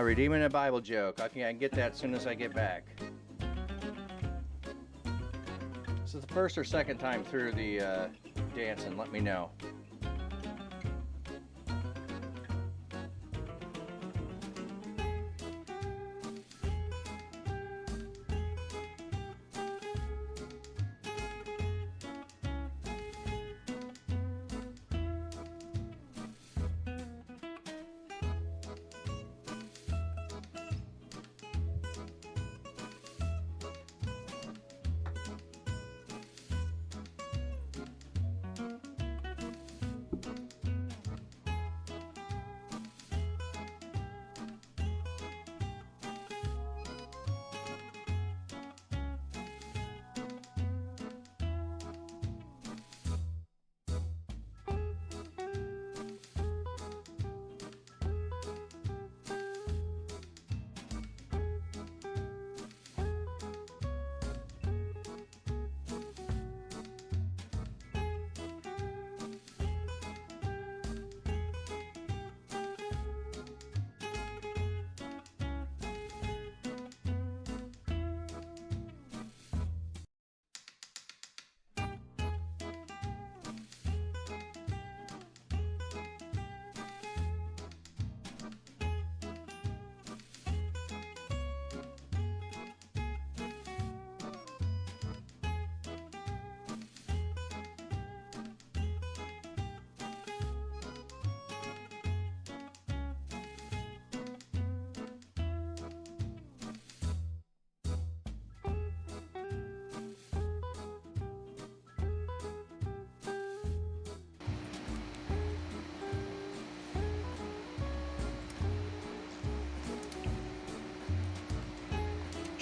Redeeming a Bible joke. Okay, I can get that as soon as I get back. This is the first or second time through the dancing. Let me know.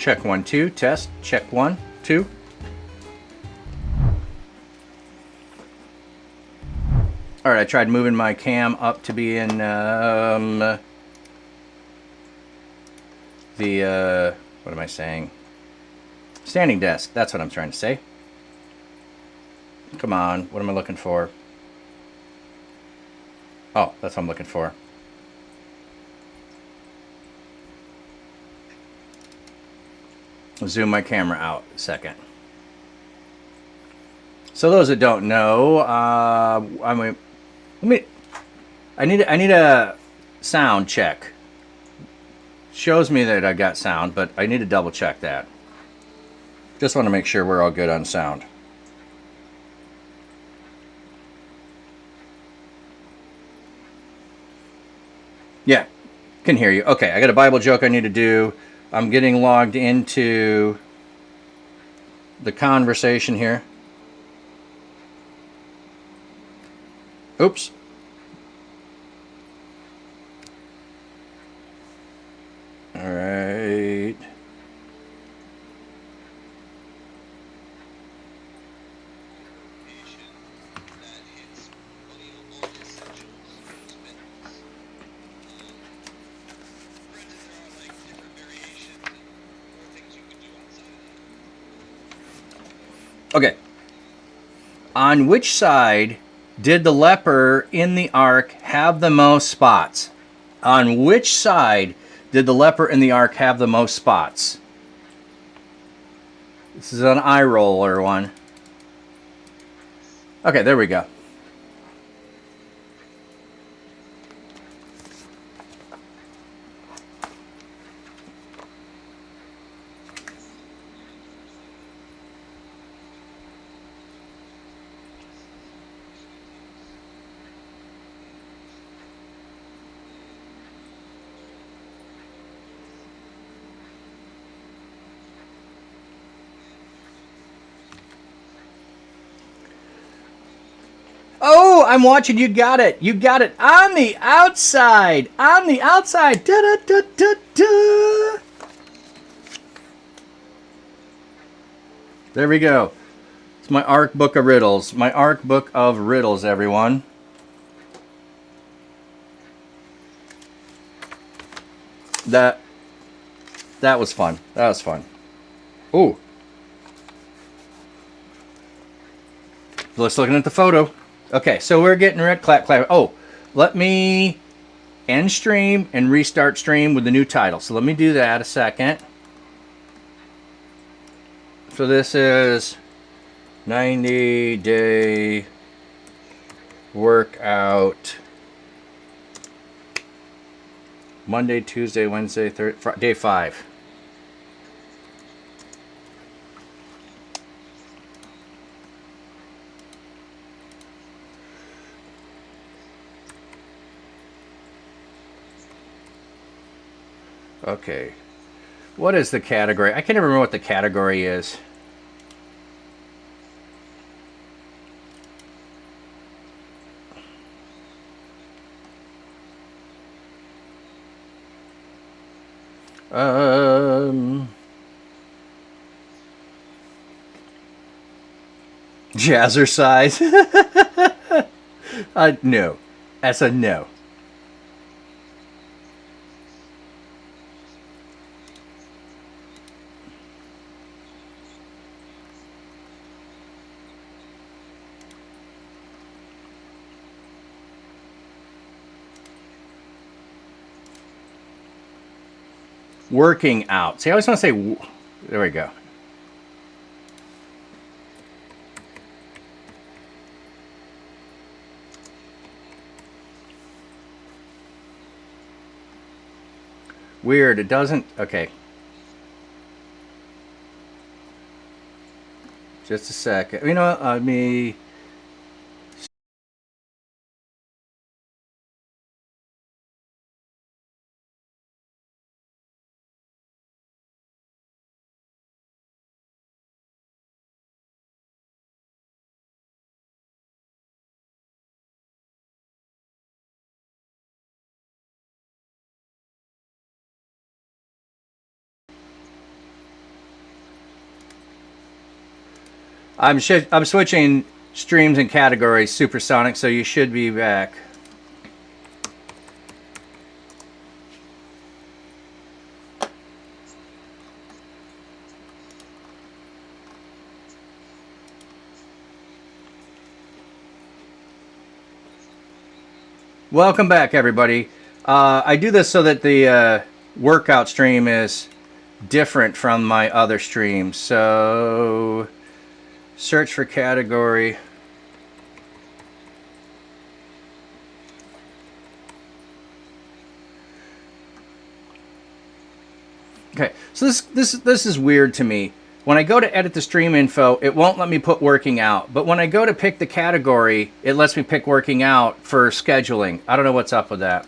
Check 1, 2. Test. Check 1, 2. All right, I tried moving my cam up to be in what am I saying? Standing desk. That's what I'm trying to say. Come on. What am I looking for? Oh, that's what I'm looking for. Zoom my camera out a second. So those that don't know, I need a sound check. Shows me that I got sound, but I need to double check that. Just want to make sure we're all good on sound. Yeah, can hear you. Okay, I got a Bible joke I need to do. I'm getting logged into the conversation here. Oops. All right. Okay. On which side did the leper in the ark have the most spots? On which side did the leper in the ark have the most spots? This is an eye roller one. Okay, there we go. Oh, I'm watching. You got it. You got it. On the outside. On the outside. Da da da da da. There we go. It's my Ark Book of Riddles. My Ark Book of Riddles, everyone. That was fun. That was fun. Ooh. Let's looking at the photo. Okay, so we're getting red. Clap, clap. Oh, let me end stream and restart stream with the new title. So let me do that a second. So this is 90-day workout. Monday, Tuesday, Wednesday, Thursday, day 5. Okay. What is the category? I can't even remember what the category is. Jazzercise. No. That's a no. Working out. See, I always want to say, there we go. Weird, it doesn't, okay. Just a second. You know what, let me... I'm switching streams and categories, Supersonic, so you should be back. Welcome back, everybody. I do this so that the workout stream is different from my other streams. So, search for category. Okay, so this is weird to me. When I go to edit the stream info, it won't let me put working out. But when I go to pick the category, it lets me pick working out for scheduling. I don't know what's up with that.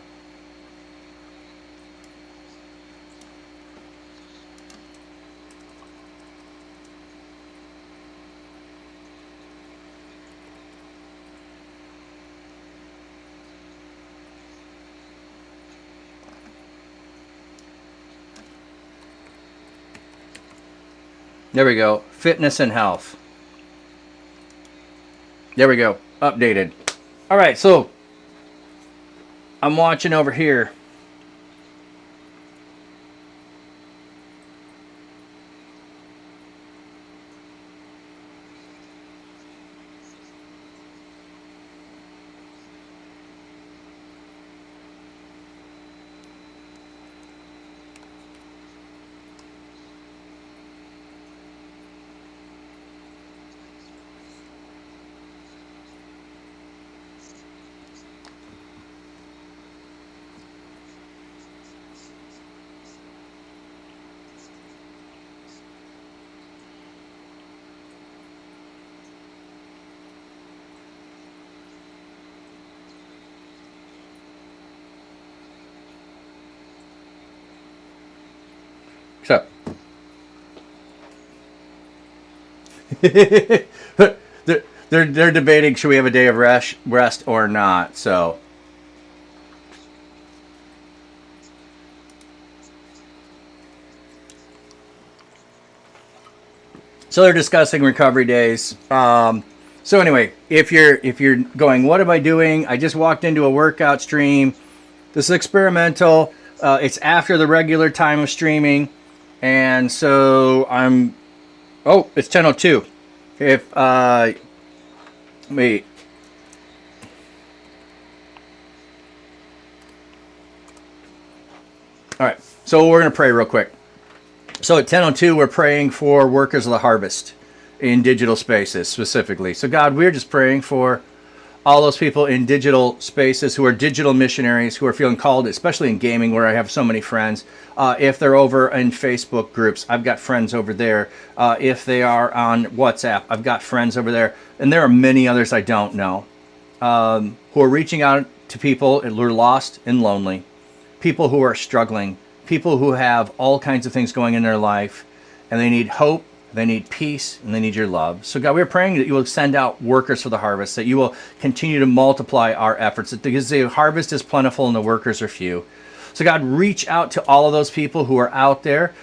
There we go. Fitness and health. There we go. Updated. All right, so I'm watching over here. So they're debating, should we have a day of rest or not. So they're discussing recovery days. So anyway, if you're going, what am I doing? I just walked into a workout stream. This is experimental. It's after the regular time of streaming, and so I'm. Oh, it's 10:02. If wait. All right. So we're gonna pray real quick. So at 10:02, we're praying for workers of the harvest in digital spaces specifically. So God, we're just praying for all those people in digital spaces who are digital missionaries who are feeling called, especially in gaming where I have so many friends. If they're over in Facebook groups, I've got friends over there. If they are on WhatsApp, I've got friends over there. And there are many others I don't know who are reaching out to people who are lost and lonely, people who are struggling, people who have all kinds of things going in their life, and they need hope, they need peace, and they need your love. So God, we're praying that you will send out workers for the harvest, that you will continue to multiply our efforts, because the harvest is plentiful and the workers are few. So God, reach out to all of those people who are out there.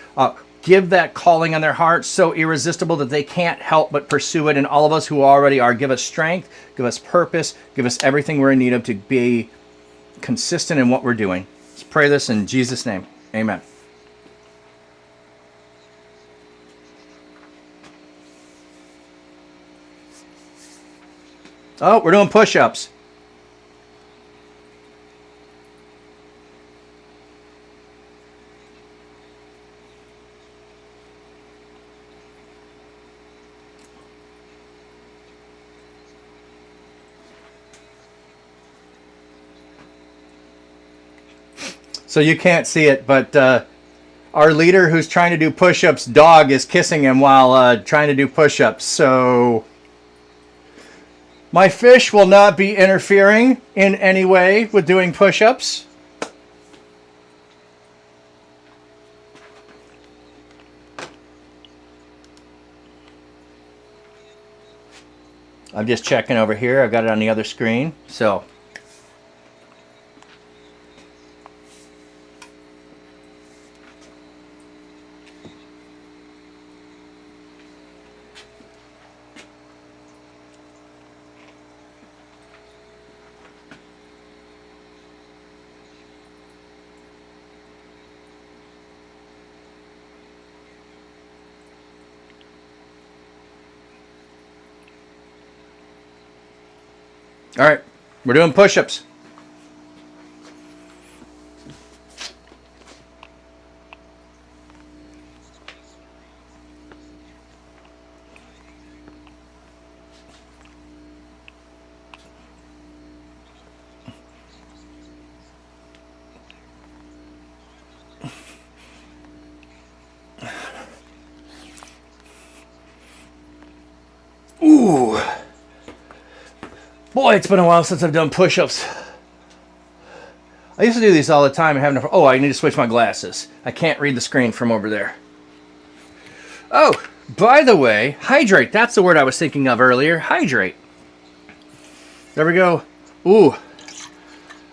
Give that calling on their hearts so irresistible that they can't help but pursue it. And all of us who already are, give us strength, give us purpose, give us everything we're in need of to be consistent in what we're doing. Let's pray this in Jesus' name. Amen. Oh, we're doing push-ups. So you can't see it, but our leader who's trying to do push-ups, dog is kissing him while trying to do push-ups. So my fish will not be interfering in any way with doing push-ups. I'm just checking over here. I've got it on the other screen. So All right, we're doing push-ups. Ooh. Boy, it's been a while since I've done push-ups. I used to do these all the time and having oh, I need to switch my glasses. I can't read the screen from over there. Oh, by the way, hydrate. That's the word I was thinking of earlier. Hydrate. There we go. Ooh.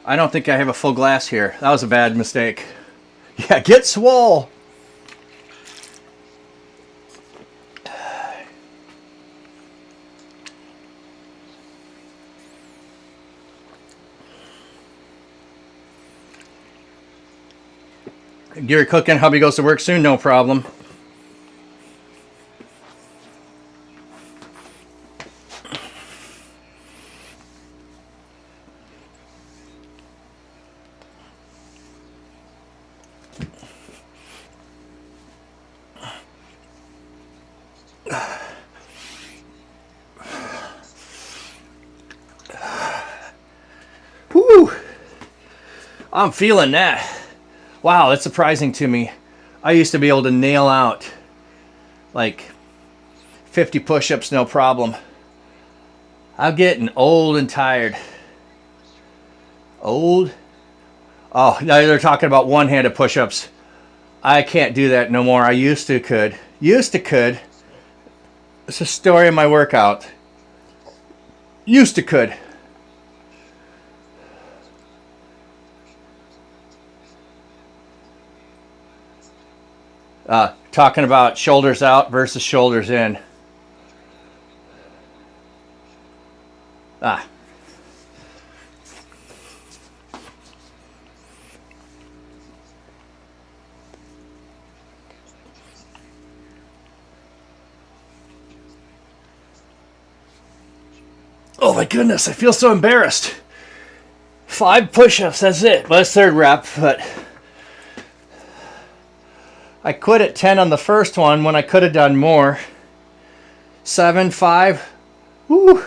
I don't think I have a full glass here. That was a bad mistake. Yeah, get swole. Gary cooking. Hubby goes to work soon. No problem. Whew. I'm feeling that. Wow, that's surprising to me. I used to be able to nail out like 50 push-ups, no problem. I'm getting old and tired. Old? Oh, now they're talking about one-handed push-ups. I can't do that no more. I used to could. Used to could. It's a story of my workout. Used to could. Talking about shoulders out versus shoulders in. Oh my goodness, I feel so embarrassed. 5 push-ups, that's it. Well, that's third rep, but I quit at 10 on the first one when I could have done more. 7, 5. Woo.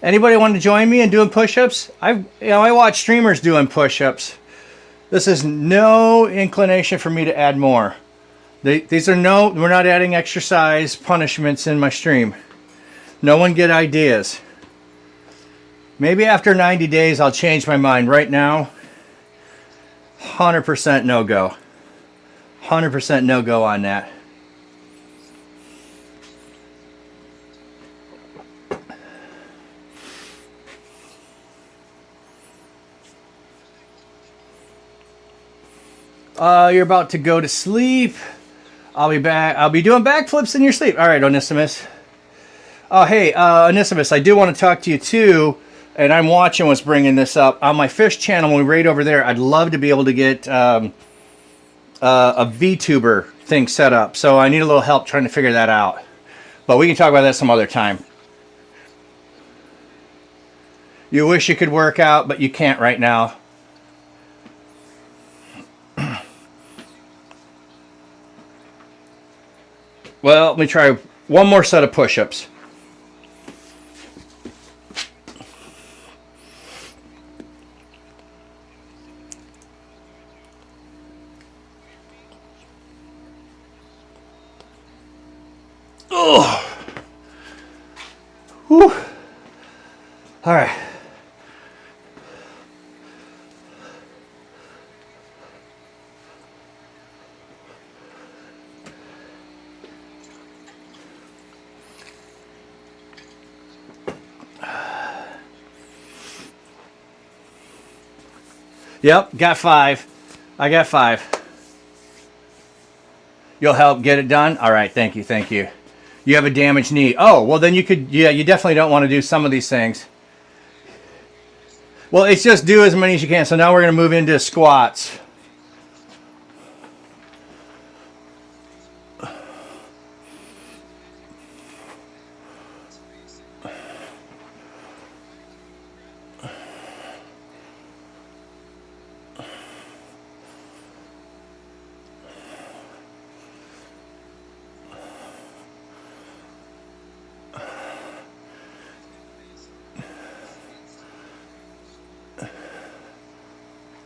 Anybody want to join me in doing push-ups? I watch streamers doing push-ups. This is no inclination for me to add more. These are we're not adding exercise punishments in my stream. No one get ideas. Maybe after 90 days I'll change my mind. Right now, 100% no-go. 100% no-go on that. You're about to go to sleep. I'll be back. I'll be doing backflips in your sleep. All right, Onesimus. Oh, hey, Onesimus, I do want to talk to you too, and I'm watching what's bringing this up. On my fish channel, when we raid over there, I'd love to be able to get a VTuber thing set up, so I need a little help trying to figure that out. But we can talk about that some other time. You wish you could work out, but you can't right now. Well, let me try one more set of push-ups. Oh. Whew. All right. Yep, got 5. I got 5. You'll help get it done? All right, thank you, thank you. You have a damaged knee. Oh, well then you could, yeah, you definitely don't want to do some of these things. Well, it's just do as many as you can. So now we're going to move into squats.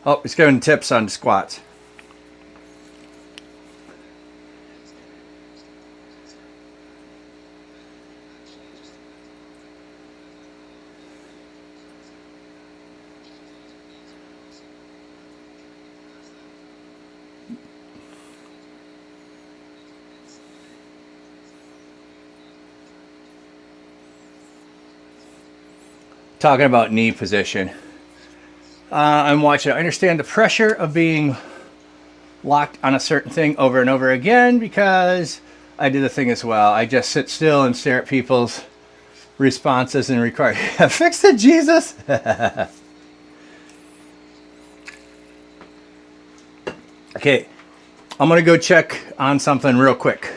Oh, he's giving tips on squats. Talking about knee position. I'm watching. I understand the pressure of being locked on a certain thing over and over again because I do the thing as well. I just sit still and stare at people's responses and record. Fix it, Jesus. Okay, I'm gonna go check on something real quick.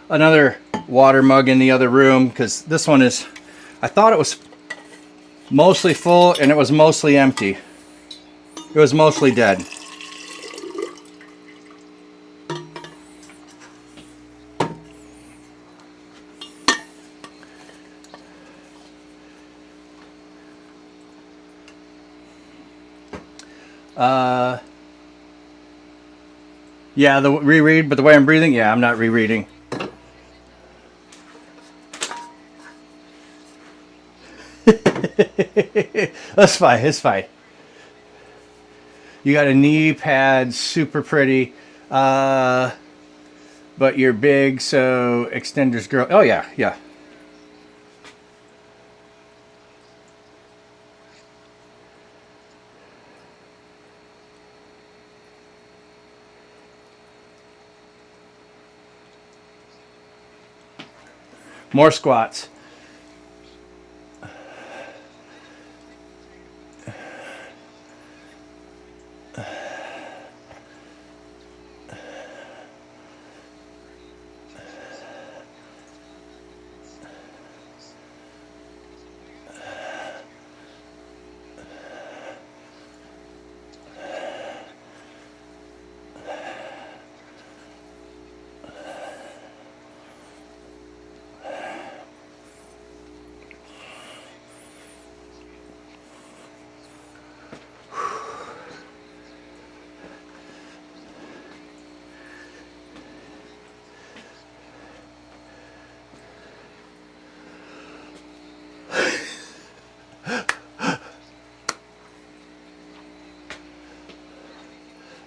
Another water mug in the other room because this one is, I thought it was mostly full and it was mostly empty. It was mostly dead. Yeah, the reread, but the way I'm breathing, yeah, I'm not rereading. That's fine, it's fine. You got a knee pad, super pretty, but you're big, so extenders grow. Oh yeah, yeah. More squats.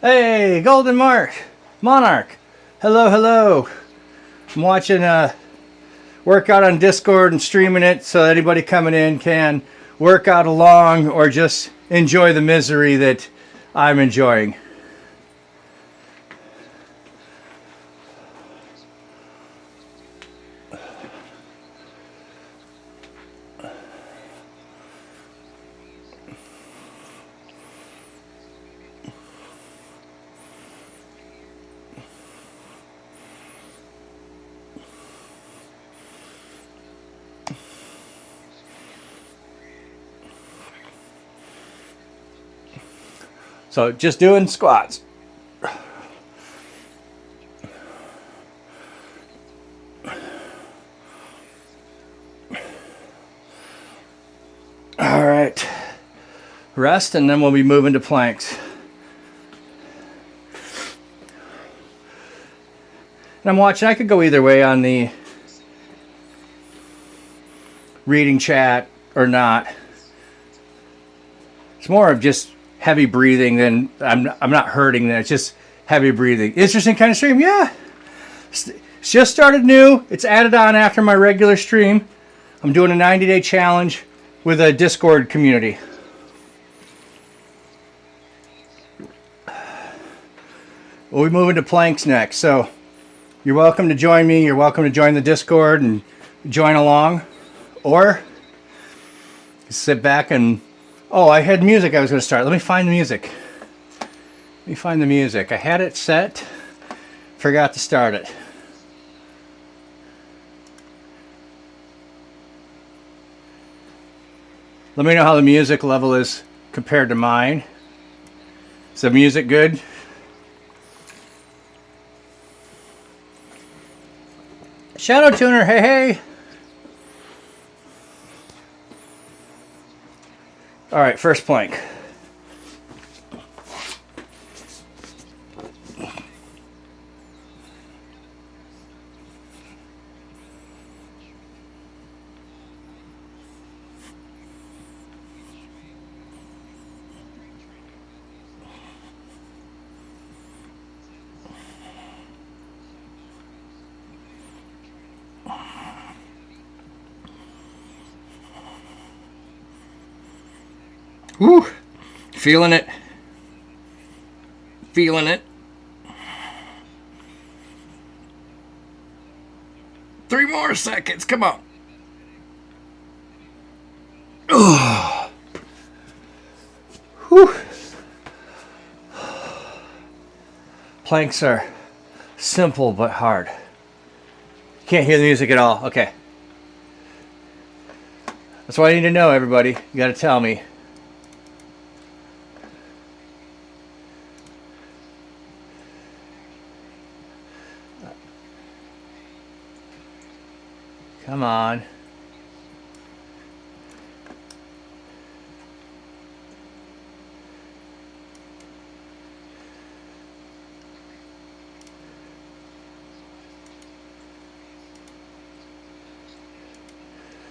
Hey, Golden Monarch. Hello, hello. I'm watching a workout on Discord and streaming it so anybody coming in can work out along or just enjoy the misery that I'm enjoying. So just doing squats. All right. Rest, and then we'll be moving to planks. And I'm watching. I could go either way on the reading chat or not. It's more of just heavy breathing than I'm not hurting. That it's just heavy breathing. Interesting kind of stream, yeah. It's just started new. It's added on after my regular stream. I'm doing a 90-day challenge with a Discord community. We'll be moving to planks next, so you're welcome to join me. You're welcome to join the Discord and join along, or sit back and, oh, I had music I was going to start. Let me find the music. I had it set, forgot to start it. Let me know how the music level is compared to mine. Is the music good? Shadow Tuner, hey, hey. All right, first plank. Woo! Feeling it. Feeling it. 3 more seconds. Come on. Oh. Whew. Planks are simple but hard. Can't hear the music at all. Okay. That's what I need to know, everybody. You got to tell me. Come on.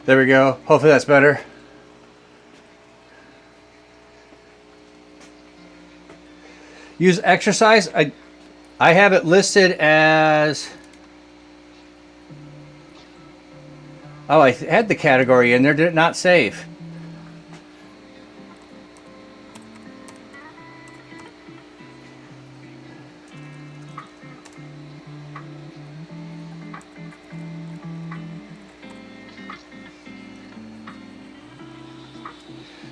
There we go. Hopefully that's better. Use exercise. I have it listed as... Oh, I had the category in there. Did it not save?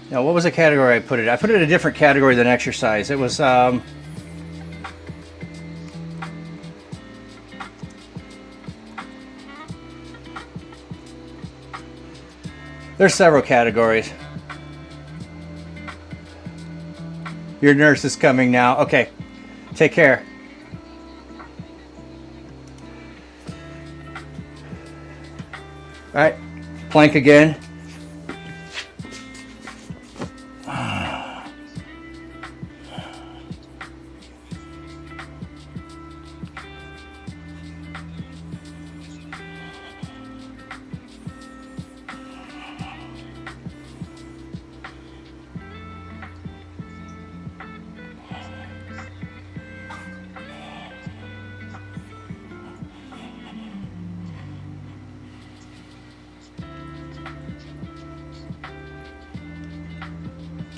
Now, what was the category I put it? I put it in a different category than exercise. It was there's several categories. Your nurse is coming now. Okay. Take care. All right. Plank again.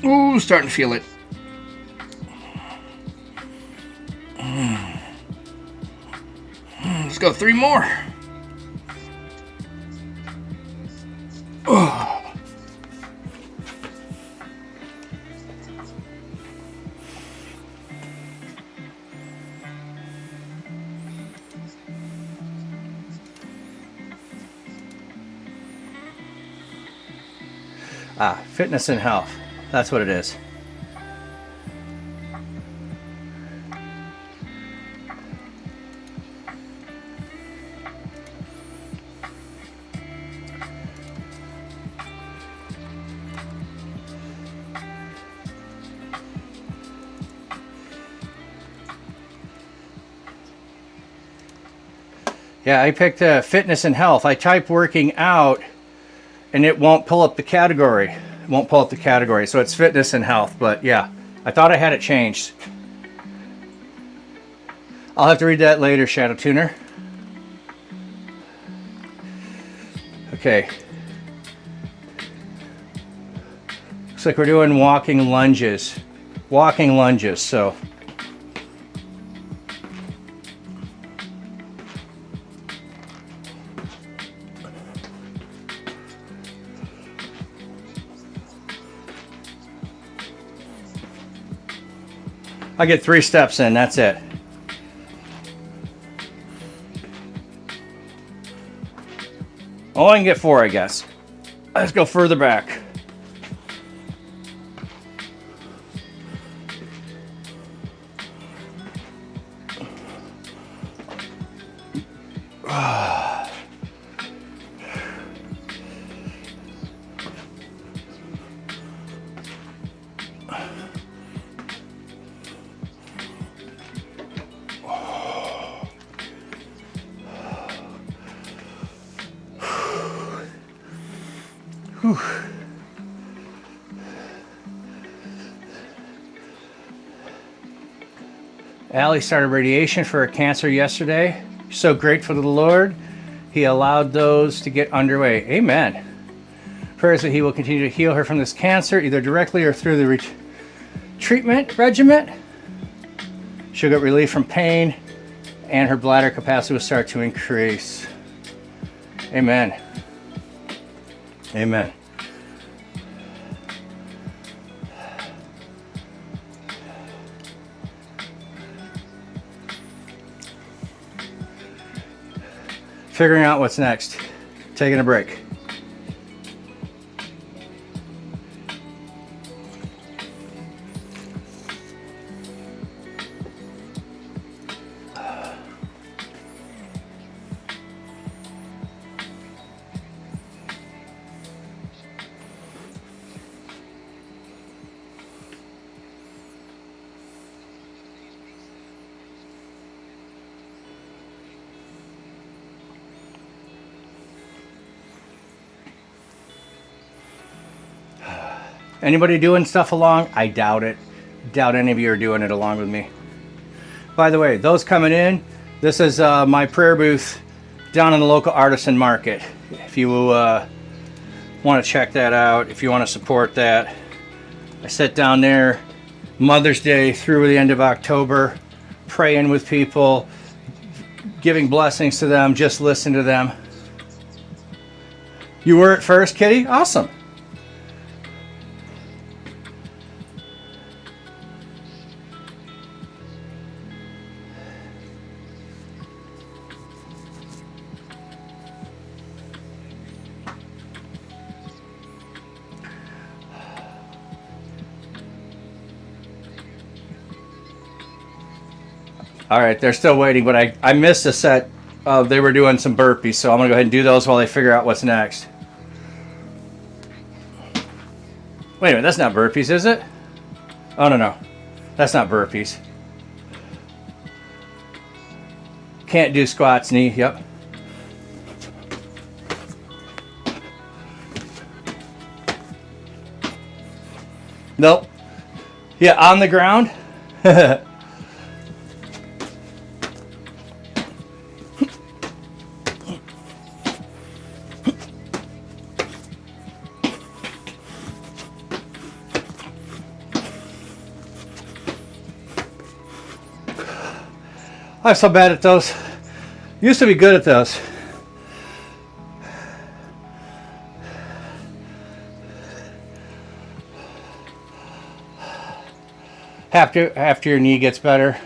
Ooh, starting to feel it. Let's go 3 more. Oh. Fitness and health. That's what it is. Yeah, I picked fitness and health. I type working out and it won't pull up the category. It won't pull up the category. So it's fitness and health. But yeah, I thought I had it changed. I'll have to read that later, Shadow Tuner. Okay. Looks like we're doing walking lunges. Walking lunges, so. I get 3 steps in, that's it. Oh, I can get 4, I guess. Let's go further back. Allie started radiation for her cancer yesterday. So grateful to the Lord. He allowed those to get underway. Amen. Prayers that he will continue to heal her from this cancer, either directly or through the treatment regimen. She'll get relief from pain, and her bladder capacity will start to increase. Amen. Amen. Figuring out what's next. Taking a break. Anybody doing stuff along? I doubt it. Doubt any of you are doing it along with me. By the way, those coming in, this is my prayer booth down in the local artisan market. If you want to check that out, if you want to support that, I sit down there Mother's Day through the end of October, praying with people, giving blessings to them, just listen to them. You were at first, Kitty? Awesome. All right, they're still waiting, but I missed a set. They were doing some burpees, so I'm going to go ahead and do those while they figure out what's next. Wait a minute, that's not burpees, is it? Oh, no. That's not burpees. Can't do squats, knee, yep. Nope. Yeah, on the ground. I'm so bad at those. Used to be good at those. After your knee gets better.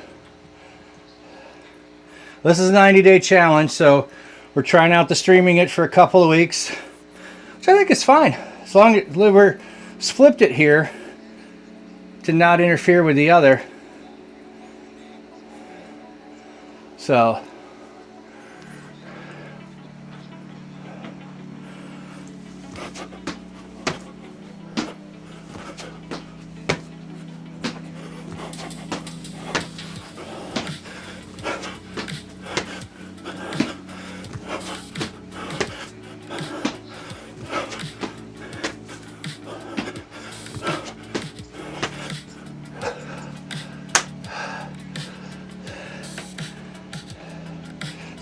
This is a 90-day challenge, so we're trying out the streaming it for a couple of weeks, which I think is fine. As long as we're flipped it here to not interfere with the other. So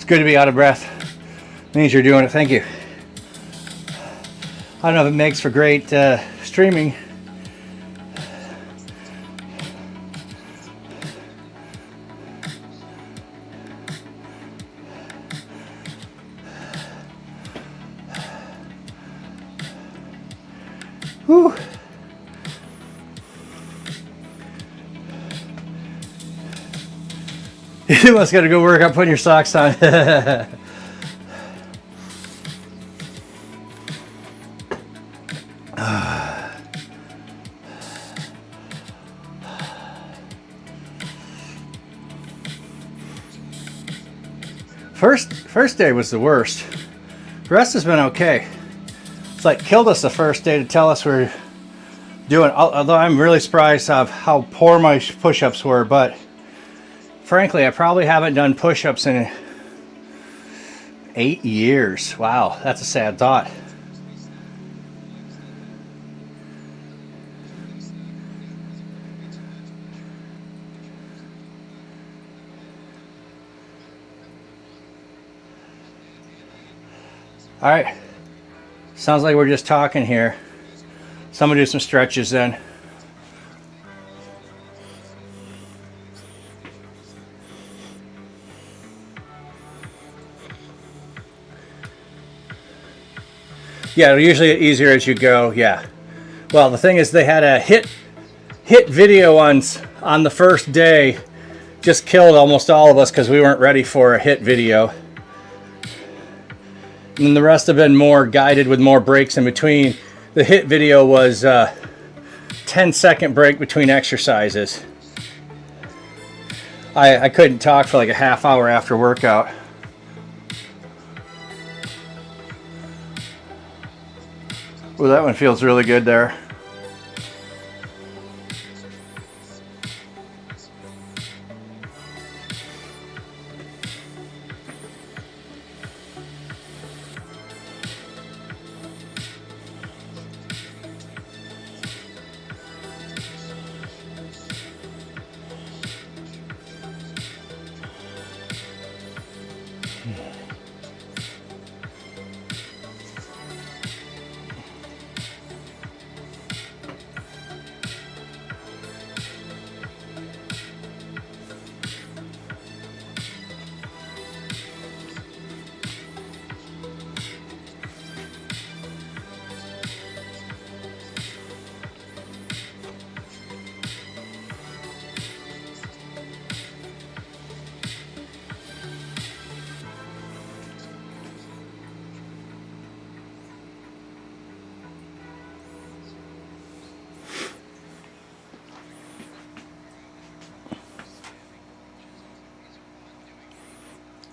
good to be out of breath. Means you're doing it. Thank you. I don't know if it makes for great streaming. Whew. You must got to go work out putting your socks on. First day was the worst. The rest has been okay. It's like killed us the first day to tell us we're doing, although I'm really surprised of how poor my push-ups were, but frankly, I probably haven't done push-ups in 8 years. Wow, that's a sad thought. All right, sounds like we're just talking here. So I'm gonna do some stretches then. Yeah, it'll usually get easier as you go, yeah. Well, the thing is they had a hit video on the first day, just killed almost all of us because we weren't ready for a hit video. And the rest have been more guided with more breaks in between. The hit video was 10-second break between exercises. I couldn't talk for like a half hour after workout. Well, that one feels really good there.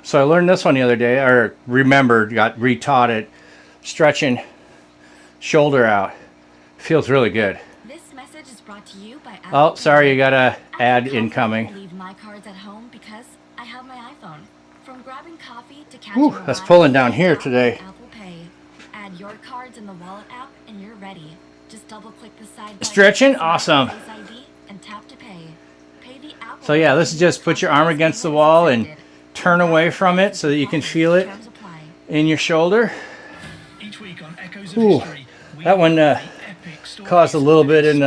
So I learned this one the other day, or remembered, got retaught it. Stretching shoulder out. Feels really good. This message is brought to you by Oh, sorry, you got a I ad feel confident incoming. to leave my cards at home because I have my iPhone. From grabbing coffee to catching Ooh, a that's ride, pulling down here Apple today. Pay. Add your cards in the wallet app and you're ready. Just double click the side button, Stretching? select Awesome. Face ID, and tap to pay. Pay the Apple So yeah, this is just put your arm against the wall and turn away from it so that you can feel it Terms apply. in your shoulder. Each week on Echoes of Ooh, History, we that one the epic stories caused a little bit in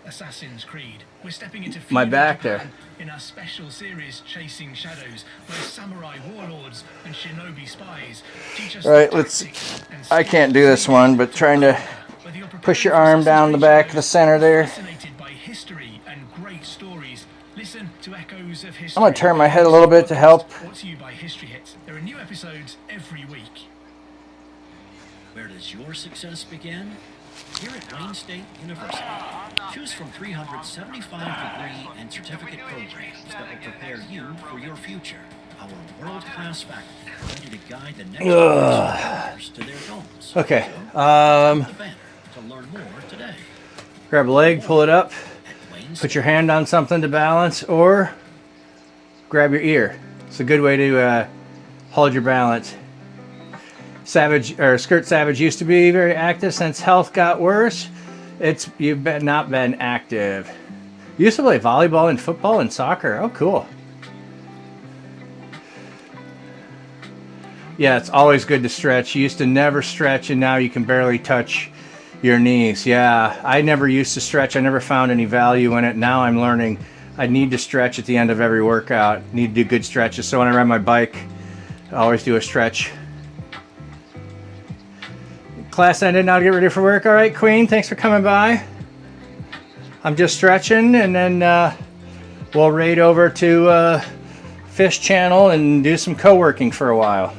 Assassin's Creed. We're stepping into my feudal back Japan there. in our special series Chasing Shadows, where samurai warlords and shinobi spies teach us All right, the let's. tactics and I can't do this one, but trying to whether you're push your preparing for arm down the Assassin's back Creed of the center there. fascinated by history and great stories, listen to Echoes of History. I'm gonna turn my head a little bit to help. Brought to you by History Hits. There are new episodes every week. Where does your success begin? Here at Wayne State University. Choose from 375-degree and certificate programs that will prepare you for your future. Our world-class faculty are ready to guide the next generation to their goals. Okay. The banner to learn more today. Grab a leg, pull it up, At Wayne put your hand on something to balance, or grab your ear. It's a good way to hold your balance. Skirt Savage used to be very active. Since health got worse, you've not been active. You used to play volleyball and football and soccer. Oh, cool. Yeah, it's always good to stretch. You used to never stretch, and now you can barely touch your knees. Yeah, I never used to stretch. I never found any value in it. Now I'm learning I need to stretch at the end of every workout. Need to do good stretches. So when I ride my bike, I always do a stretch. Class ended, now to get ready for work. All right, Queen, thanks for coming by. I'm just stretching, and then we'll raid over to Fish Channel and do some co-working for a while.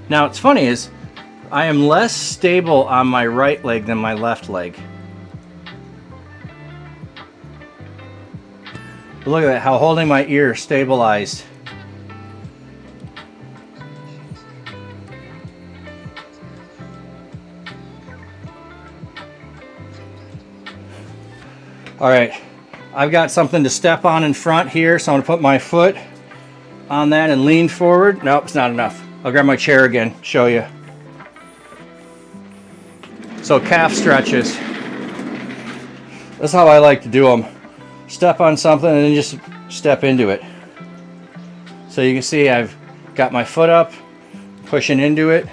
Now, what's funny is I am less stable on my right leg than my left leg. Look at that, how holding my ear stabilized. All right, I've got something to step on in front here, so I'm gonna put my foot on that and lean forward. Nope, it's not enough. I'll grab my chair again, show you. So calf stretches. That's how I like to do them. Step on something and then just step into it. So you can see I've got my foot up, pushing into it.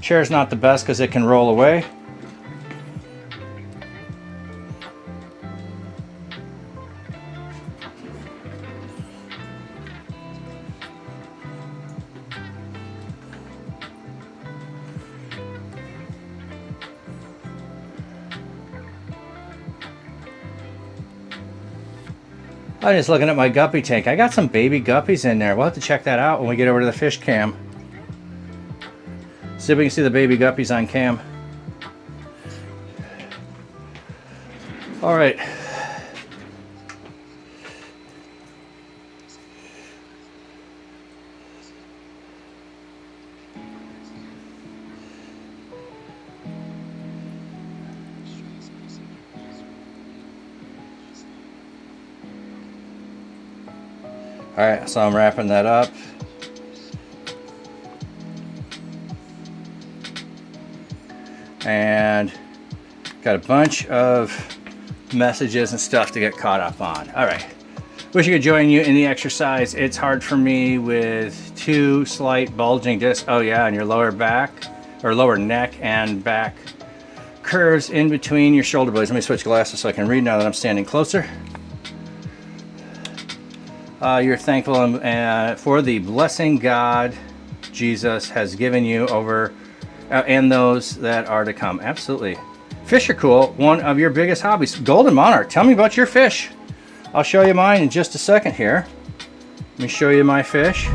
Chair's not the best because it can roll away. I'm just looking at my guppy tank. I got some baby guppies in there. We'll have to check that out when we get over to the fish cam. See if we can see the baby guppies on cam. All right. All right, so I'm wrapping that up. And got a bunch of messages and stuff to get caught up on. All right, wish I could join you in the exercise. It's hard for me with 2 slight bulging discs. Oh yeah, on your lower back or lower neck and back curves in between your shoulder blades. Let me switch glasses so I can read now that I'm standing closer. You're thankful for the blessing God, Jesus, has given you over and those that are to come. Absolutely. Fish are cool. One of your biggest hobbies. Golden Monarch. Tell me about your fish. I'll show you mine in just a second here. Let me show you my fish.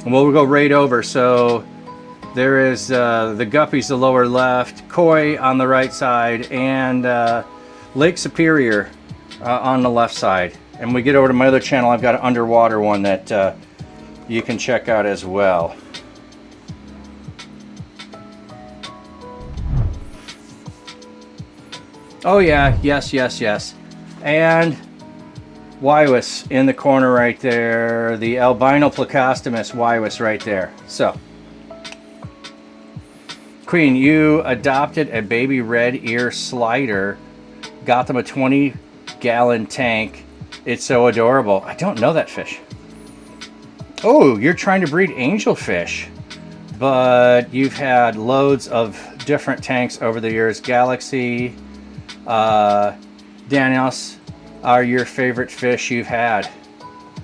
And we'll go right over. So there is the guppies, the lower left, koi on the right side, and Lake Superior on the left side. And when we get over to my other channel, I've got an underwater one that you can check out as well. Oh yeah, yes, yes, yes. And Waiwis in the corner right there, the albino Plecostomus Waiwis right there. So, Queen, you adopted a baby red ear slider, got them a 20-gallon tank. It's so adorable. I don't know that fish. Oh, you're trying to breed angelfish, but you've had loads of different tanks over the years. Galaxy, Daniels are your favorite fish you've had.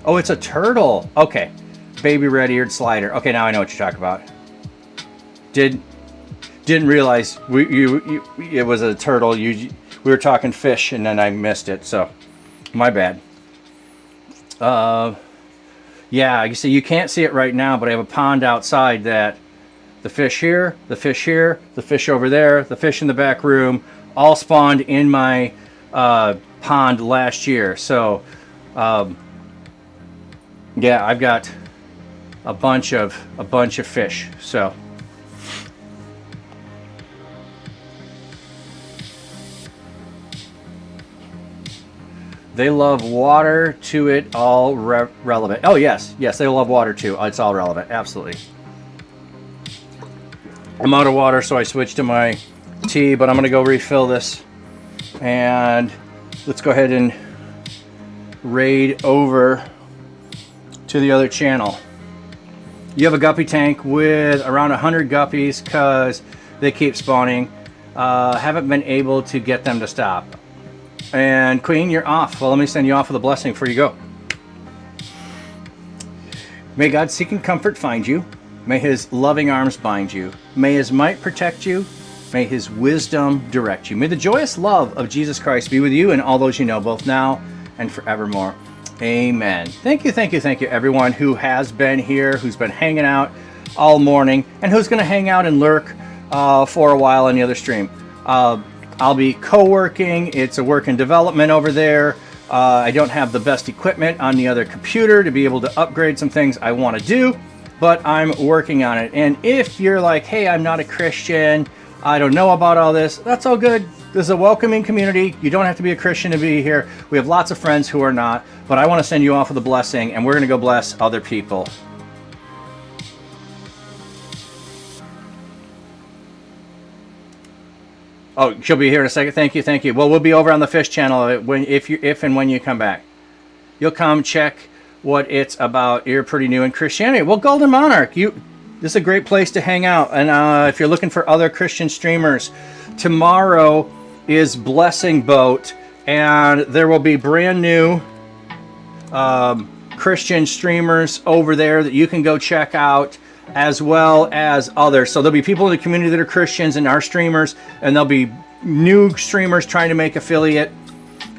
Oh, it's a turtle. Okay, baby red-eared slider. Okay, now I know what you're talking about. Didn't realize it was a turtle. We were talking fish, and then I missed it. So, my bad. Yeah, you see, you can't see it right now, but I have a pond outside that the fish here, the fish here, the fish over there, the fish in the back room, all spawned in my pond last year. So, yeah, I've got a bunch of fish. So. They love water to it, all relevant. Oh, yes. Yes, they love water too. It's all relevant. Absolutely. I'm out of water, so I switched to my tea, but I'm going to go refill this. And let's go ahead and raid over to the other channel. You have a guppy tank with around 100 guppies because they keep spawning. Haven't been able to get them to stop. And Queen, you're off. Well, let me send you off with a blessing before you go. May God seek and comfort find you. May his loving arms bind you. May his might protect you. May his wisdom direct you. May the joyous love of Jesus Christ be with you and all those you know, both now and forevermore. Amen. Thank you, thank you, thank you, everyone who has been here, who's been hanging out all morning, and who's going to hang out and lurk for a while on the other stream. I'll be co-working. It's a work in development over there. I don't have the best equipment on the other computer to be able to upgrade some things I want to do, but I'm working on it. And if you're like, hey, I'm not a Christian, I don't know about all this. That's all good. This is a welcoming community. You don't have to be a Christian to be here. We have lots of friends who are not, but I want to send you off with a blessing, and we're going to go bless other people. Oh, she'll be here in a second. Thank you, thank you. Well, we'll be over on the Fish Channel if and when you come back. You'll come check what it's about. You're pretty new in Christianity. Well, Golden Monarch, this is a great place to hang out. And if you're looking for other Christian streamers, tomorrow is Blessing Boat, and there will be brand new Christian streamers over there that you can go check out, as well as others. So there'll be people in the community that are Christians and are streamers, and there'll be new streamers trying to make affiliate.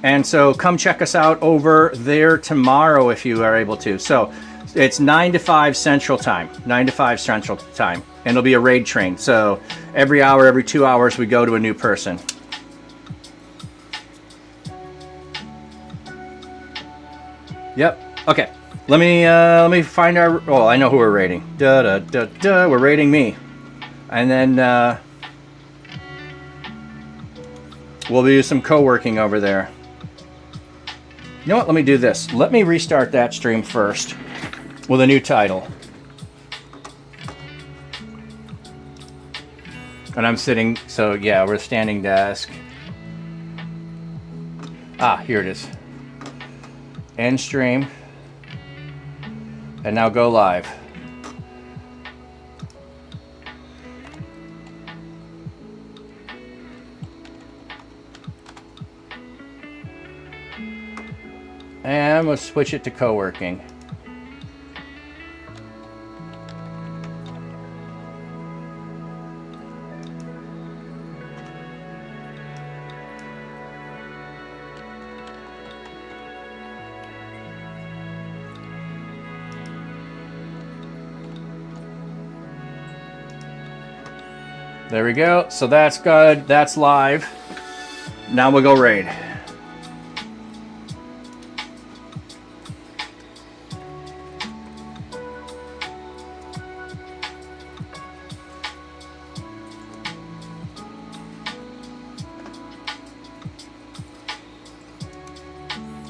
And so come check us out over there tomorrow if you are able to. So it's 9 to 5 Central Time, 9 to 5 Central Time, and it'll be a raid train. So every hour, every 2 hours, we go to a new person. Yep. Okay. Let me find our. Oh, I know who we're raiding. We're raiding me, and then we'll do some co-working over there. You know what? Let me do this. Let me restart that stream first with a new title. And I'm sitting. So yeah, we're standing desk. Ah, here it is. End stream. And now go live. And we'll switch it to co-working. There we go. So that's good. That's live. Now we'll go raid.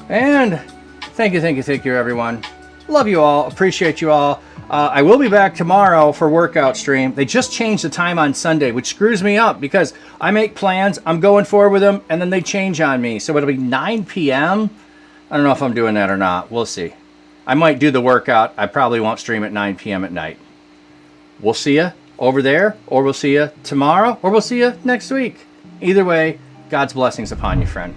And thank you, everyone. Love you all. Appreciate you all. I will be back tomorrow for workout stream. They just changed the time on Sunday, which screws me up because I make plans, I'm going forward with them, and then they change on me. So it'll be 9 p.m. I don't know if I'm doing that or not. We'll see. I might do the workout. I probably won't stream at 9 p.m. at night. We'll see you over there, or we'll see you tomorrow, or we'll see you next week. Either way, God's blessings upon you, friend.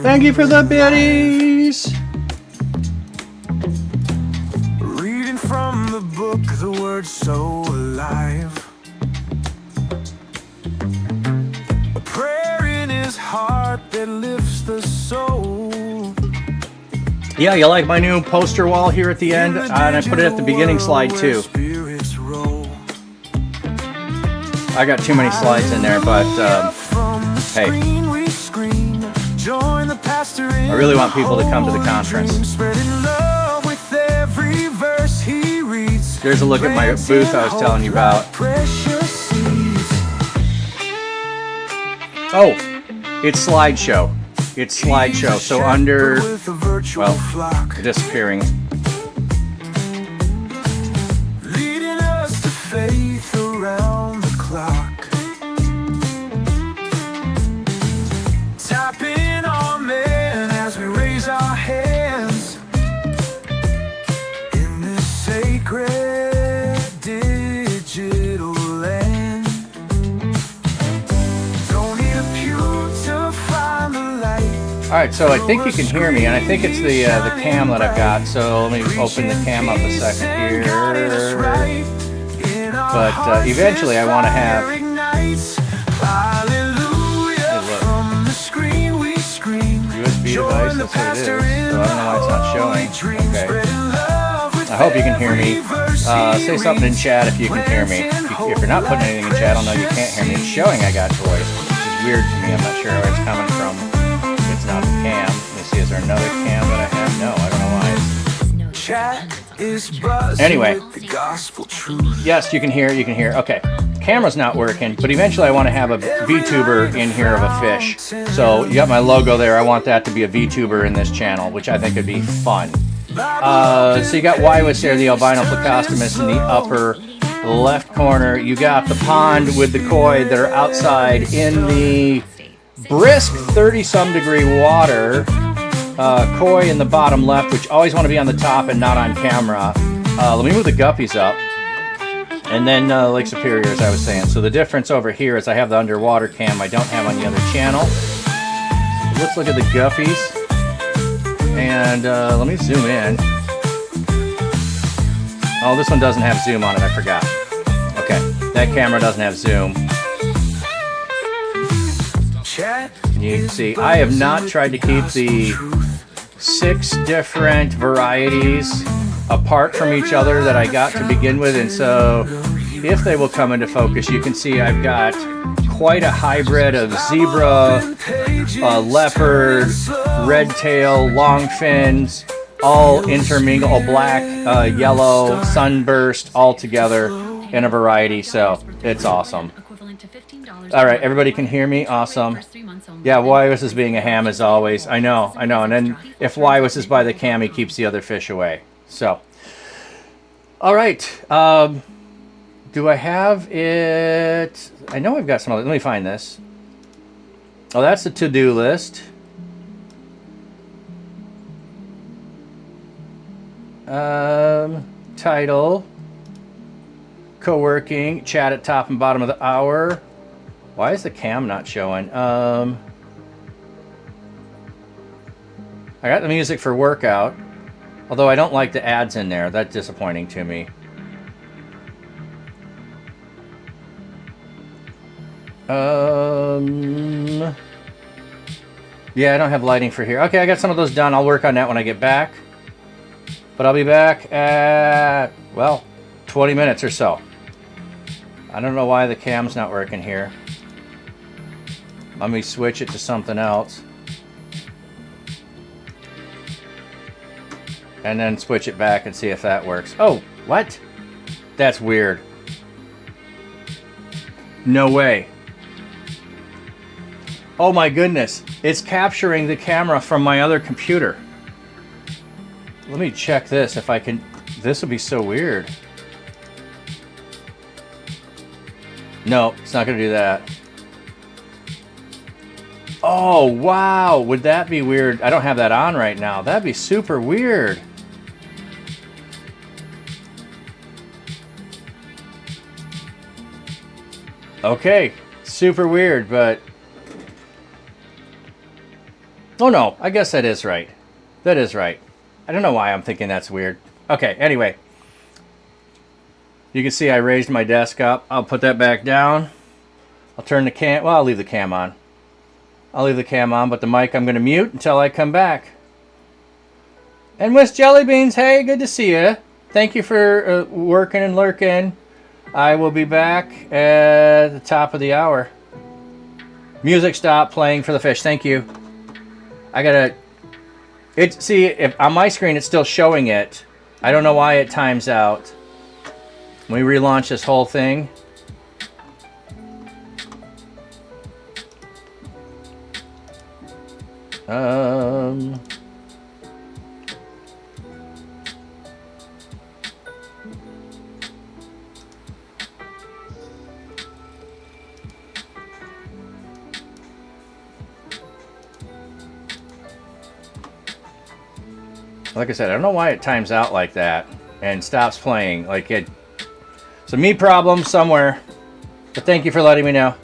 Thank you for the biddies. Reading from the book, the word so alive. A prayer in his heart that lifts the soul. Yeah, you like my new poster wall here at the end? And I put it at the beginning slide too. I got too many slides in there, but hey. I really want people to come to the conference. There's a look at my booth I was telling you about. Oh, it's slideshow. It's slideshow. So under, well, disappearing. Leading us to faith around the clock. Tapping on men as we raise our hands in this sacred digital land. Don't need a pew to find the light. All right, so I think you can hear me, and I think it's the cam that I've got. So let me open the cam up a second here. But eventually, I want to have. USB device, that's what it is. So I don't know why it's not showing. Okay. I hope you can hear me. Say something in chat if you can hear me. If you're not putting anything in chat, I'll know you can't hear me. It's showing I got voice, which is weird to me. I'm not sure where it's coming from. It's not the cam. Let me see, is there another cam that I have? No, I don't know why. Anyway, yes, you can hear, Okay, camera's not working, but eventually I want to have a VTuber in here of a fish. So you got my logo there. I want that to be a VTuber in this channel, which I think would be fun. So you got Wywis there, the albino Plecostomus in the upper left corner. You got the pond with the koi that are outside in the brisk 30-some degree water. Koi in the bottom left, which always want to be on the top and not on camera. Let me move the guppies up. And then Lake Superior, as I was saying. So the difference over here is I have the underwater cam I don't have on the other channel. Let's look at the guppies. And let me zoom in. Oh, this one doesn't have zoom on it, I forgot. Okay, that camera doesn't have zoom. And you can see, I have not tried to keep the 6 different varieties apart from each other that I got to begin with, and so if they will come into focus, you can see I've got quite a hybrid of zebra, leopard, red tail, long fins, all intermingled, all black, yellow, sunburst, all together in a variety, so it's awesome. All right, everybody can hear me? Awesome. Yeah, Wywis is being a ham as always. I know. And then if Wywis is by the cam, he keeps the other fish away. So, all right. Do I have it? I know I've got some other. Let me find this. Oh, that's the to-do list. Title. Co-working. Chat at top and bottom of the hour. Why is the cam not showing? I got the music for workout. Although I don't like the ads in there. That's disappointing to me. Yeah, I don't have lighting for here. Okay, I got some of those done. I'll work on that when I get back. But I'll be back at, well, 20 minutes or so. I don't know why the cam's not working here. Let me switch it to something else. And then switch it back and see if that works. Oh, what? That's weird. No way. Oh my goodness. It's capturing the camera from my other computer. Let me check this if I can. This would be so weird. No, it's not going to do that. Oh, wow. Would that be weird? I don't have that on right now. That'd be super weird. Okay. Super weird, but... Oh, no. I guess that is right. That is right. I don't know why I'm thinking that's weird. Okay, anyway. You can see I raised my desk up. I'll put that back down. I'll turn the cam... Well, I'll leave the cam on. I'll leave the cam on, but the mic I'm going to mute until I come back. And Miss Jellybeans, hey, good to see you. Thank you for working and lurking. I will be back at the top of the hour. Music stop playing for the fish. Thank you. I gotta... See, if on my screen it's still showing it. I don't know why it times out. When we relaunch this whole thing. Like I said, I don't know why it times out like that and stops playing. Like it. It's a me problem somewhere. But thank you for letting me know.